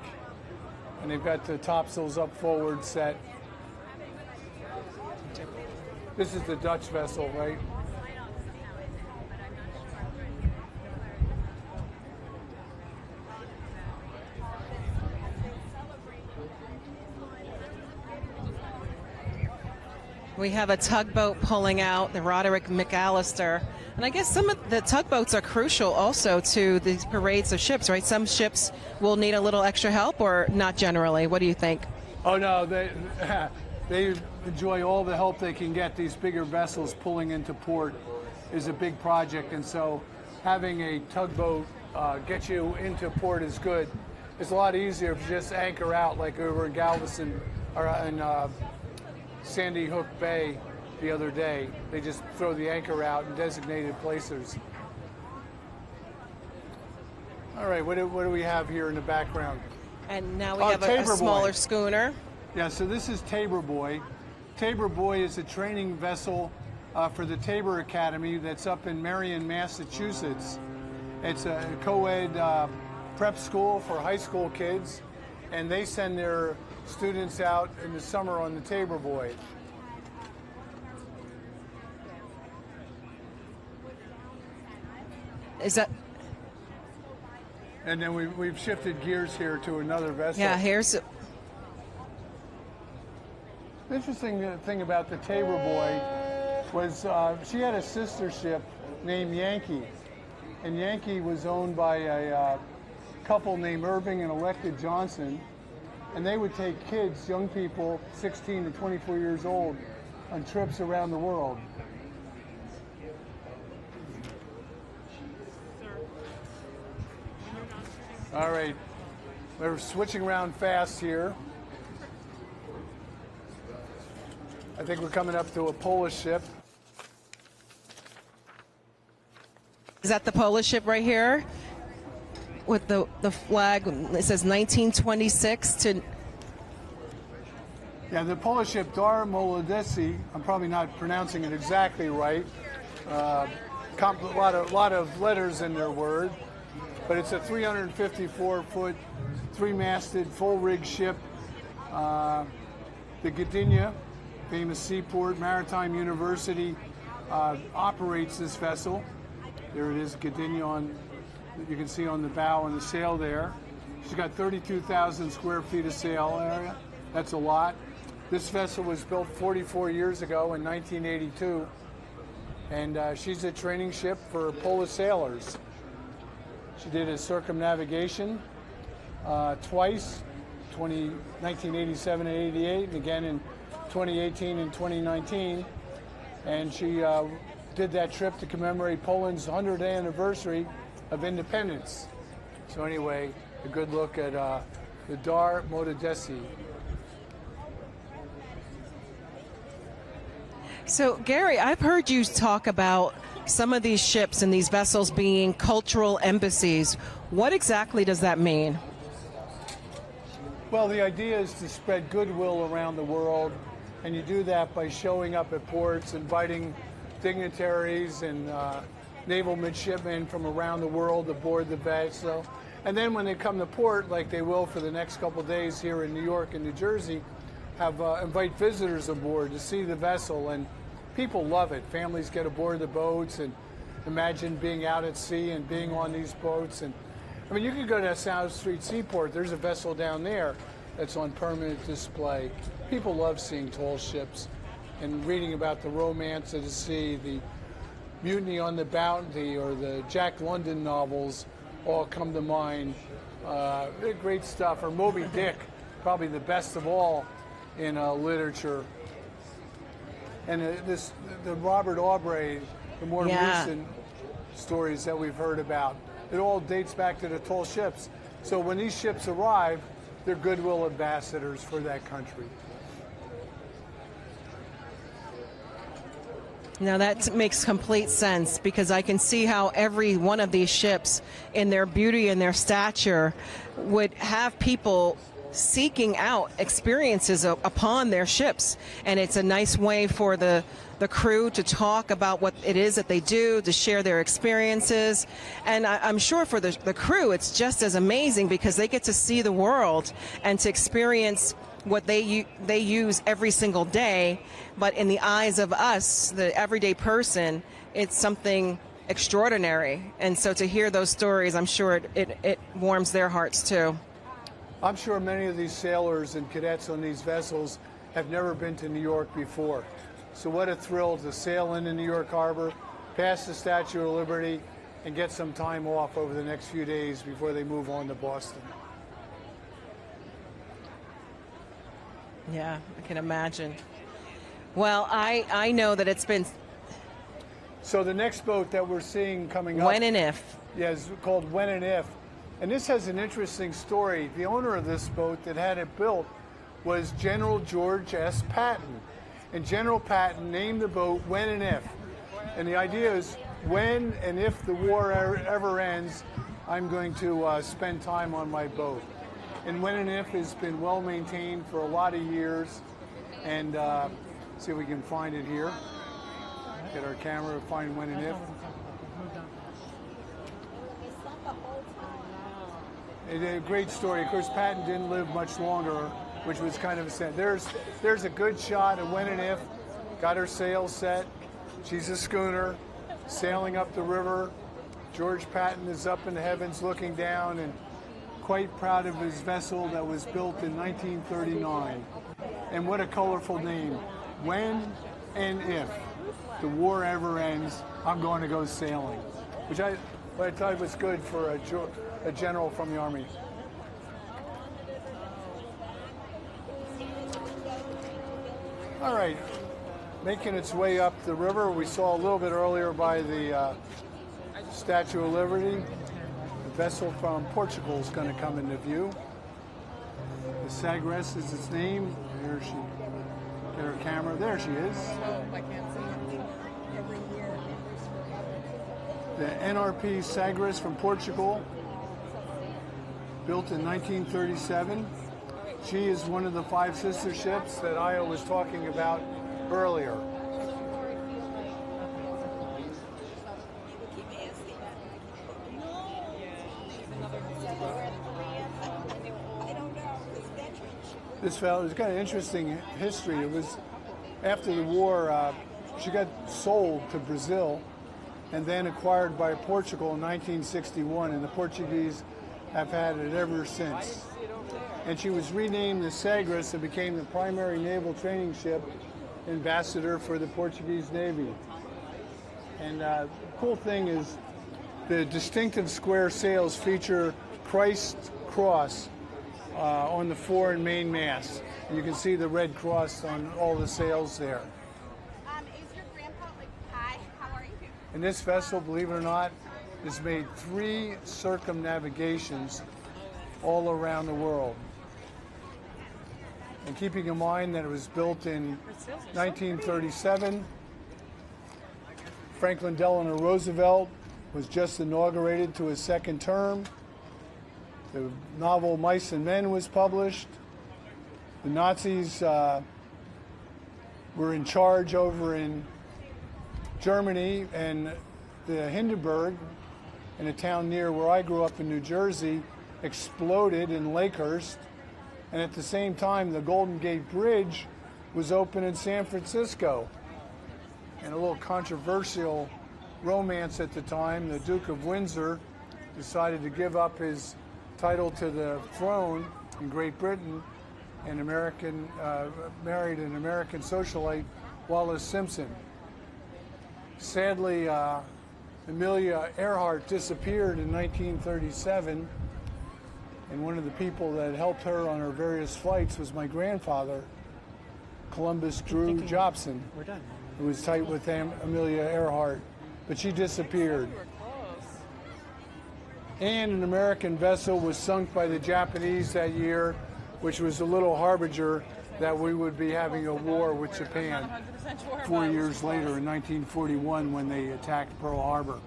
And they've got the topsails up forward set. This is the Dutch vessel, right? We have a tugboat pulling out, the Roderick McAllister. And I guess some of the tugboats are crucial also to these parades of ships, right? Some ships will need a little extra help, or not generally. What do you think? Oh, no, they enjoy all the help they can get. These bigger vessels pulling into port is a big project, and so having a tugboat get you into port is good. It's a lot easier if you just anchor out like over in Galveston or in Sandy Hook Bay the other day. They just throw the anchor out in designated places. All right, what do we have here in the background? And now we have a smaller schooner. Yeah, so this is Tabor Boy. Tabor Boy is a training vessel for the Tabor Academy that's up in Marion, Massachusetts. It's a co-ed prep school for high school kids, and they send their students out in the summer on the Tabor Boy. Is that? And then we've shifted gears here to another vessel. Yeah, here's. The interesting thing about the Tabor Boy was she had a sister ship named Yankee, and Yankee was owned by a couple named Irving and Electa Johnson, and they would take kids, young people, 16 to 24 years old, on trips around the world. All right, we're switching around fast here. I think we're coming up to a Polish ship. Is that the Polish ship right here? With the flag, it says 1926 to... Yeah, the Polish ship Dar Molodeci, I'm probably not pronouncing it exactly right. A lot of letters in their word, but it's a 354-foot, three-masted, full-rig ship. The Gdynia, famous seaport, maritime university, operates this vessel. There it is, Gdynia on. You can see on the bow and the sail there. She's got 32,000 square feet of sail area. That's a lot. This vessel was built 44 years ago in 1982, and she's a training ship for Polish sailors. She did a circumnavigation twice, 1987 and 88, and again in 2018 and 2019. And she did that trip to commemorate Poland's 100th anniversary of independence. So anyway, a good look at the Dar Molodeci. So Gary, I've heard you talk about some of these ships and these vessels being cultural embassies. What exactly does that mean? Well, the idea is to spread goodwill around the world, and you do that by showing up at ports, inviting dignitaries and naval midshipmen from around the world aboard the vessel. And then when they come to port, like they will for the next couple of days here in New York and New Jersey, invite visitors aboard to see the vessel, and people love it. Families get aboard the boats and imagine being out at sea and being on these boats. And I mean, you can go to South Street Seaport. There's a vessel down there that's on permanent display. People love seeing tall ships and reading about the romance of the sea. The Mutiny on the Bounty or the Jack London novels all come to mind. They're great stuff. Or Moby Dick, probably the best of all in literature. And the Robert Aubrey, the more recent stories that we've heard about, it all dates back to the tall ships. So when these ships arrive, they're goodwill ambassadors for that country. Now that makes complete sense, because I can see how every one of these ships, in their beauty and their stature, would have people seeking out experiences upon their ships. And it's a nice way for the crew to talk about what it is that they do, to share their experiences. And I'm sure for the crew, it's just as amazing, because they get to see the world and to experience what they use every single day. But in the eyes of us, the everyday person, it's something extraordinary. And so to hear those stories, I'm sure it warms their hearts too. I'm sure many of these sailors and cadets on these vessels have never been to New York before. So what a thrill to sail into New York Harbor, pass the Statue of Liberty, and get some time off over the next few days before they move on to Boston. Yeah, I can imagine. Well, I know that it's been... So the next boat that we're seeing coming up... When and If. Yeah, it's called When and If. And this has an interesting story. The owner of this boat that had it built was General George S. Patton. And General Patton named the boat When and If. And the idea is, when and if the war ever ends, I'm going to spend time on my boat. And When and If has been well maintained for a lot of years. And see if we can find it here. Get our camera to find When and If. It's a great story. Of course, Patton didn't live much longer, which was kind of a sad. There's a good shot of When and If. Got her sails set. She's a schooner sailing up the river. George Patton is up in the heavens looking down and quite proud of his vessel that was built in 1939. And what a colorful name. When and if the war ever ends, I'm going to go sailing. Which but I thought it was good for a general from the Army. All right, making its way up the river. We saw a little bit earlier by the Statue of Liberty. The vessel from Portugal is going to come into view. The Sagres is its name. There she, get her camera. There she is. The NRP Sagres from Portugal, built in 1937. She is one of the 5 sister ships that Ayo was talking about earlier. This fellow has got an interesting history. It was after the war, she got sold to Brazil and then acquired by Portugal in 1961, and the Portuguese have had it ever since. And she was renamed the Sagres and became the primary naval training ship ambassador for the Portuguese Navy. And the cool thing is the distinctive square sails feature Christ's cross on the fore and main mast. And you can see the red cross on all the sails there. Is your grandpa like, hi, how are you? And this vessel, believe it or not, has made 3 circumnavigations all around the world. And keeping in mind that it was built in 1937, Franklin Delano Roosevelt was just inaugurated to his 2nd term. The novel Mice and Men was published. The Nazis were in charge over in Germany, and the Hindenburg, in a town near where I grew up in New Jersey, exploded in Lakehurst. And at the same time, the Golden Gate Bridge was open in San Francisco. And a little controversial romance at the time, the Duke of Windsor decided to give up his title to the throne in Great Britain and married an American socialite, Wallace Simpson. Sadly, Amelia Earhart disappeared in 1937, and one of the people that helped her on her various flights was my grandfather, Columbus Drew Jobson, who was tight with Amelia Earhart, but she disappeared. And an American vessel was sunk by the Japanese that year, which was a little harbinger that we would be having a war with Japan 4 years later in 1941 when they attacked Pearl Harbor.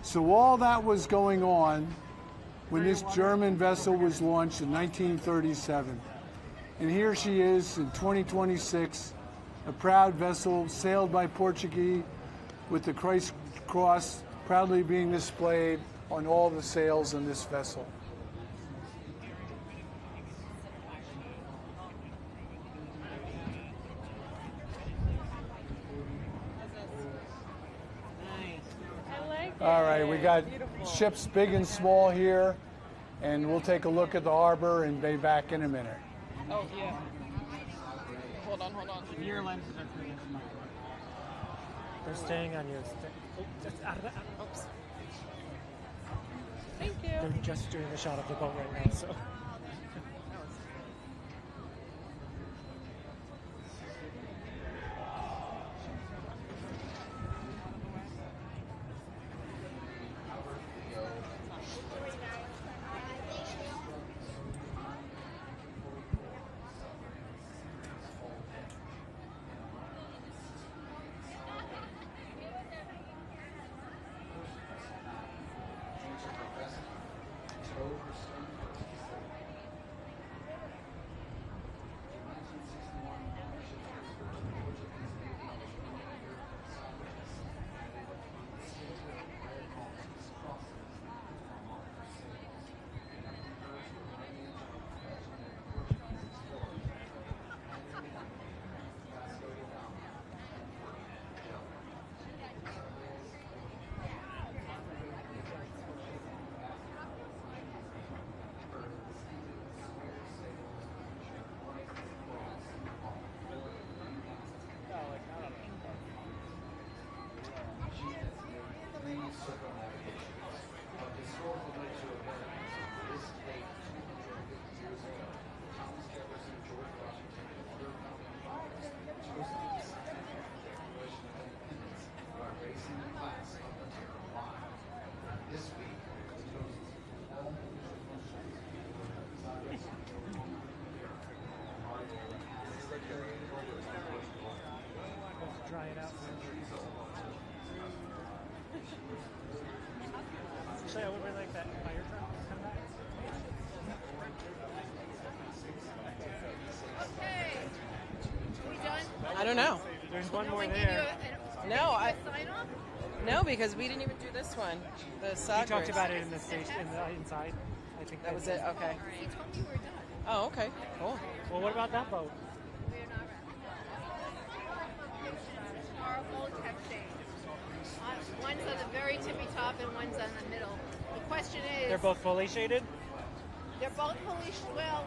So all that was going on when this German vessel was launched in 1937. And here she is in 2026, a proud vessel sailed by Portuguese with the Christ cross proudly being displayed on all the sails in this vessel. All right, we got ships big and small here, and we'll take a look at the harbor and be back in a minute. Oh, yeah. Hold on. Your lenses are pretty small. They're staying on your oops. Thank you. They're just doing a shot of the boat right now, so. Actually, I would really like that fire truck to come back. Okay. We done? I don't know. There's one more Give you there. No, I sign off? no because we didn't even do this one. The We soccer. talked about it in the station, inside. I think That was it. Okay. He told me we're done. Oh, okay. Cool. Well, what about that boat? We're not ready. Our boats have changed. One's on the very tippy top and one's on the middle. The question is... They're both fully shaded? They're both fully... Well...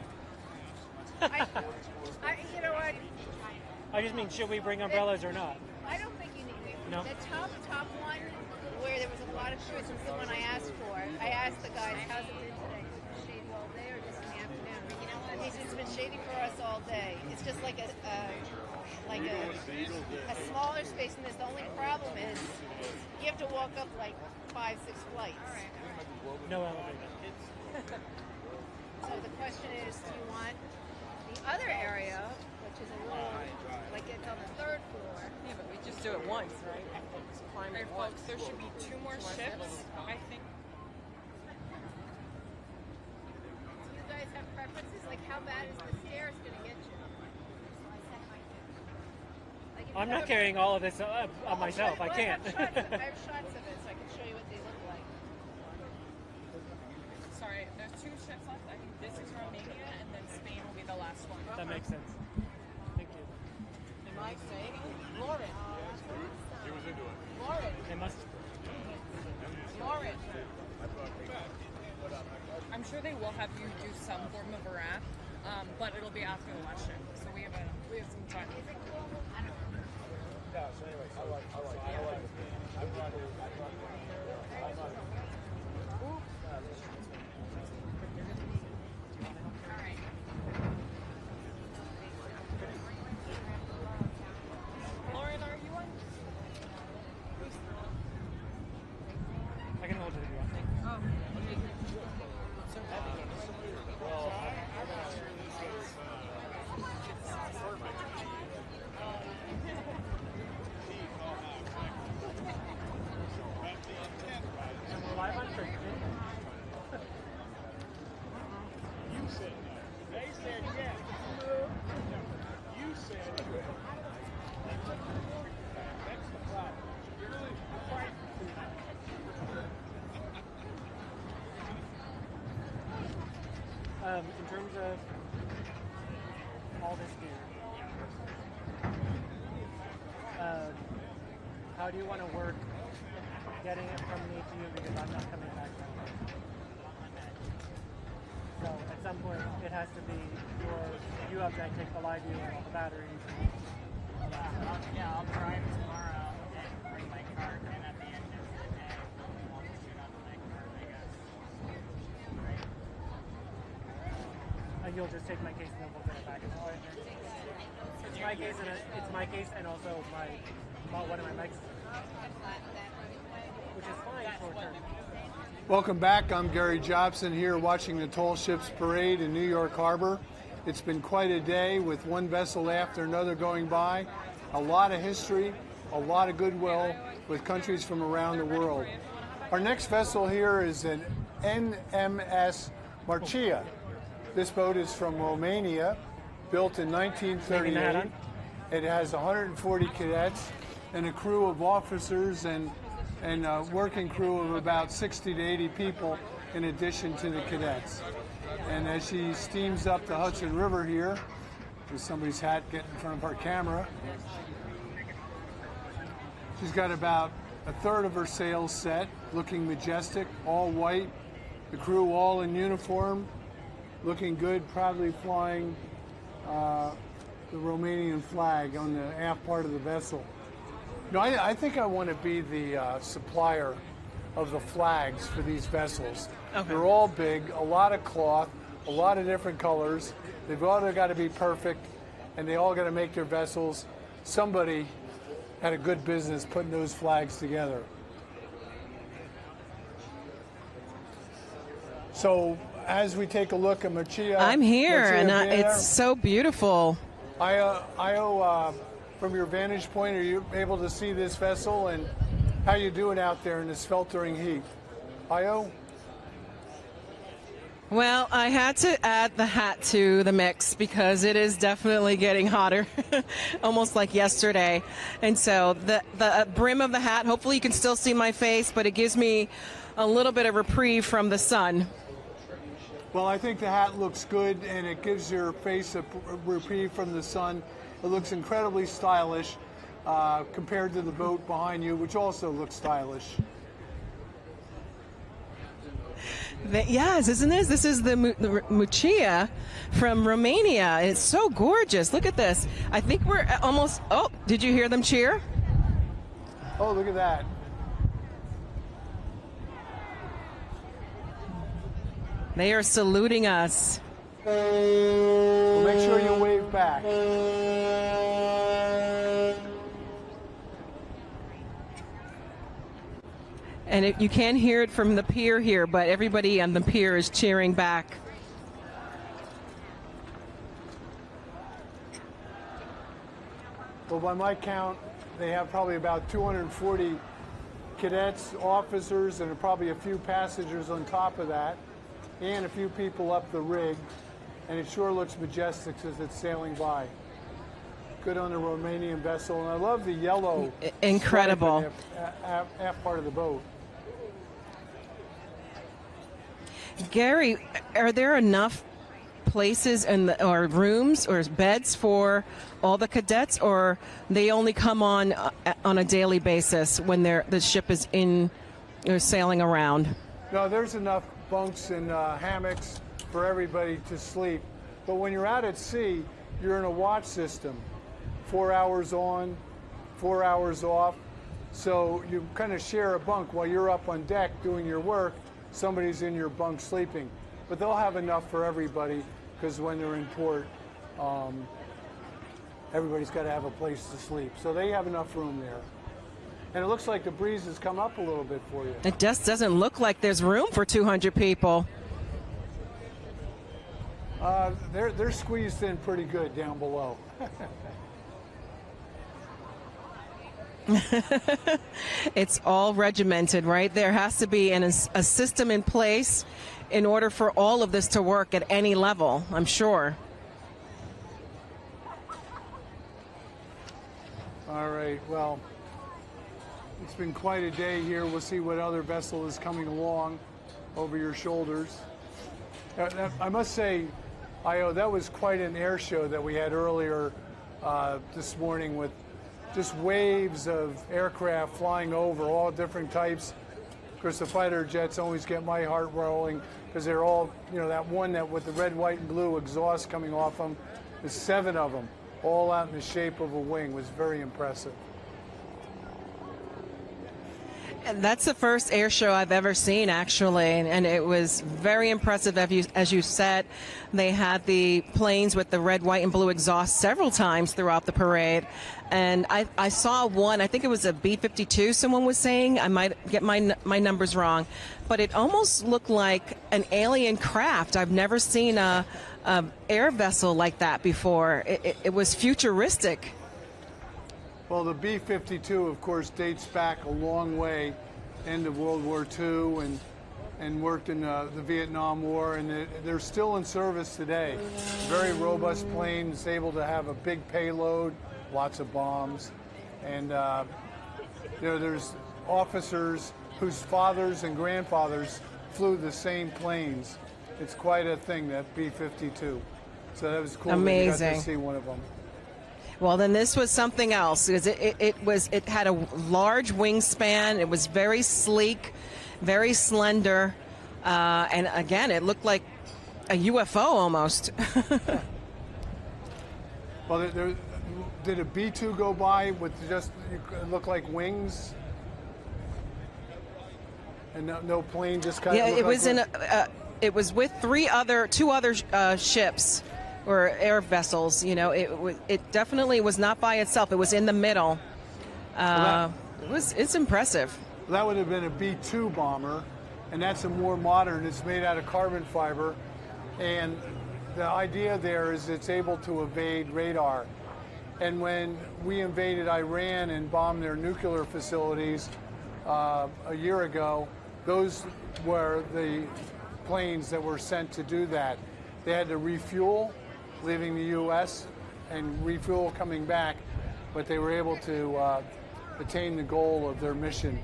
you know what? I just mean, should we bring umbrellas or not? I don't think you need... No? The top one, where there was a lot of shorts, was the one I asked for. I asked the guys, how's it been today? Is it shady all day or just in the afternoon? He said it's been shady for us all day. It's just like a smaller space in this. The only problem is you have to walk up like 5-6 flights. No elevator. So the question is, do you want the other area, which is a little, like it's on the 3rd floor? Yeah, but we just do it once, right? Climb it once. Folks, there should be 2 more ships, I think. Do you guys have preferences? Like how bad is the stairs going to get you? Like, if I'm you not have carrying all of this on myself. I can't. I have shots of it, so I can show you what they look like. Sorry, there's 2 ships left. I think this is Romania, and then Spain will be the last one. That makes sense. Thank you. Am I saying? Lauren. Lauren. They must. Lauren. I'm sure they will have you do some form of a wrap, but it'll be after the last shift, so we have some time. Lauren, are you on? I can hold it if you want. Oh. So heavy. And we're live on Facebook. In terms of all this gear, how do you want to work getting it from me to you, because I'm not coming back down there. So at some point it has to be you have to take the live view and all the batteries. Yeah, I'll drive tomorrow and bring my cart, and at the end of the day, I'll just shoot on my cart, I guess. Right? And you'll just take my case and then we'll get it back. It's my case and it's my case and also one of my mics, which is fine for turn. Welcome back. I'm Gary Jobson here watching the Tall Ships Parade in New York Harbor. It's been quite a day with one vessel after another going by. A lot of history, a lot of goodwill with countries from around the world. Our next vessel here is an NMS Marcia. This boat is from Romania, built in 1938. It has 140 cadets and a crew of officers and a working crew of about 60 to 80 people in addition to the cadets. And as she steams up the Hudson River here, with somebody's hat getting in front of our camera, she's got about a third of her sails set, looking majestic, all white. The crew all in uniform, looking good, proudly flying the Romanian flag on the aft part of the vessel. You know, I think I want to be the supplier of the flags for these vessels. Okay. They're all big, a lot of cloth, a lot of different colors. They've all got to be perfect, and they all got to make their vessels. Somebody had a good business putting those flags together. So as we take a look at Marcia, I'm here, and it's so beautiful. Ayo, from your vantage point, are you able to see this vessel, and how you doing out there in the sweltering heat? Ayo? Well, I had to add the hat to the mix because it is definitely getting hotter, almost like yesterday. And so the brim of the hat, hopefully you can still see my face, but it gives me a little bit of reprieve from the sun. Well, I think the hat looks good, and it gives your face a reprieve from the sun. It looks incredibly stylish compared to the boat behind you, which also looks stylish. Yes, isn't this? This is the Mucia from Romania. It's so gorgeous. Look at this. I think we're almost. Oh, did you hear them cheer? Oh, look at that. They are saluting us. Well, make sure you wave back. And you can't hear it from the pier here, but everybody on the pier is cheering back. Well, by my count, they have probably about 240 cadets, officers, and probably a few passengers on top of that, and a few people up the rig. And it sure looks majestic as it's sailing by. Good on the Romanian vessel, and I love the yellow. Incredible. Half part of the boat. Gary, are there enough places or rooms or beds for all the cadets, or they only come on a daily basis when the ship is in or sailing around? No, there's enough bunks and hammocks for everybody to sleep. But when you're out at sea, you're in a watch system. 4 hours on, 4 hours off. So you kind of share a bunk while you're up on deck doing your work. Somebody's in your bunk sleeping. But they'll have enough for everybody because when they're in port, everybody's got to have a place to sleep. So they have enough room there. And it looks like the breeze has come up a little bit for you. It just doesn't look like there's room for 200 people. They're squeezed in pretty good down below. It's all regimented, right? There has to be a system in place in order for all of this to work at any level, I'm sure. All right, well, it's been quite a day here. We'll see what other vessel is coming along over your shoulders. I must say, Ayo, that was quite an air show that we had earlier this morning with just waves of aircraft flying over, all different types. Of course, the fighter jets always get my heart rolling because they're all, that one that with the red, white, and blue exhaust coming off them, there's 7 of them, all out in the shape of a wing. Was very impressive. And that's the first air show I've ever seen, actually, and it was very impressive. As you said, they had the planes with the red, white, and blue exhaust several times throughout the parade. And I saw one, I think it was a B-52, someone was saying. I might get my numbers wrong. But it almost looked like an alien craft. I've never seen a air vessel like that before. It was futuristic. Well, the B-52, of course, dates back a long way, end of World War II, and worked in the Vietnam War, and they're still in service today. Very robust planes, able to have a big payload, lots of bombs, and there's officers whose fathers and grandfathers flew the same planes. It's quite a thing, that B-52. So that was cool. Amazing. That you got to see one of them. Well, then this was something else because it had a large wingspan. It was very sleek, very slender, and again, it looked like a UFO almost. Well, did a B-2 go by with just look like wings, and no plane, just kind of? Yeah, it was it was with two other ships. Or air vessels, it definitely was not by itself. It was in the middle. It's impressive. That would have been a B-2 bomber, and that's a more modern. It's made out of carbon fiber, and the idea there is it's able to evade radar. And when we invaded Iran and bombed their nuclear facilities a year ago, those were the planes that were sent to do that. They had to refuel, leaving the U.S., and refuel coming back, but they were able to attain the goal of their mission.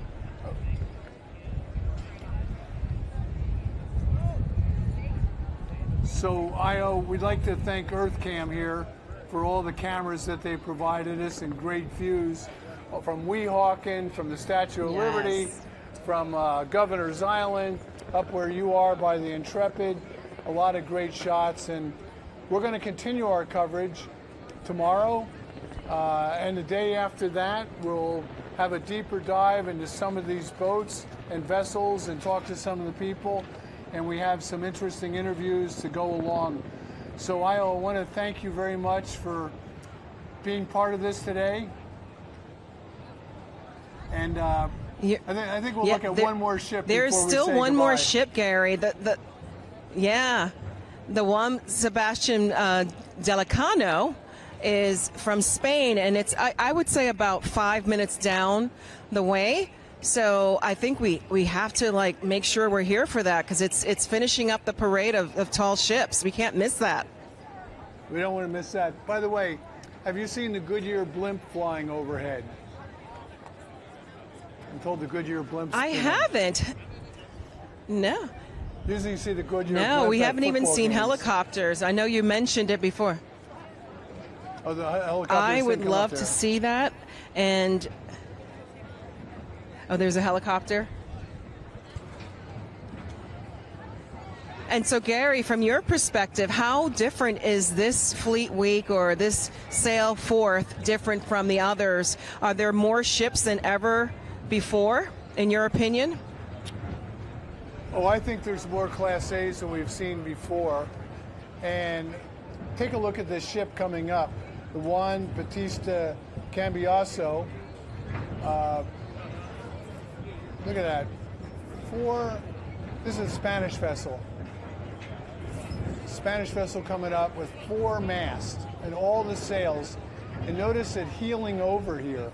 So, Ayo, we'd like to thank EarthCam here for all the cameras that they provided us and great views from Weehawken, from the Statue of Liberty, from Governor's Island, up where you are by the Intrepid. A lot of great shots, and we're going to continue our coverage tomorrow, and the day after that we'll have a deeper dive into some of these boats and vessels and talk to some of the people, and we have some interesting interviews to go along. So I want to thank you very much for being part of this today. And I think we'll look at one more ship. There's before we still say one goodbye. more ship, Gary. The Juan Sebastian Delicano is from Spain, and it's I would say about 5 minutes down the way. So I think we have to make sure we're here for that, because it's finishing up the parade of tall ships. We can't miss that. We don't want to miss that. By the way, have you seen the Goodyear blimp flying overhead? I'm told the Goodyear blimp. I haven't. No. Usually you see the Goodyear No, blimp we at haven't even football seen games. helicopters. I know you mentioned it before. Oh, the helicopters. I would didn't come up love there. to see that. And there's a helicopter. And so, Gary, from your perspective, how different is this Fleet Week or this Sail Forth different from the others? Are there more ships than ever before, in your opinion? Oh, I think there's more Class A's than we've seen before. And take a look at this ship coming up, the Juan Bautista Cambiaso. Look at that. This is a Spanish vessel. Spanish vessel coming up with 4 masts and all the sails. And notice it heeling over here.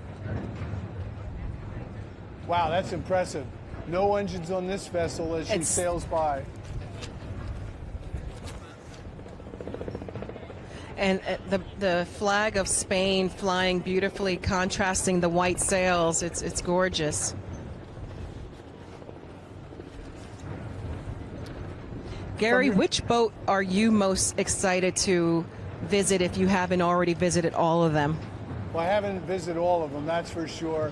Wow, that's impressive. No engines on this vessel as she sails by. And the flag of Spain flying beautifully, contrasting the white sails. It's gorgeous. Gary, which boat are you most excited to visit if you haven't already visited all of them? Well, I haven't visited all of them, that's for sure.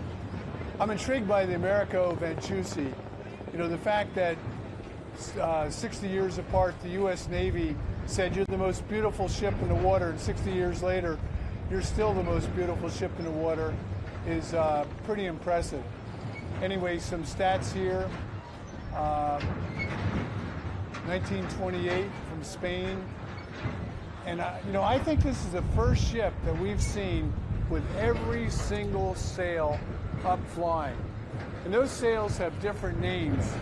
I'm intrigued by the Americo Vespucci. You know, the fact that 60 years apart, the U.S. Navy said you're the most beautiful ship in the water, and 60 years later, you're still the most beautiful ship in the water is pretty impressive. Anyway, some stats here. 1928 from Spain. And, I think this is the first ship that we've seen with every single sail up flying. And those sails have different names.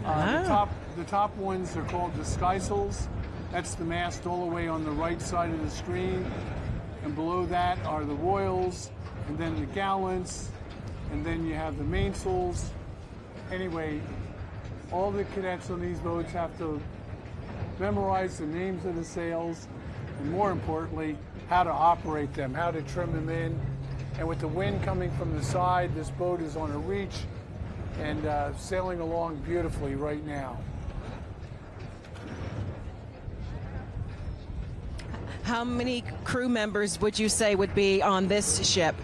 The top ones are called the skysails. That's the mast all the way on the right side of the screen. And below that are the royals, and then the gallants, and then you have the mainsails. Anyway, all the cadets on these boats have to memorize the names of the sails, and more importantly, how to operate them, how to trim them in. And with the wind coming from the side, this boat is on a reach and sailing along beautifully right now. How many crew members would you say would be on this ship?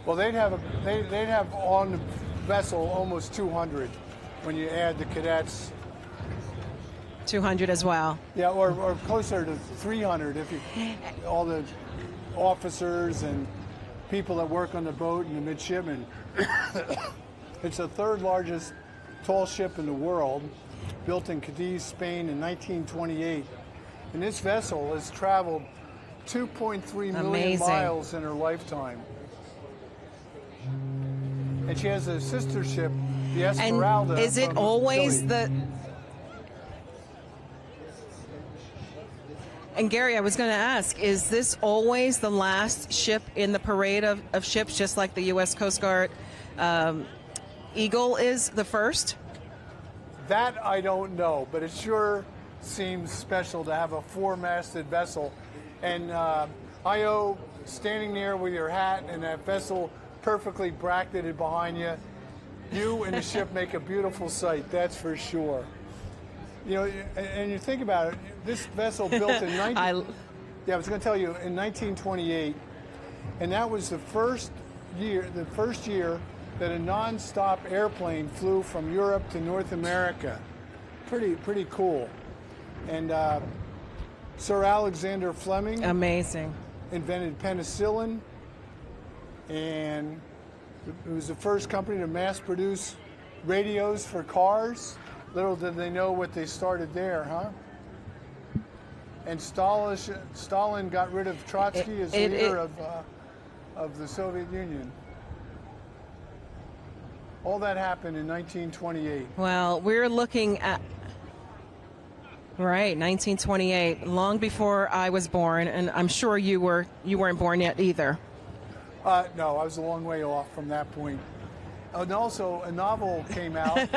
Well, they'd have on the vessel almost 200 when you add the cadets. 200 as well. Yeah, or closer to 300 if you all the officers and people that work on the boat and the midshipmen. It's the 3rd largest tall ship in the world, built in Cadiz, Spain in 1928. And this vessel has traveled 2.3 million miles in her lifetime. And she has a sister ship, the Esmeralda. And is it always Chile. And Gary, I was going to ask, is this always the last ship in the parade of ships, just like the U.S. Coast Guard Eagle is the first? That I don't know, but it sure seems special to have a four-masted vessel. And Ayo, standing there with your hat and that vessel perfectly bracketed behind you, you and the ship make a beautiful sight, that's for sure. You know, and you think about it, this vessel built in I was going to tell you, in 1928, and that was the first year that a non-stop airplane flew from Europe to North America. Pretty cool. And Sir Alexander Fleming, amazing, invented penicillin, and it was the first company to mass produce radios for cars. Little did they know what they started there, huh? And Stalin got rid of Trotsky as leader of the Soviet Union. All that happened in 1928. Well, we're looking at, right, 1928, long before I was born, and I'm sure you weren't born yet either. No, I was a long way off from that point. And also, a novel came out,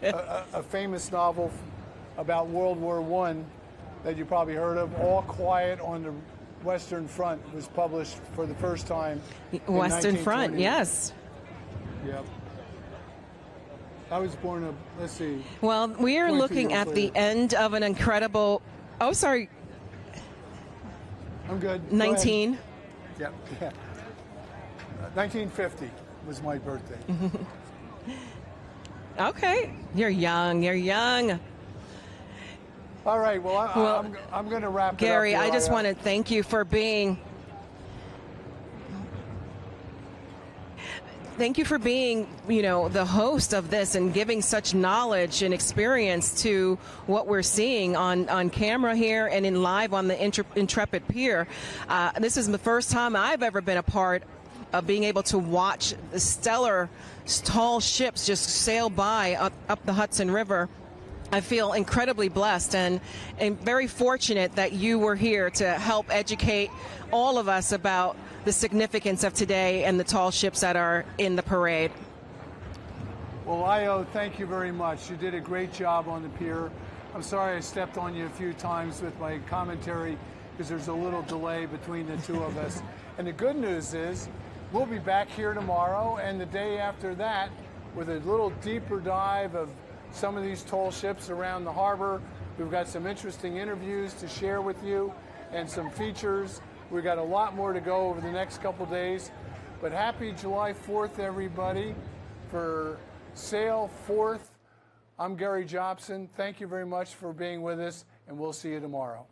a famous novel about World War I that you probably heard of, All Quiet on the Western Front, was published for the first time. Western Front, yes. Yep. I was born, let's see. Well, we are looking at the end of an incredible, oh, sorry. I'm good. 19. Yep. Yeah. 1950 was my birthday. Okay. You're young. All right, well, I'm going to wrap Gary, it up. Gary, I just want to thank you for being the host of this and giving such knowledge and experience to what we're seeing on camera here and in live on the Intrepid Pier. This is the first time I've ever been a part of being able to watch the stellar, tall ships just sail by up the Hudson River. I feel incredibly blessed and very fortunate that you were here to help educate all of us about the significance of today and the tall ships that are in the parade. Well, Ayo, thank you very much. You did a great job on the pier. I'm sorry I stepped on you a few times with my commentary because there's a little delay between the two of us. And the good news is we'll be back here tomorrow and the day after that with a little deeper dive of some of these tall ships around the harbor. We've got some interesting interviews to share with you and some features. We've got a lot more to go over the next couple days. But happy July 4th, everybody, for Sail Forth. I'm Gary Jobson. Thank you very much for being with us, and we'll see you tomorrow.